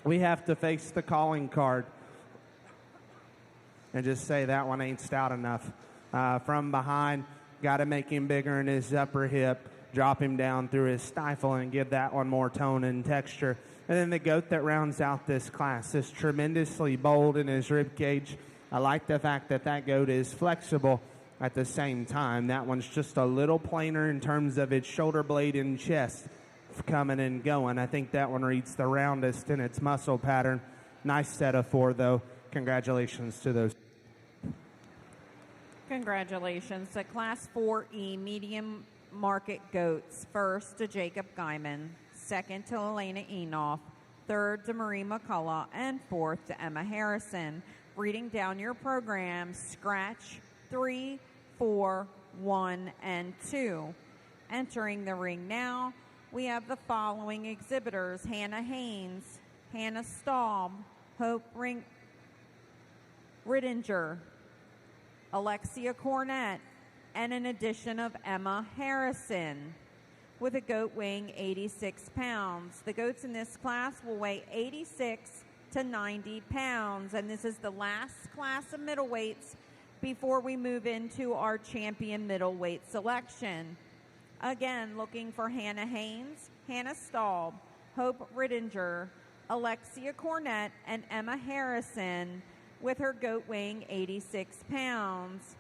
We have to face the calling card and just say that one ain't stout enough. From behind, got to make him bigger in his upper hip, drop him down through his stifle and give that one more tone and texture. And then the goat that rounds out this class is tremendously bold in his rib cage. I like the fact that that goat is flexible at the same time. That one's just a little plainer in terms of its shoulder blade and chest coming and going. I think that one reads the roundest in its muscle pattern. Nice set of 4, though. Congratulations to those. Congratulations to Class 4E medium market goats. First to Jacob Guyman, second to Elena Enoff, third to Marie McCullough, and fourth to Emma Harrison. Reading down your program, scratch 3, 4, 1, and 2. Entering the ring now, we have the following exhibitors: Hannah Haynes, Hannah Staub, Hope Rittinger, Alexia Cornett, and an addition of Emma Harrison, with a goat weighing 86 pounds. The goats in this class will weigh 86 to 90 pounds, and this is the last class of middleweights before we move into our champion middleweight selection. Again, looking for Hannah Haynes, Hannah Staub, Hope Rittinger, Alexia Cornett, and Emma Harrison. with her goat weighing 86 pounds.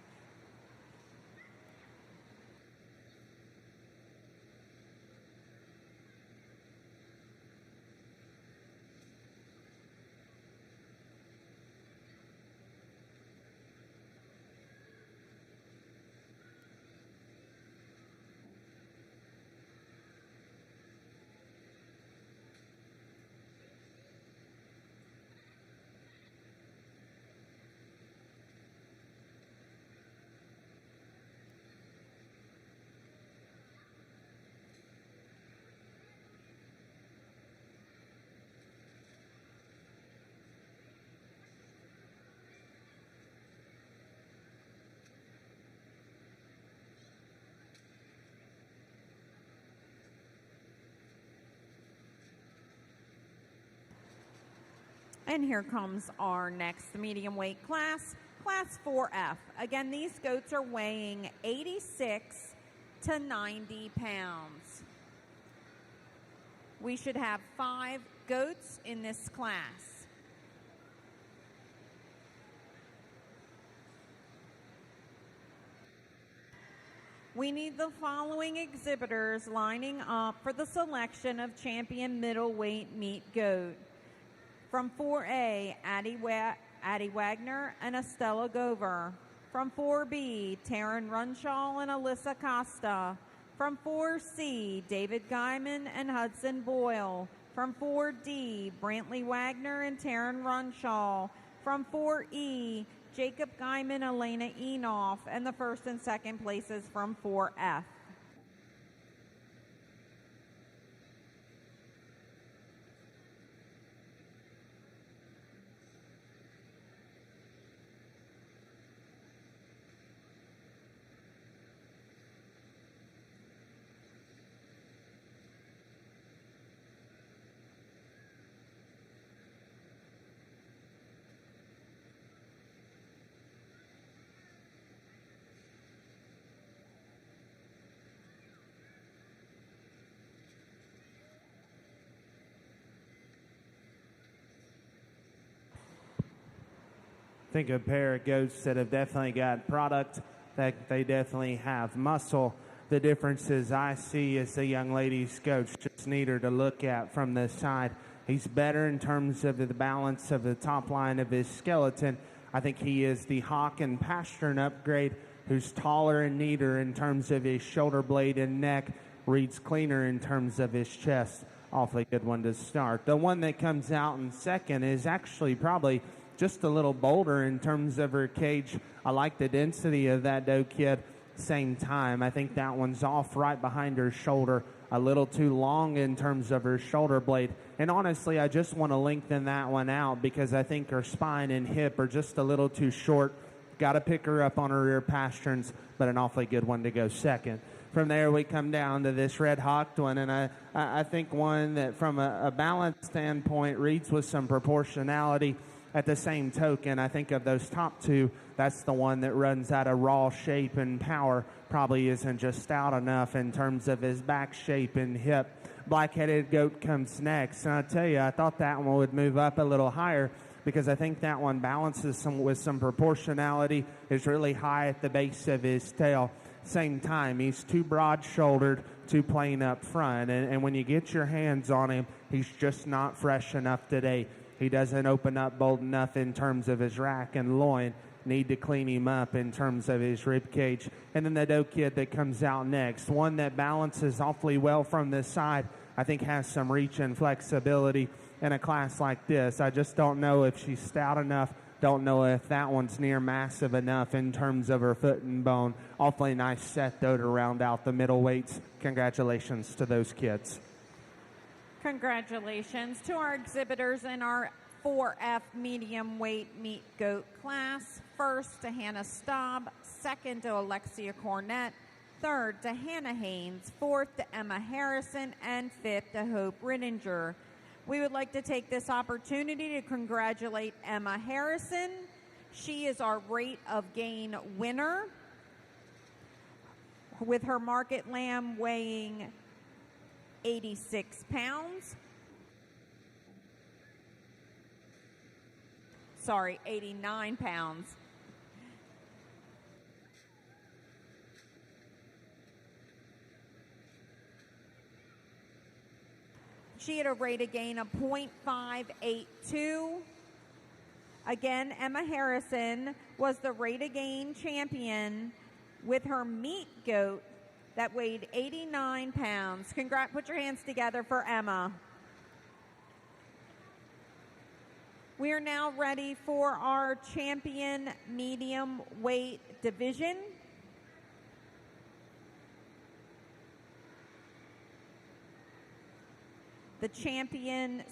And here comes our next medium weight class, Class 4F. Again, these goats are weighing 86 to 90 pounds. We should have 5 goats in this class. We need the following exhibitors lining up for the selection of champion middleweight meat goat. From 4A, Addie Wagner and Estella Gover. From 4B, Taryn Runshaw and Alyssa Costa. From 4C, David Guyman and Hudson Boyle. From 4D, Brantley Wagner and Taryn Runshaw. From 4E, Jacob Guyman, Elena Enoff, and the first and second places from 4F. Think of a pair of goats that have definitely got product, that they definitely have muscle. The differences I see is the young lady's goat's just neater to look at from the side. He's better in terms of the balance of the top line of his skeleton. I think he is the Hawk and Pastern upgrade, who's taller and neater in terms of his shoulder blade and neck, reads cleaner in terms of his chest. Awfully good one to start. The one that comes out in second is actually probably just a little bolder in terms of her cage. I like the density of that doe kid. Same time, I think that one's off right behind her shoulder, a little too long in terms of her shoulder blade. And honestly, I just want to lengthen that one out because I think her spine and hip are just a little too short. Got to pick her up on her rear pasterns, but an awfully good one to go second. From there, we come down to this red hawked one, and I think one that from a balance standpoint reads with some proportionality. At the same token, I think of those top two, that's the one that runs out of raw shape and power. Probably isn't just stout enough in terms of his back shape and hip. Black-headed goat comes next. And I tell you, I thought that one would move up a little higher because I think that one balances with some proportionality, is really high at the base of his tail. Same time, he's too broad-shouldered, too plain up front. And when you get your hands on him, he's just not fresh enough today. He doesn't open up bold enough in terms of his rack and loin. Need to clean him up in terms of his rib cage. And then the doe kid that comes out next, one that balances awfully well from this side, I think has some reach and flexibility in a class like this. I just don't know if she's stout enough. Don't know if that one's near massive enough in terms of her foot and bone. Awfully nice set, though, to round out the middleweights. Congratulations to those kids. Congratulations to our exhibitors in our 4F medium weight meat goat class. First to Hannah Staub, second to Alexia Cornett, third to Hannah Haynes, fourth to Emma Harrison, and fifth to Hope Rittinger. We would like to take this opportunity to congratulate Emma Harrison. She is our rate of gain winner with her market lamb weighing 86 pounds. sorry, 89 pounds. She had a rate of gain of 0.582. Again, Emma Harrison was the rate of gain champion with her meat goat that weighed 89 pounds. Congrats, put your hands together for Emma. We are now ready for our champion medium weight division. The champion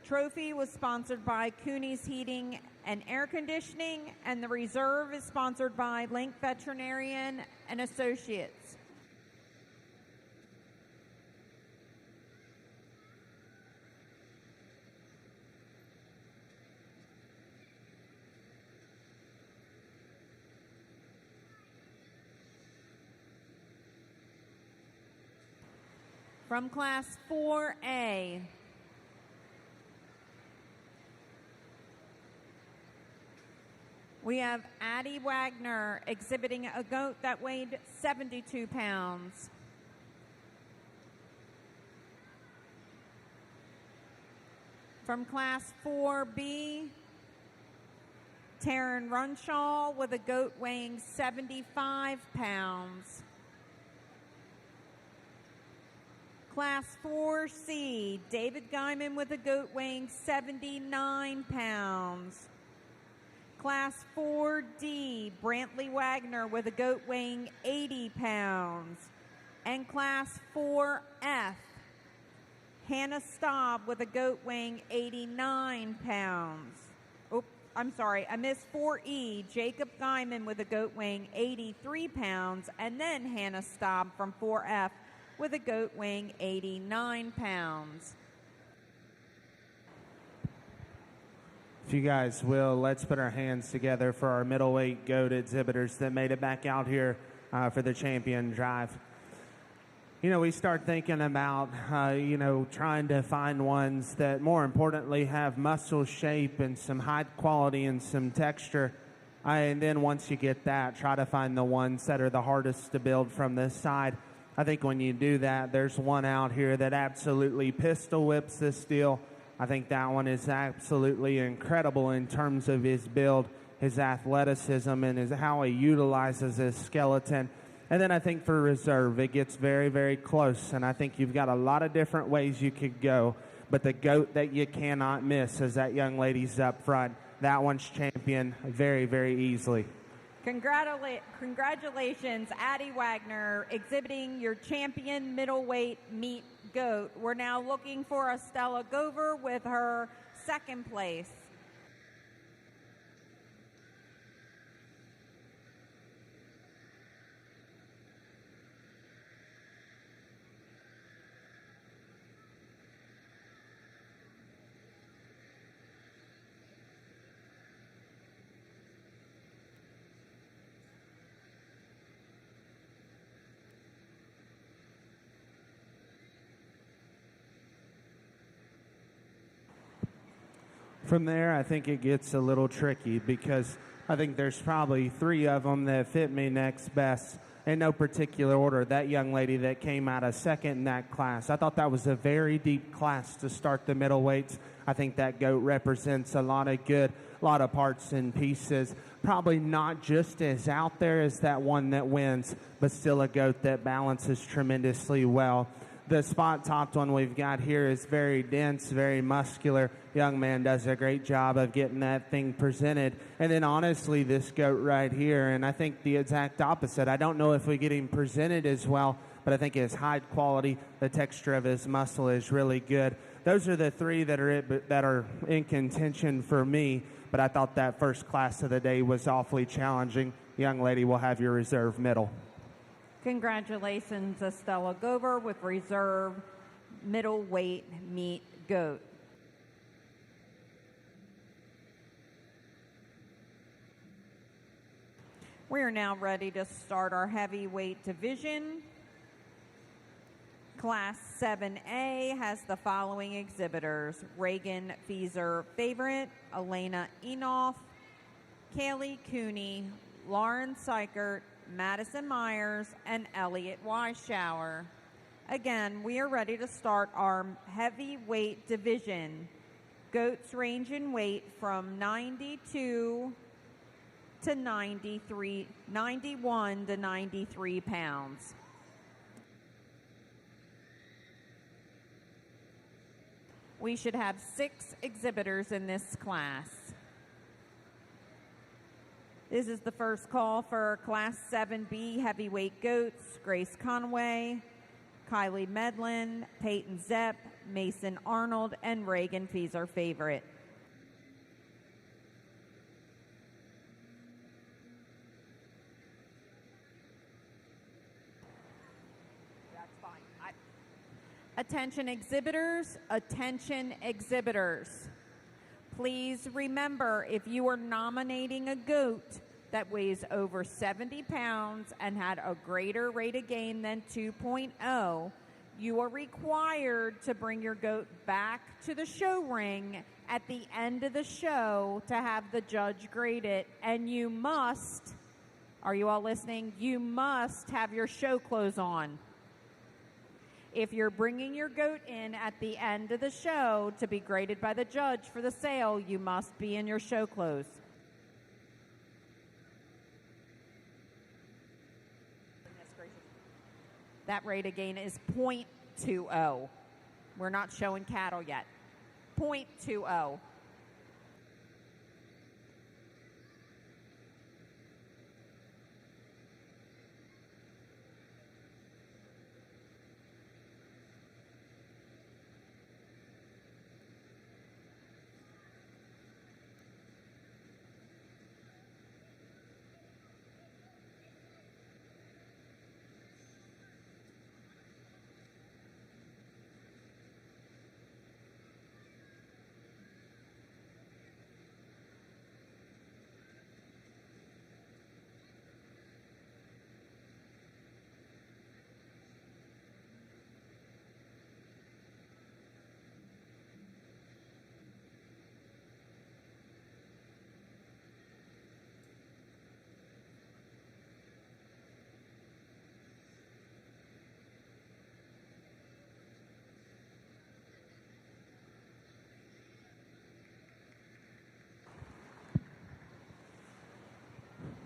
trophy was sponsored by Cooney's Heating and Air Conditioning, and the reserve is sponsored by Link Veterinarian and Associates. From Class 4A, we have Addie Wagner exhibiting a goat that weighed 72 pounds. From Class 4B, Taryn Runshaw with a goat weighing 75 pounds. Class 4C, David Guyman with a goat weighing 79 pounds. Class 4D, Brantley Wagner with a goat weighing 80 pounds. And Class 4F, Hannah Staub with a goat weighing 89 pounds. Oh, I'm sorry, I missed 4E, Jacob Guyman with a goat weighing 83 pounds. And then Hannah Staub from 4F with a goat weighing 89 pounds. If you guys will, let's put our hands together for our middleweight goat exhibitors that made it back out here for the champion drive. You know, we start thinking about, trying to find ones that, more importantly, have muscle shape and some height quality and some texture. And then once you get that, try to find the ones that are the hardest to build from this side. I think when you do that, there's one out here that absolutely pistol whips this deal. I think that one is absolutely incredible in terms of his build, his athleticism, and how he utilizes his skeleton. And then I think for reserve, it gets very, very close. And I think you've got a lot of different ways you could go. But the goat that you cannot miss is that young lady's up front. That one's champion very, very easily. Congratulations, Addie Wagner, exhibiting your champion middleweight meat goat. We're now looking for Estella Gover with her second place. From there, I think it gets a little tricky because I think there's probably three of them that fit me next best in no particular order. That young lady that came out of second in that class, I thought that was a very deep class to start the middleweights. I think that goat represents a lot of good, a lot of parts and pieces. Probably not just as out there as that one that wins, but still a goat that balances tremendously well. The spot-topped one we've got here is very dense, very muscular. Young man does a great job of getting that thing presented. And then, honestly, this goat right here, and I think the exact opposite. I don't know if we get him presented as well, but I think his height quality, the texture of his muscle is really good. Those are the three that are in contention for me, but I thought that first class of the day was awfully challenging. Young lady will have your reserve middle. Congratulations, Estella Gover with reserve middleweight meat goat. We are now ready to start our heavyweight division. Class 7A has the following exhibitors: Reagan Feeser Favorite, Elena Enoff, Kaylee Cooney, Lauren Seichert, Madison Myers, and Elliot Weisschauer. Again, we are ready to start our heavyweight division. Goats range in weight from 92 to 93, 91 to 93 pounds. We should have 6 exhibitors in this class. This is the first call for Class 7B heavyweight goats: Grace Conway, Kylie Medlin, Peyton Zepp, Mason Arnold, and Reagan Feeser Favorite. That's fine. Attention exhibitors, attention exhibitors. Please remember, if you are nominating a goat that weighs over 70 pounds and had a greater rate of gain than 2.0, you are required to bring your goat back to the show ring at the end of the show to have the judge grade it. And you must, are you all listening? You must have your show clothes on. If you're bringing your goat in at the end of the show to be graded by the judge for the sale, you must be in your show clothes. That rate of gain is 0.20. We're not showing cattle yet. 0.20.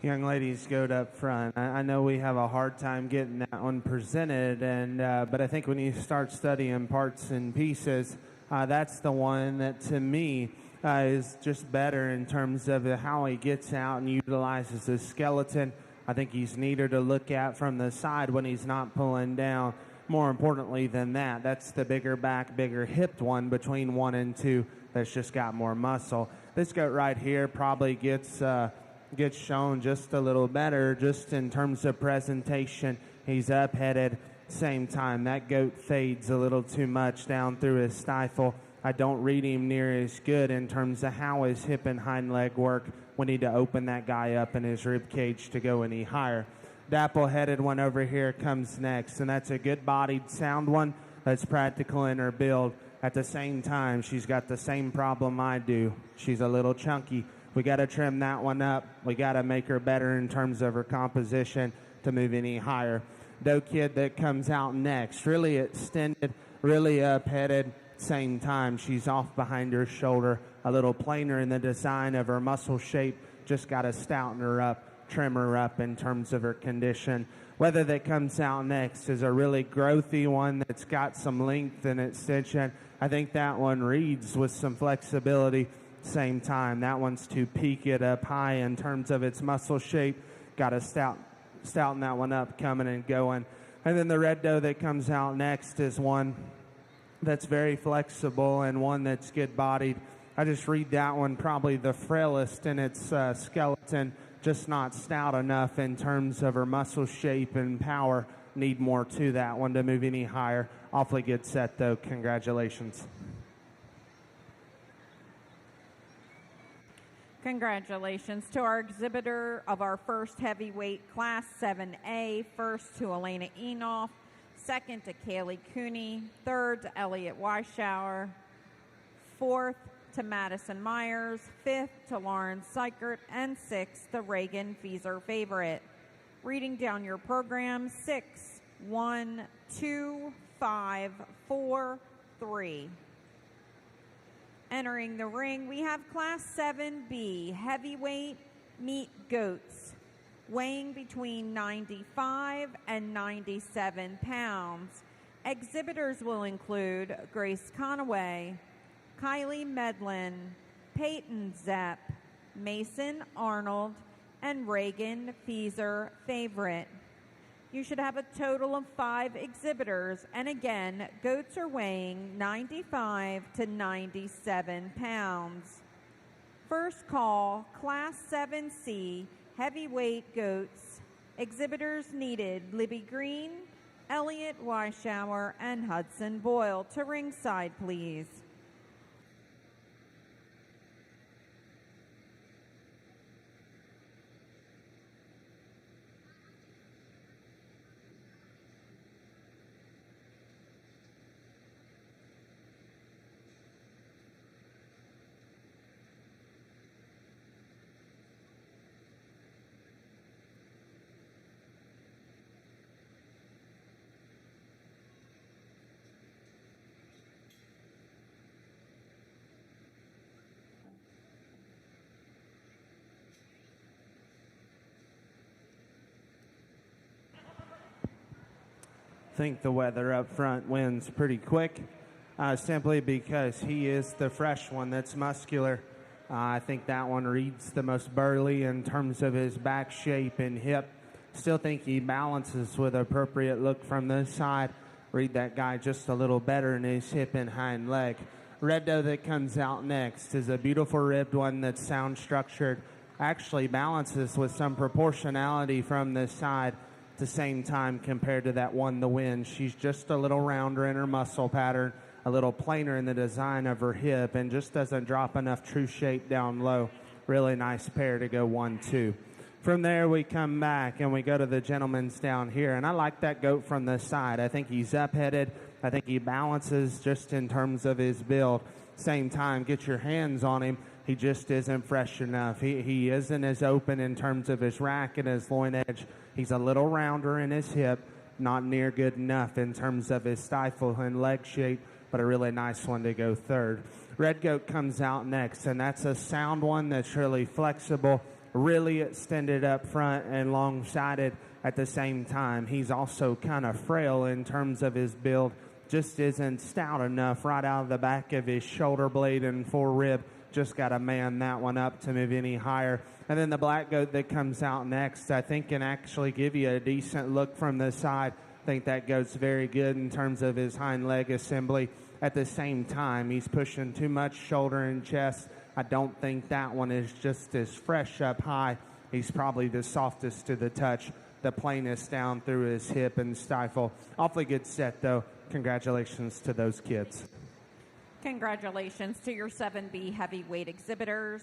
Young ladies, goat up front. I know we have a hard time getting that one presented, but I think when you start studying parts and pieces, that's the one that to me is just better in terms of how he gets out and utilizes his skeleton. I think he's neater to look at from the side when he's not pulling down. More importantly than that, that's the bigger back, bigger hipped one between 1 and 2 that's just got more muscle. This goat right here probably gets shown just a little better just in terms of presentation. He's up-headed. Same time, that goat fades a little too much down through his stifle. I don't read him near as good in terms of how his hip and hind leg work. We need to open that guy up in his rib cage to go any higher. Dapple-headed one over here comes next, and that's a good-bodied, sound one that's practical in her build. At the same time, she's got the same problem I do. She's a little chunky. We got to trim that one up. We got to make her better in terms of her composition to move any higher. Doe kid that comes out next, really extended, really up-headed. Same time, she's off behind her shoulder, a little plainer in the design of her muscle shape. Just got to stouten her up, trim her up in terms of her condition. Whether that comes out next is a really growthy one that's got some length and extension. I think that one reads with some flexibility. Same time, that one's to peak it up high in terms of its muscle shape. Got to stouten that one up, coming and going. And then the red doe that comes out next is one that's very flexible and one that's good-bodied. I just read that one probably the frailest in its skeleton, just not stout enough in terms of her muscle shape and power. Need more to that one to move any higher. Awfully good set, though. Congratulations. Congratulations to our exhibitor of our first heavyweight Class 7A. First to Elena Enoff, second to Kaylee Cooney, third to Elliot Weishauer, fourth to Madison Myers, fifth to Lauren Seichert, and sixth to Reagan Fieser Favorite. Reading down your program, 6, 1, 2, 5, 4, 3. Entering the ring, we have Class 7B heavyweight meat goats, weighing between 95 and 97 pounds. Exhibitors will include Grace Conaway, Kylie Medlin, Peyton Zepp, Mason Arnold, and Reagan Fieser Favorite. You should have a total of 5 exhibitors, and again, goats are weighing 95 to 97 pounds. First call, Class 7C, heavyweight goats. Exhibitors needed Libby Green, Elliot Weishauer, and Hudson Boyle. To ringside, please. I think the weather up front wins pretty quick, simply because he is the fresh one that's muscular. I think that one reads the most burly in terms of his back shape and hip. Still think he balances with appropriate look from this side. Read that guy just a little better in his hip and hind leg. Red doe that comes out next is a beautiful ribbed one that's sound structured. Actually balances with some proportionality from this side. At the same time, compared to that one, the win, she's just a little rounder in her muscle pattern, a little plainer in the design of her hip, and just doesn't drop enough true shape down low. Really nice pair to go 1-2. From there, we come back and we go to the gentleman's down here, and I like that goat from the side. I think he's up-headed. I think he balances just in terms of his build. Same time, get your hands on him. He just isn't fresh enough. He isn't as open in terms of his rack and his loin edge. He's a little rounder in his hip, not near good enough in terms of his stifle and leg shape, but a really nice one to go third. Red goat comes out next, and that's a sound one that's really flexible, really extended up front and long-sided at the same time. He's also kind of frail in terms of his build, just isn't stout enough right out of the back of his shoulder blade and forerib. Just got to man that one up to move any higher. And then the black goat that comes out next, I think can actually give you a decent look from the side. I think that goat's very good in terms of his hind leg assembly. At the same time, he's pushing too much shoulder and chest. I don't think that one is just as fresh up high. He's probably the softest to the touch, the plainest down through his hip and stifle. Awfully good set, though. Congratulations to those kids. Congratulations to your 7B heavyweight exhibitors.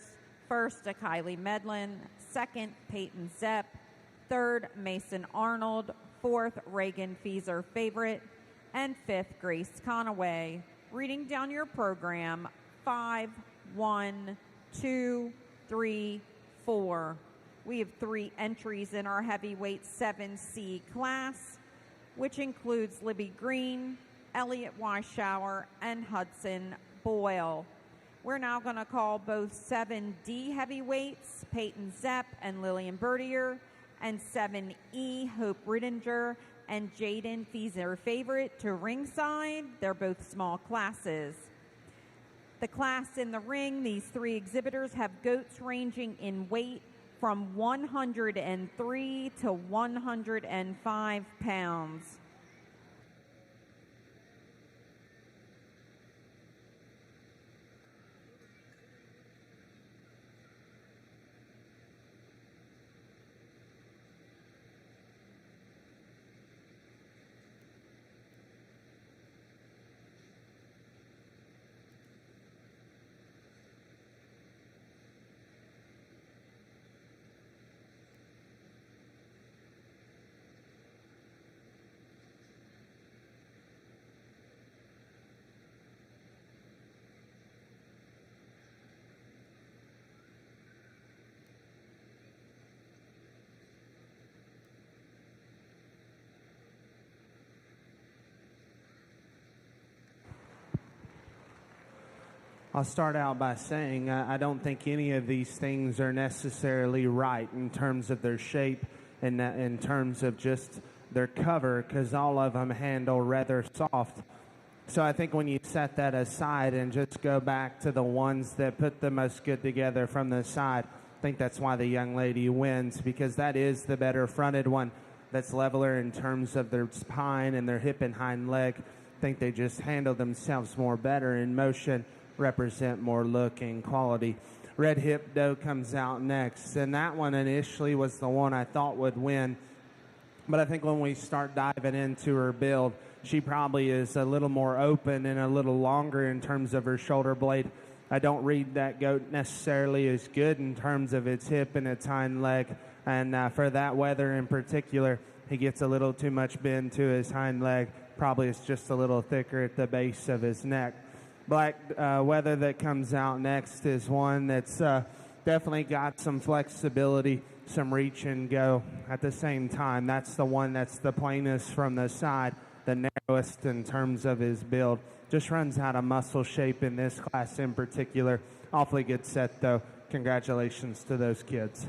First to Kylie Medlin, second Peyton Zepp, third Mason Arnold, fourth Reagan Fieser Favorite, and fifth Grace Conaway. Reading down your program, 5, 1, 2, 3, 4. We have 3 entries in our heavyweight 7C class, which includes Libby Green, Elliot Weishauer, and Hudson Boyle. We're now going to call both 7D heavyweights, Peyton Zepp and Lillian Bertier, and 7E, Hope Rittinger and Jaden Fieser Favorite to ringside. They're both small classes. The class in the ring, these 3 exhibitors have goats ranging in weight from 103 to 105 pounds. I'll start out by saying I don't think any of these things are necessarily right in terms of their shape and in terms of just their cover, because all of them handle rather soft. So I think when you set that aside and just go back to the ones that put the most good together from the side, I think that's why the young lady wins, because that is the better fronted one. That's leveler in terms of their spine and their hip and hind leg. I think they just handle themselves more better in motion, represent more look and quality. Red Hip Doe comes out next, and that one initially was the one I thought would win. But I think when we start diving into her build, she probably is a little more open and a little longer in terms of her shoulder blade. I don't read that goat necessarily as good in terms of its hip and its hind leg. And for that weather in particular, he gets a little too much bend to his hind leg. Probably it's just a little thicker at the base of his neck. Black Weather that comes out next is one that's definitely got some flexibility, some reach and go at the same time. That's the one that's the plainest from the side, the narrowest in terms of his build. Just runs out of muscle shape in this class in particular. Awfully good set, though. Congratulations to those kids.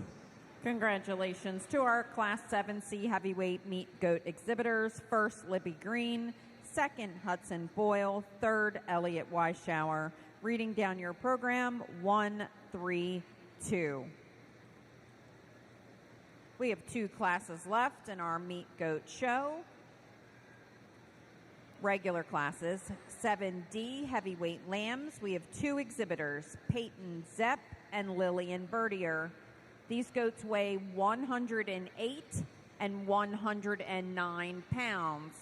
Congratulations to our Class 7C heavyweight meat goat exhibitors. First, Libby Green. Second, Hudson Boyle. Third, Elliot Weishower. Reading down your program, 1, 3, 2. We have 2 classes left in our meat goat show. Regular classes, 7D heavyweight lambs. We have 2 exhibitors, Peyton Zepp and Lillian Bertier. These goats weigh 108 and 109 pounds.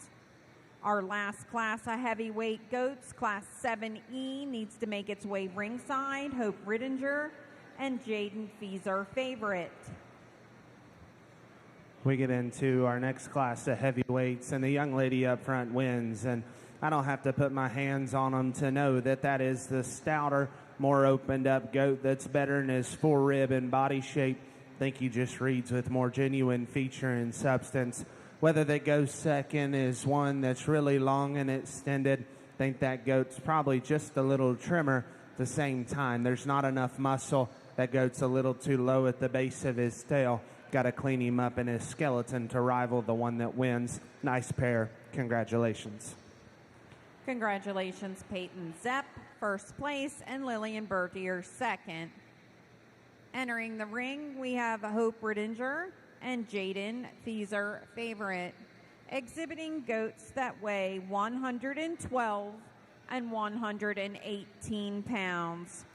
Our last class of heavyweight goats, Class 7E, needs to make its way ringside. Hope Rittinger and Jaden Feeser favorite. We get into our next class of heavyweights, and the young lady up front wins. And I don't have to put my hands on them to know that that is the stouter, more opened up goat that's better in his forerib and body shape. I think he just reads with more genuine feature and substance. Whether that goes second is one that's really long and extended. I think that goat's probably just a little trimmer at the same time. There's not enough muscle. That goat's a little too low at the base of his tail. Got to clean him up in his skeleton to rival the one that wins. Nice pair. Congratulations. Congratulations, Peyton Zepp, first place, and Lillian Bertier, second. Entering the ring, we have Hope Rittinger and Jaden Feeser favorite, exhibiting goats that weigh 112 and 118 pounds.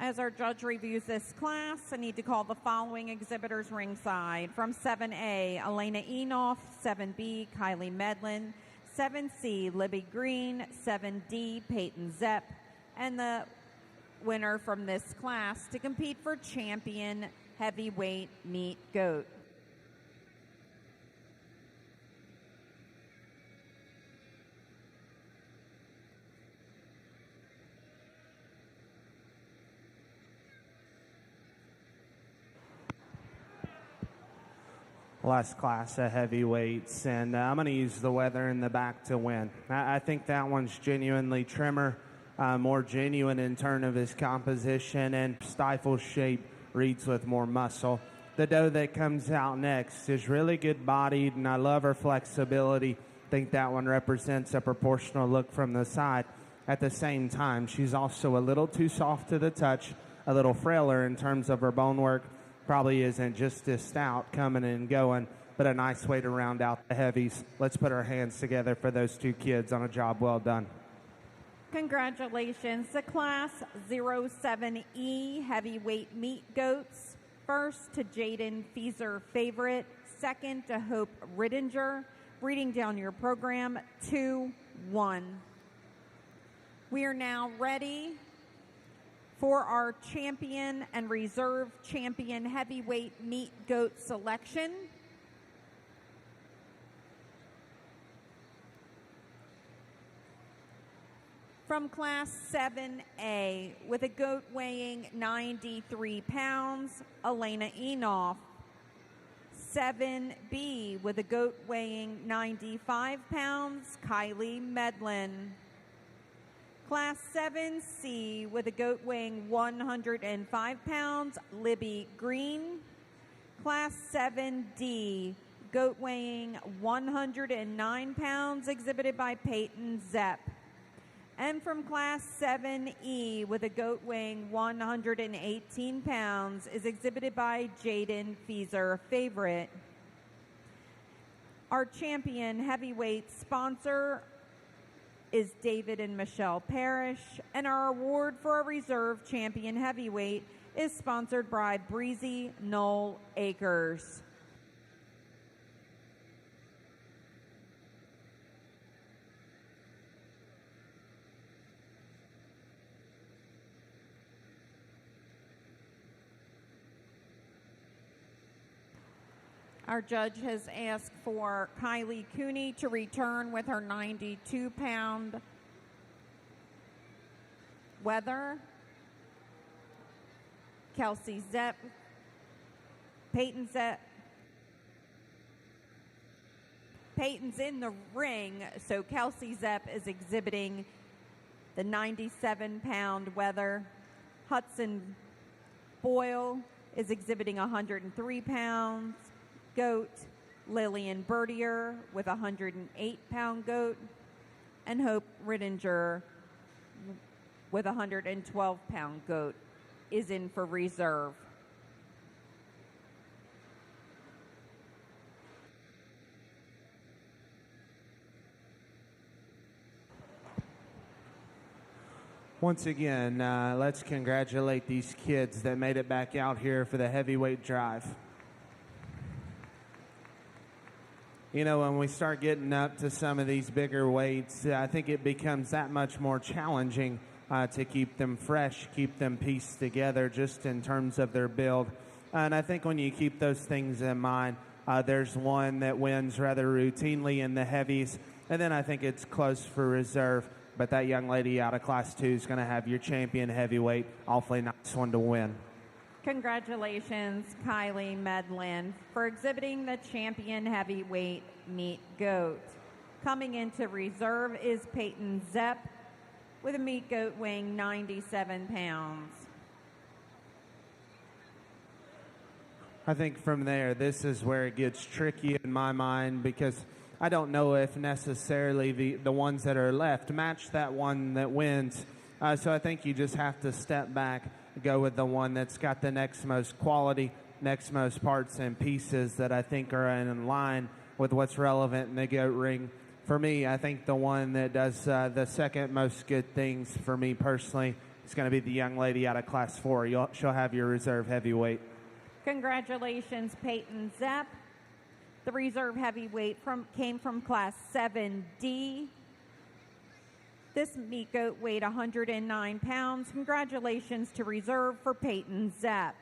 As our judge reviews this class, I need to call the following exhibitors ringside. From 7A, Elena Enoff. 7B, Kylie Medlin. 7C, Libby Green. 7D, Peyton Zepp. And the winner from this class to compete for champion heavyweight meat goat. Last class of heavyweights, and I'm going to use the weather in the back to win. I think that one's genuinely trimmer, more genuine in terms of his composition, and stifle shape reads with more muscle. The doe that comes out next is really good bodied, and I love her flexibility. I think that one represents a proportional look from the side. At the same time, she's also a little too soft to the touch, a little frailer in terms of her bone work. Probably isn't just as stout coming and going, but a nice way to round out the heavies. Let's put our hands together for those 2 kids on a job well done. Congratulations to Class 07E heavyweight meat goats. First to Jaden Feeser favorite. Second to Hope Rittinger. Reading down your program, 2-1. We are now ready for our champion and reserve champion heavyweight meat goat selection. From Class 7A, with a goat weighing 93 pounds, Elena Enoff. 7B with a goat weighing 95 pounds, Kylie Medlin. Class 7C with a goat weighing 105 pounds, Libby Green. Class 7D, goat weighing 109 pounds, exhibited by Peyton Zepp. And from Class 7E with a goat weighing 118 pounds is exhibited by Jaden Feezer Favorite. Our champion heavyweight sponsor is David and Michelle Parrish, and our award for a reserve champion heavyweight is sponsored by Breezy Knoll Acres. Our judge has asked for Kylie Cooney to return with her 92-pound Weather. Kelsey Zepp, Peyton Zepp. Peyton's in the ring, so Kelsey Zepp is exhibiting the 97-pound Weather. Hudson Boyle is exhibiting 103 pounds. Goat, Lillian Bertier with a 108-pound goat, and Hope Rittinger with a 112-pound goat is in for reserve. Once again, let's congratulate these kids that made it back out here for the heavyweight drive. You know, when we start getting up to some of these bigger weights, I think it becomes that much more challenging to keep them fresh, keep them pieced together just in terms of their build. And I think when you keep those things in mind, there's one that wins rather routinely in the heavies, and then I think it's close for reserve. But that young lady out of Class 2 is going to have your champion heavyweight. Awfully nice one to win. Congratulations, Kylie Medlin, for exhibiting the champion heavyweight meat goat. Coming into reserve is Peyton Zepp with a meat goat weighing 97 pounds. I think from there, this is where it gets tricky in my mind, because I don't know if necessarily the ones that are left match that one that wins. So I think you just have to step back, go with the one that's got the next most quality, next most parts and pieces that I think are in line with what's relevant in the goat ring. For me, I think the one that does the second most good things for me personally is going to be the young lady out of Class 4. She'll have your reserve heavyweight. Congratulations, Peyton Zepp. The reserve heavyweight came from Class 7D. This meat goat weighed 109 pounds. Congratulations to reserve for Peyton Zepp.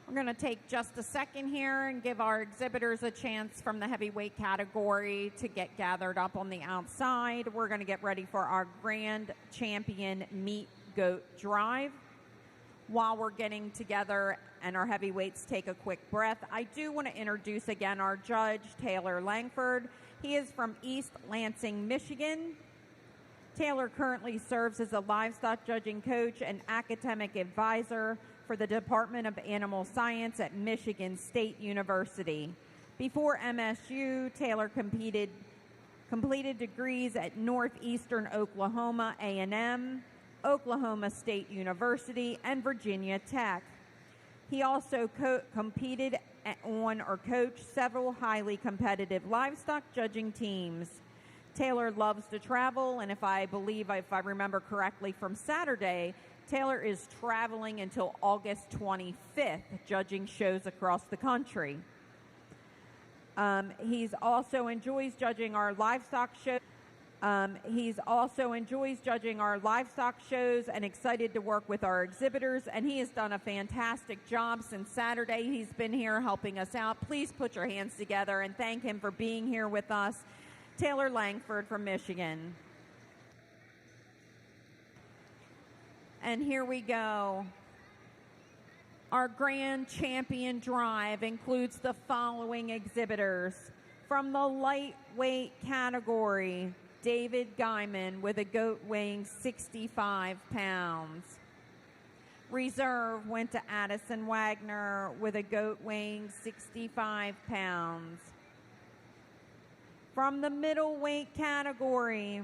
We're going to take just a second here and give our exhibitors a chance from the heavyweight category to get gathered up on the outside. We're going to get ready for our grand champion meat goat drive. While we're getting together and our heavyweights take a quick breath, I do want to introduce again our judge, Taylor Langford. He is from East Lansing, Michigan. Taylor currently serves as a livestock judging coach and academic advisor for the Department of Animal Science at Michigan State University. Before MSU, Taylor completed degrees at Northeastern Oklahoma A&M, Oklahoma State University, and Virginia Tech. He also competed on or coached several highly competitive livestock judging teams. Taylor loves to travel, and if I remember correctly from Saturday, Taylor is traveling until August 25th, judging shows across the country. He also enjoys judging our livestock shows. And excited to work with our exhibitors, and he has done a fantastic job since Saturday. He's been here helping us out. Please put your hands together and thank him for being here with us. Taylor Langford from Michigan. And here we go. Our grand champion drive includes the following exhibitors. From the lightweight category, David Guyman with a goat weighing 65 pounds. Reserve went to Addison Wagner with a goat weighing 65 pounds. From the middleweight category,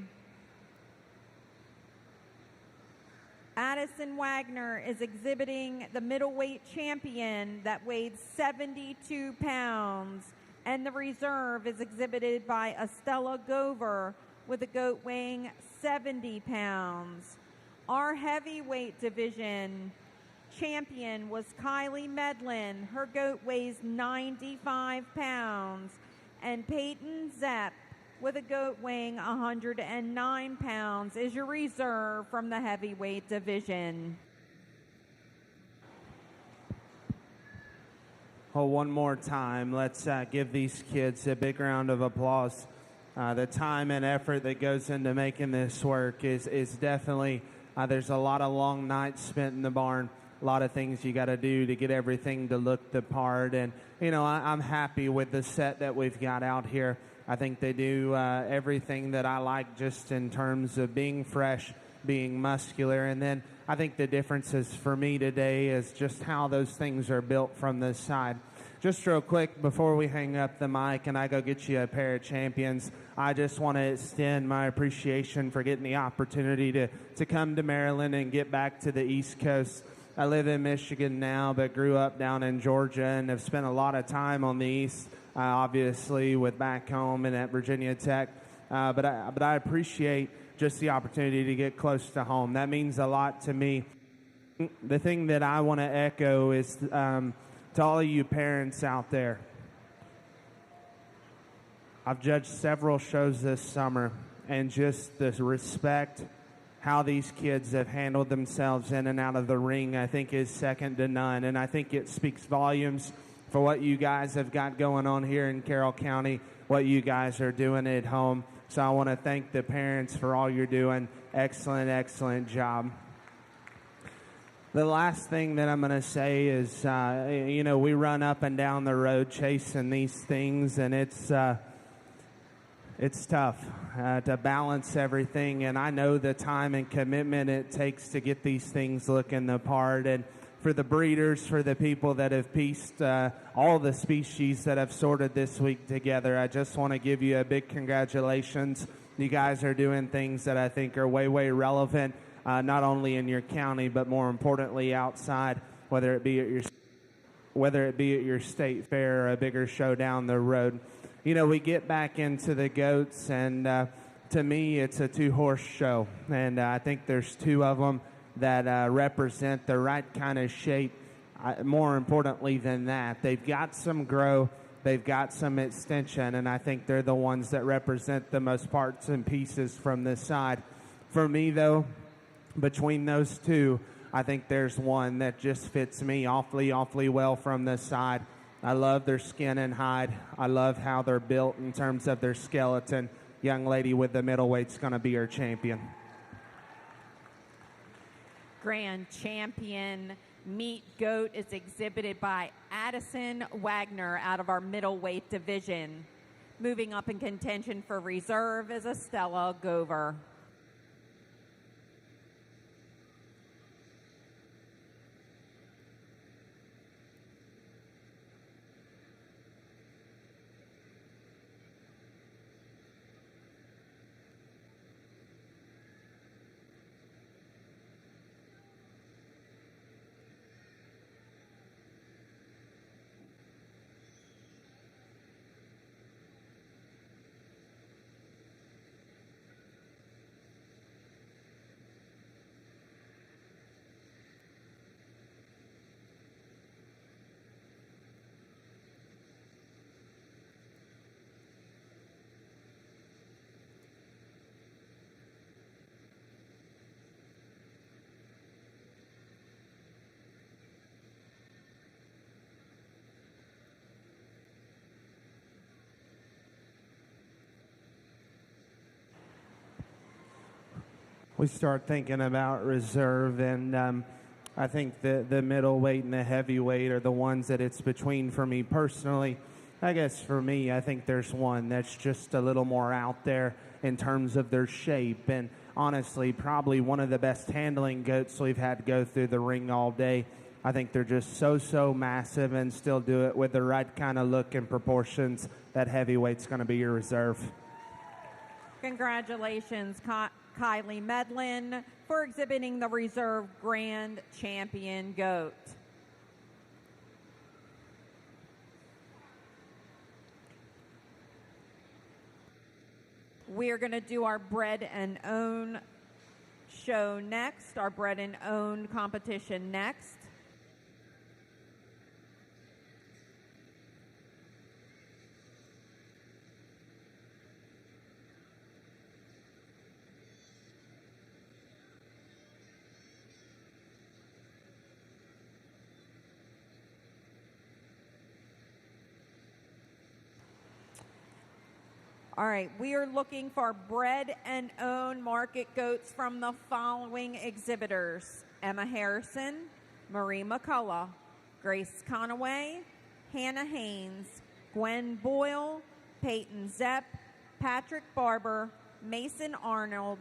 Addison Wagner is exhibiting the middleweight champion that weighed 72 pounds, and the reserve is exhibited by Estella Gover with a goat weighing 70 pounds. Our heavyweight division champion was Kylie Medlin. Her goat weighs 95 pounds. And Peyton Zepp with a goat weighing 109 pounds is your reserve from the heavyweight division. Oh, one more time, let's give these kids a big round of applause. The time and effort that goes into making this work is definitely, there's a lot of long nights spent in the barn, a lot of things you got to do to get everything to look the part. And, you know, I'm happy with the set that we've got out here. I think they do everything that I like just in terms of being fresh, being muscular. And then I think the differences for me today is just how those things are built from this side. Just real quick, before we hang up the mic and I go get you a pair of champions, I just want to extend my appreciation for getting the opportunity to come to Maryland and get back to the East Coast. I live in Michigan now, but grew up down in Georgia and have spent a lot of time on the East, obviously with back home and at Virginia Tech. But I appreciate just the opportunity to get close to home. That means a lot to me. The thing that I want to echo is to all of you parents out there. I've judged several shows this summer, and just the respect, how these kids have handled themselves in and out of the ring, I think is second to none. And I think it speaks volumes for what you guys have got going on here in Carroll County, what you guys are doing at home. So I want to thank the parents for all you're doing. Excellent, excellent job. The last thing that I'm going to say is, you know, we run up and down the road chasing these things, and it's tough to balance everything. And I know the time and commitment it takes to get these things looking the part. And for the breeders, for the people that have pieced all the species that have sorted this week together, I just want to give you a big congratulations. You guys are doing things that I think are way, way relevant. Not only in your county, but more importantly outside, whether it be at your state fair or a bigger show down the road. You know, we get back into the goats, and to me, it's a two-horse show, and I think there's two of them that represent the right kind of shape. More importantly than that, they've got some grow, they've got some extension, and I think they're the ones that represent the most parts and pieces from this side. For me, though, between those two, I think there's one that just fits me awfully, awfully well from this side. I love their skin and hide. I love how they're built in terms of their skeleton. Young lady with the middleweight's going to be our champion. Grand champion meat goat is exhibited by Addison Wagner out of our middleweight division. Moving up in contention for reserve is Estella Gover. we start thinking about reserve, and I think the middleweight and the heavyweight are the ones that it's between for me personally. I guess for me, I think there's one that's just a little more out there in terms of their shape, and honestly, probably one of the best handling goats we've had go through the ring all day. I think they're just so massive and still do it with the right kind of look and proportions. That heavyweight's going to be your reserve. Congratulations, Kylie Medlin, for exhibiting the reserve grand champion goat. We are going to do our Bred and Own show next, our Bred and Own competition next. All right, we are looking for Bred and Own market goats from the following exhibitors: Emma Harrison, Marie McCullough, Grace Conaway, Hannah Haynes, Gwen Boyle, Peyton Zepp, Patrick Barber, Mason Arnold,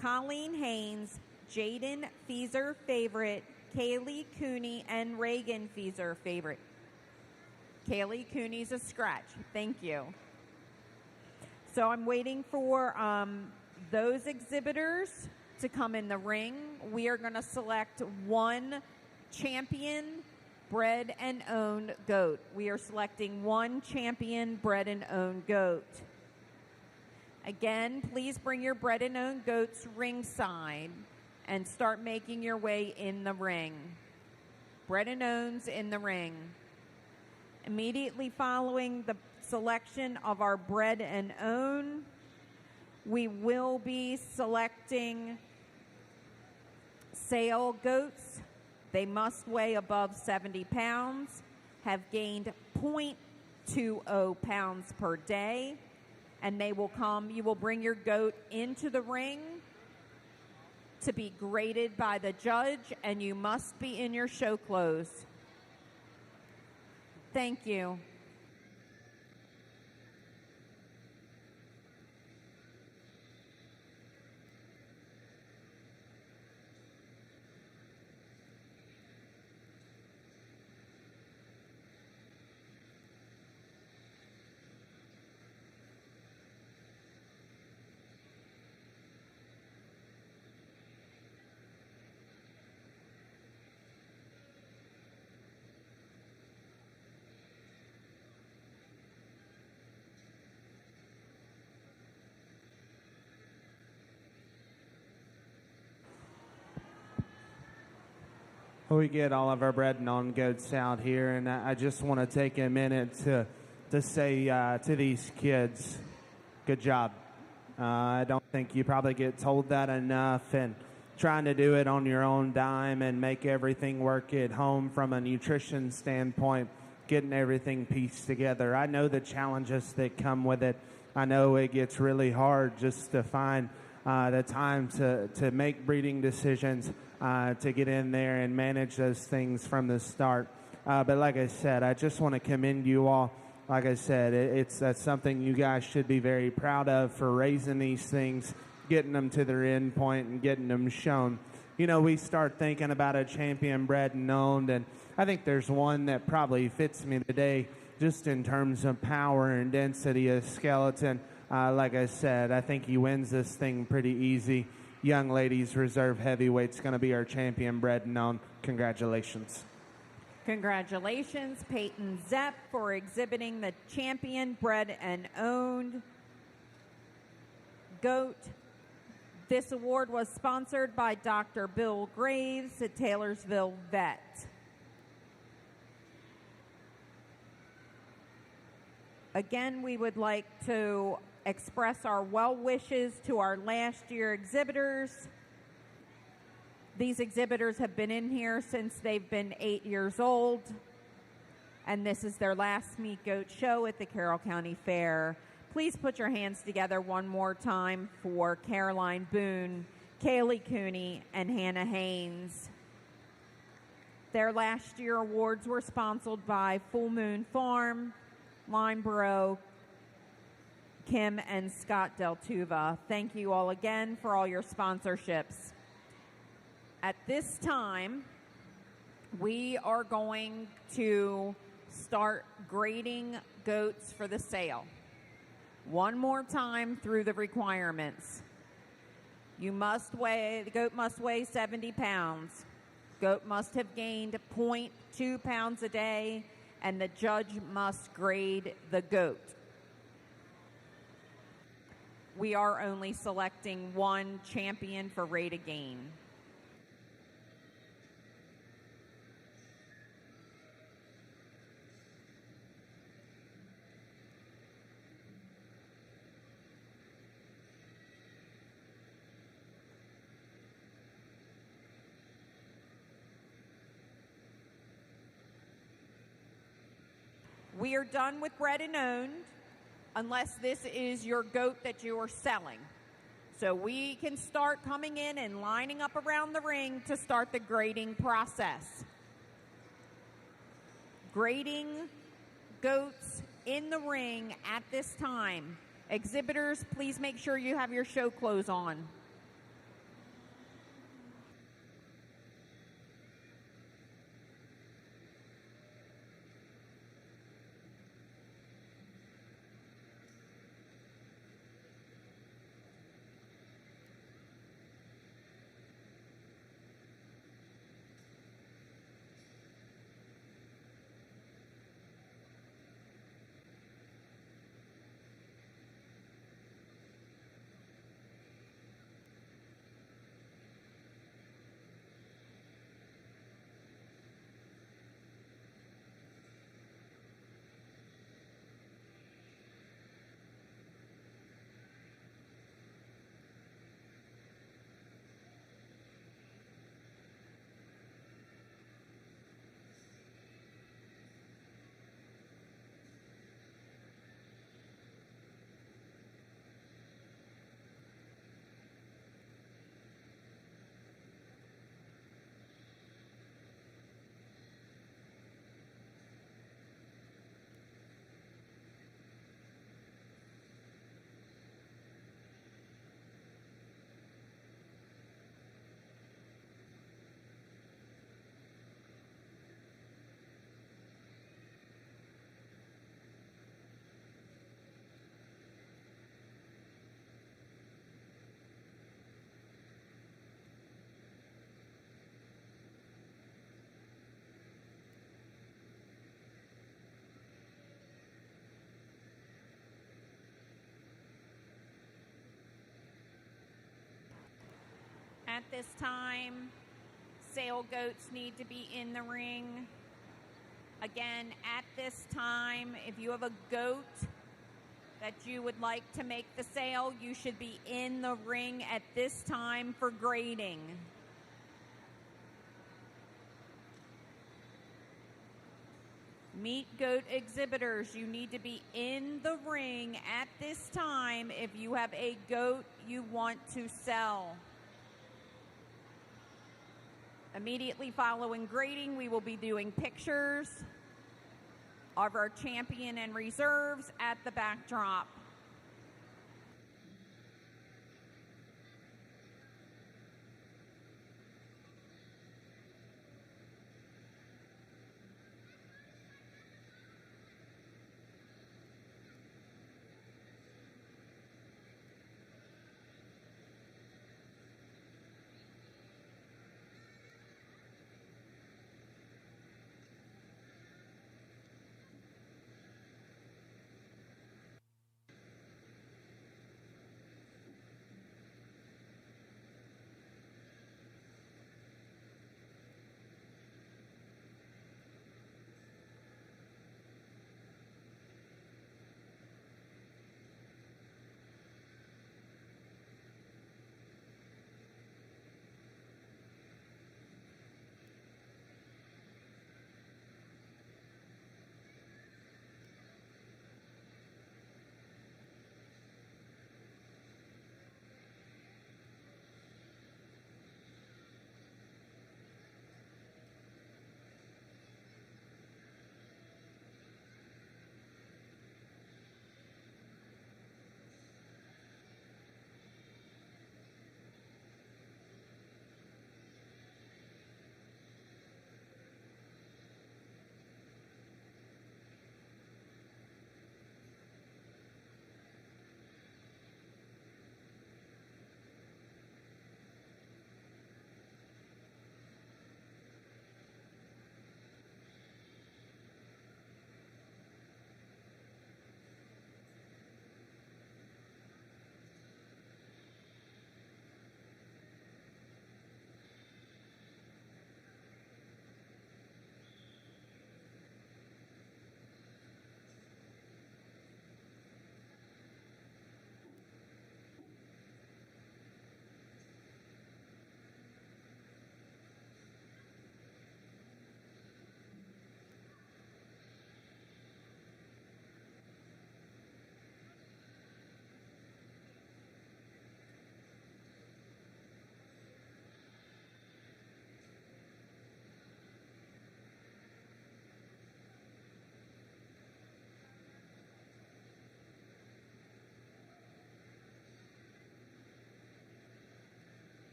Colleen Haynes, Jaden Feeser Favorite, Kaylee Cooney, and Reagan Feeser Favorite. Kaylee Cooney's a scratch. Thank you. So I'm waiting for those exhibitors to come in the ring. We are going to select one champion Bred and Owned goat. We are selecting one champion Bred and Owned goat. Again, please bring your Bred and Owned goats ringside and start making your way in the ring. Bred and Owneds in the ring. Immediately following the selection of our Bred and Own, we will be selecting sale goats. They must weigh above 70 pounds, have gained 0.20 pounds per day, and they will come. You will bring your goat into the ring to be graded by the judge, and you must be in your show clothes. Thank you. We get all of our Bred and Owned goats out here, and I just want to take a minute to say to these kids, good job. I don't think you probably get told that enough, and trying to do it on your own dime and make everything work at home from a nutrition standpoint, getting everything pieced together. I know the challenges that come with it. I know it gets really hard just to find the time to make breeding decisions, to get in there and manage those things from the start. But like I said, I just want to commend you all. Like I said, that's something you guys should be very proud of for raising these things, getting them to their end point and getting them shown. You know, we start thinking about a champion Bred and Owned, and I think there's one that probably fits me today just in terms of power and density of skeleton. Like I said, I think he wins this thing pretty easy. Young ladies reserve heavyweight's going to be our champion Bred and Owned. Congratulations. Congratulations, Peyton Zepp, for exhibiting the champion Bred and Owned goat. This award was sponsored by Dr. Bill Graves at Taylorsville Vet. Again, we would like to express our well wishes to our last year exhibitors. These exhibitors have been in here since they've been 8 years old, and this is their last meat goat show at the Carroll County Fair. Please put your hands together one more time for Caroline Boone, Kaylee Cooney, and Hannah Haynes. Their last year awards were sponsored by Full Moon Farm, Limeboro, Kim and Scott Deltuva. Thank you all again for all your sponsorships. At this time, we are going to start grading goats for the sale. One more time through the requirements. The goat must weigh 70 pounds. Goat must have gained 0.2 pounds a day, and the judge must grade the goat. We are only selecting one champion for rate of gain. We are done with bred and owned, unless this is your goat that you are selling. So we can start coming in and lining up around the ring to start the grading process. Grading goats in the ring at this time. Exhibitors, please make sure you have your show clothes on. At this time, sale goats need to be in the ring. Again, at this time, if you have a goat that you would like to make the sale, you should be in the ring at this time for grading. Meat goat exhibitors, you need to be in the ring at this time if you have a goat you want to sell. Immediately following grading, we will be doing pictures of our champion and reserves at the backdrop.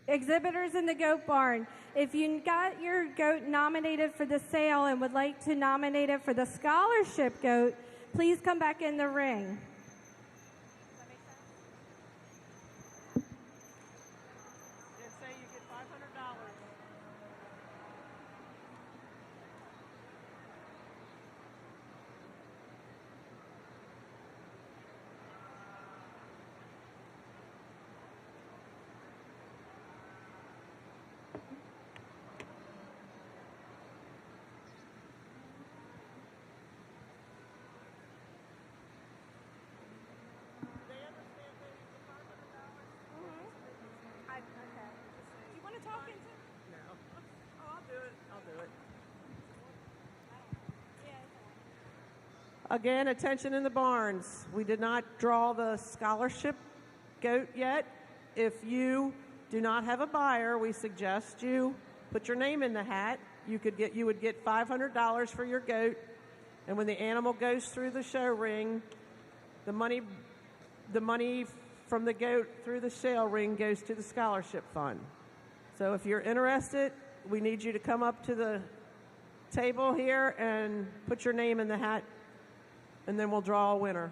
Exhibitors in the goat barn, if you got your goat nominated for the sale and would like to nominate it for the scholarship goat, please come back in the ring. Again, attention in the barns. We did not draw the scholarship goat yet. If you do not have a buyer, we suggest you put your name in the hat. You would get $500 for your goat, and when the animal goes through the show ring, the money from the goat through the sale ring goes to the scholarship fund. So if you're interested, we need you to come up to the table here and put your name in the hat, and then we'll draw a winner.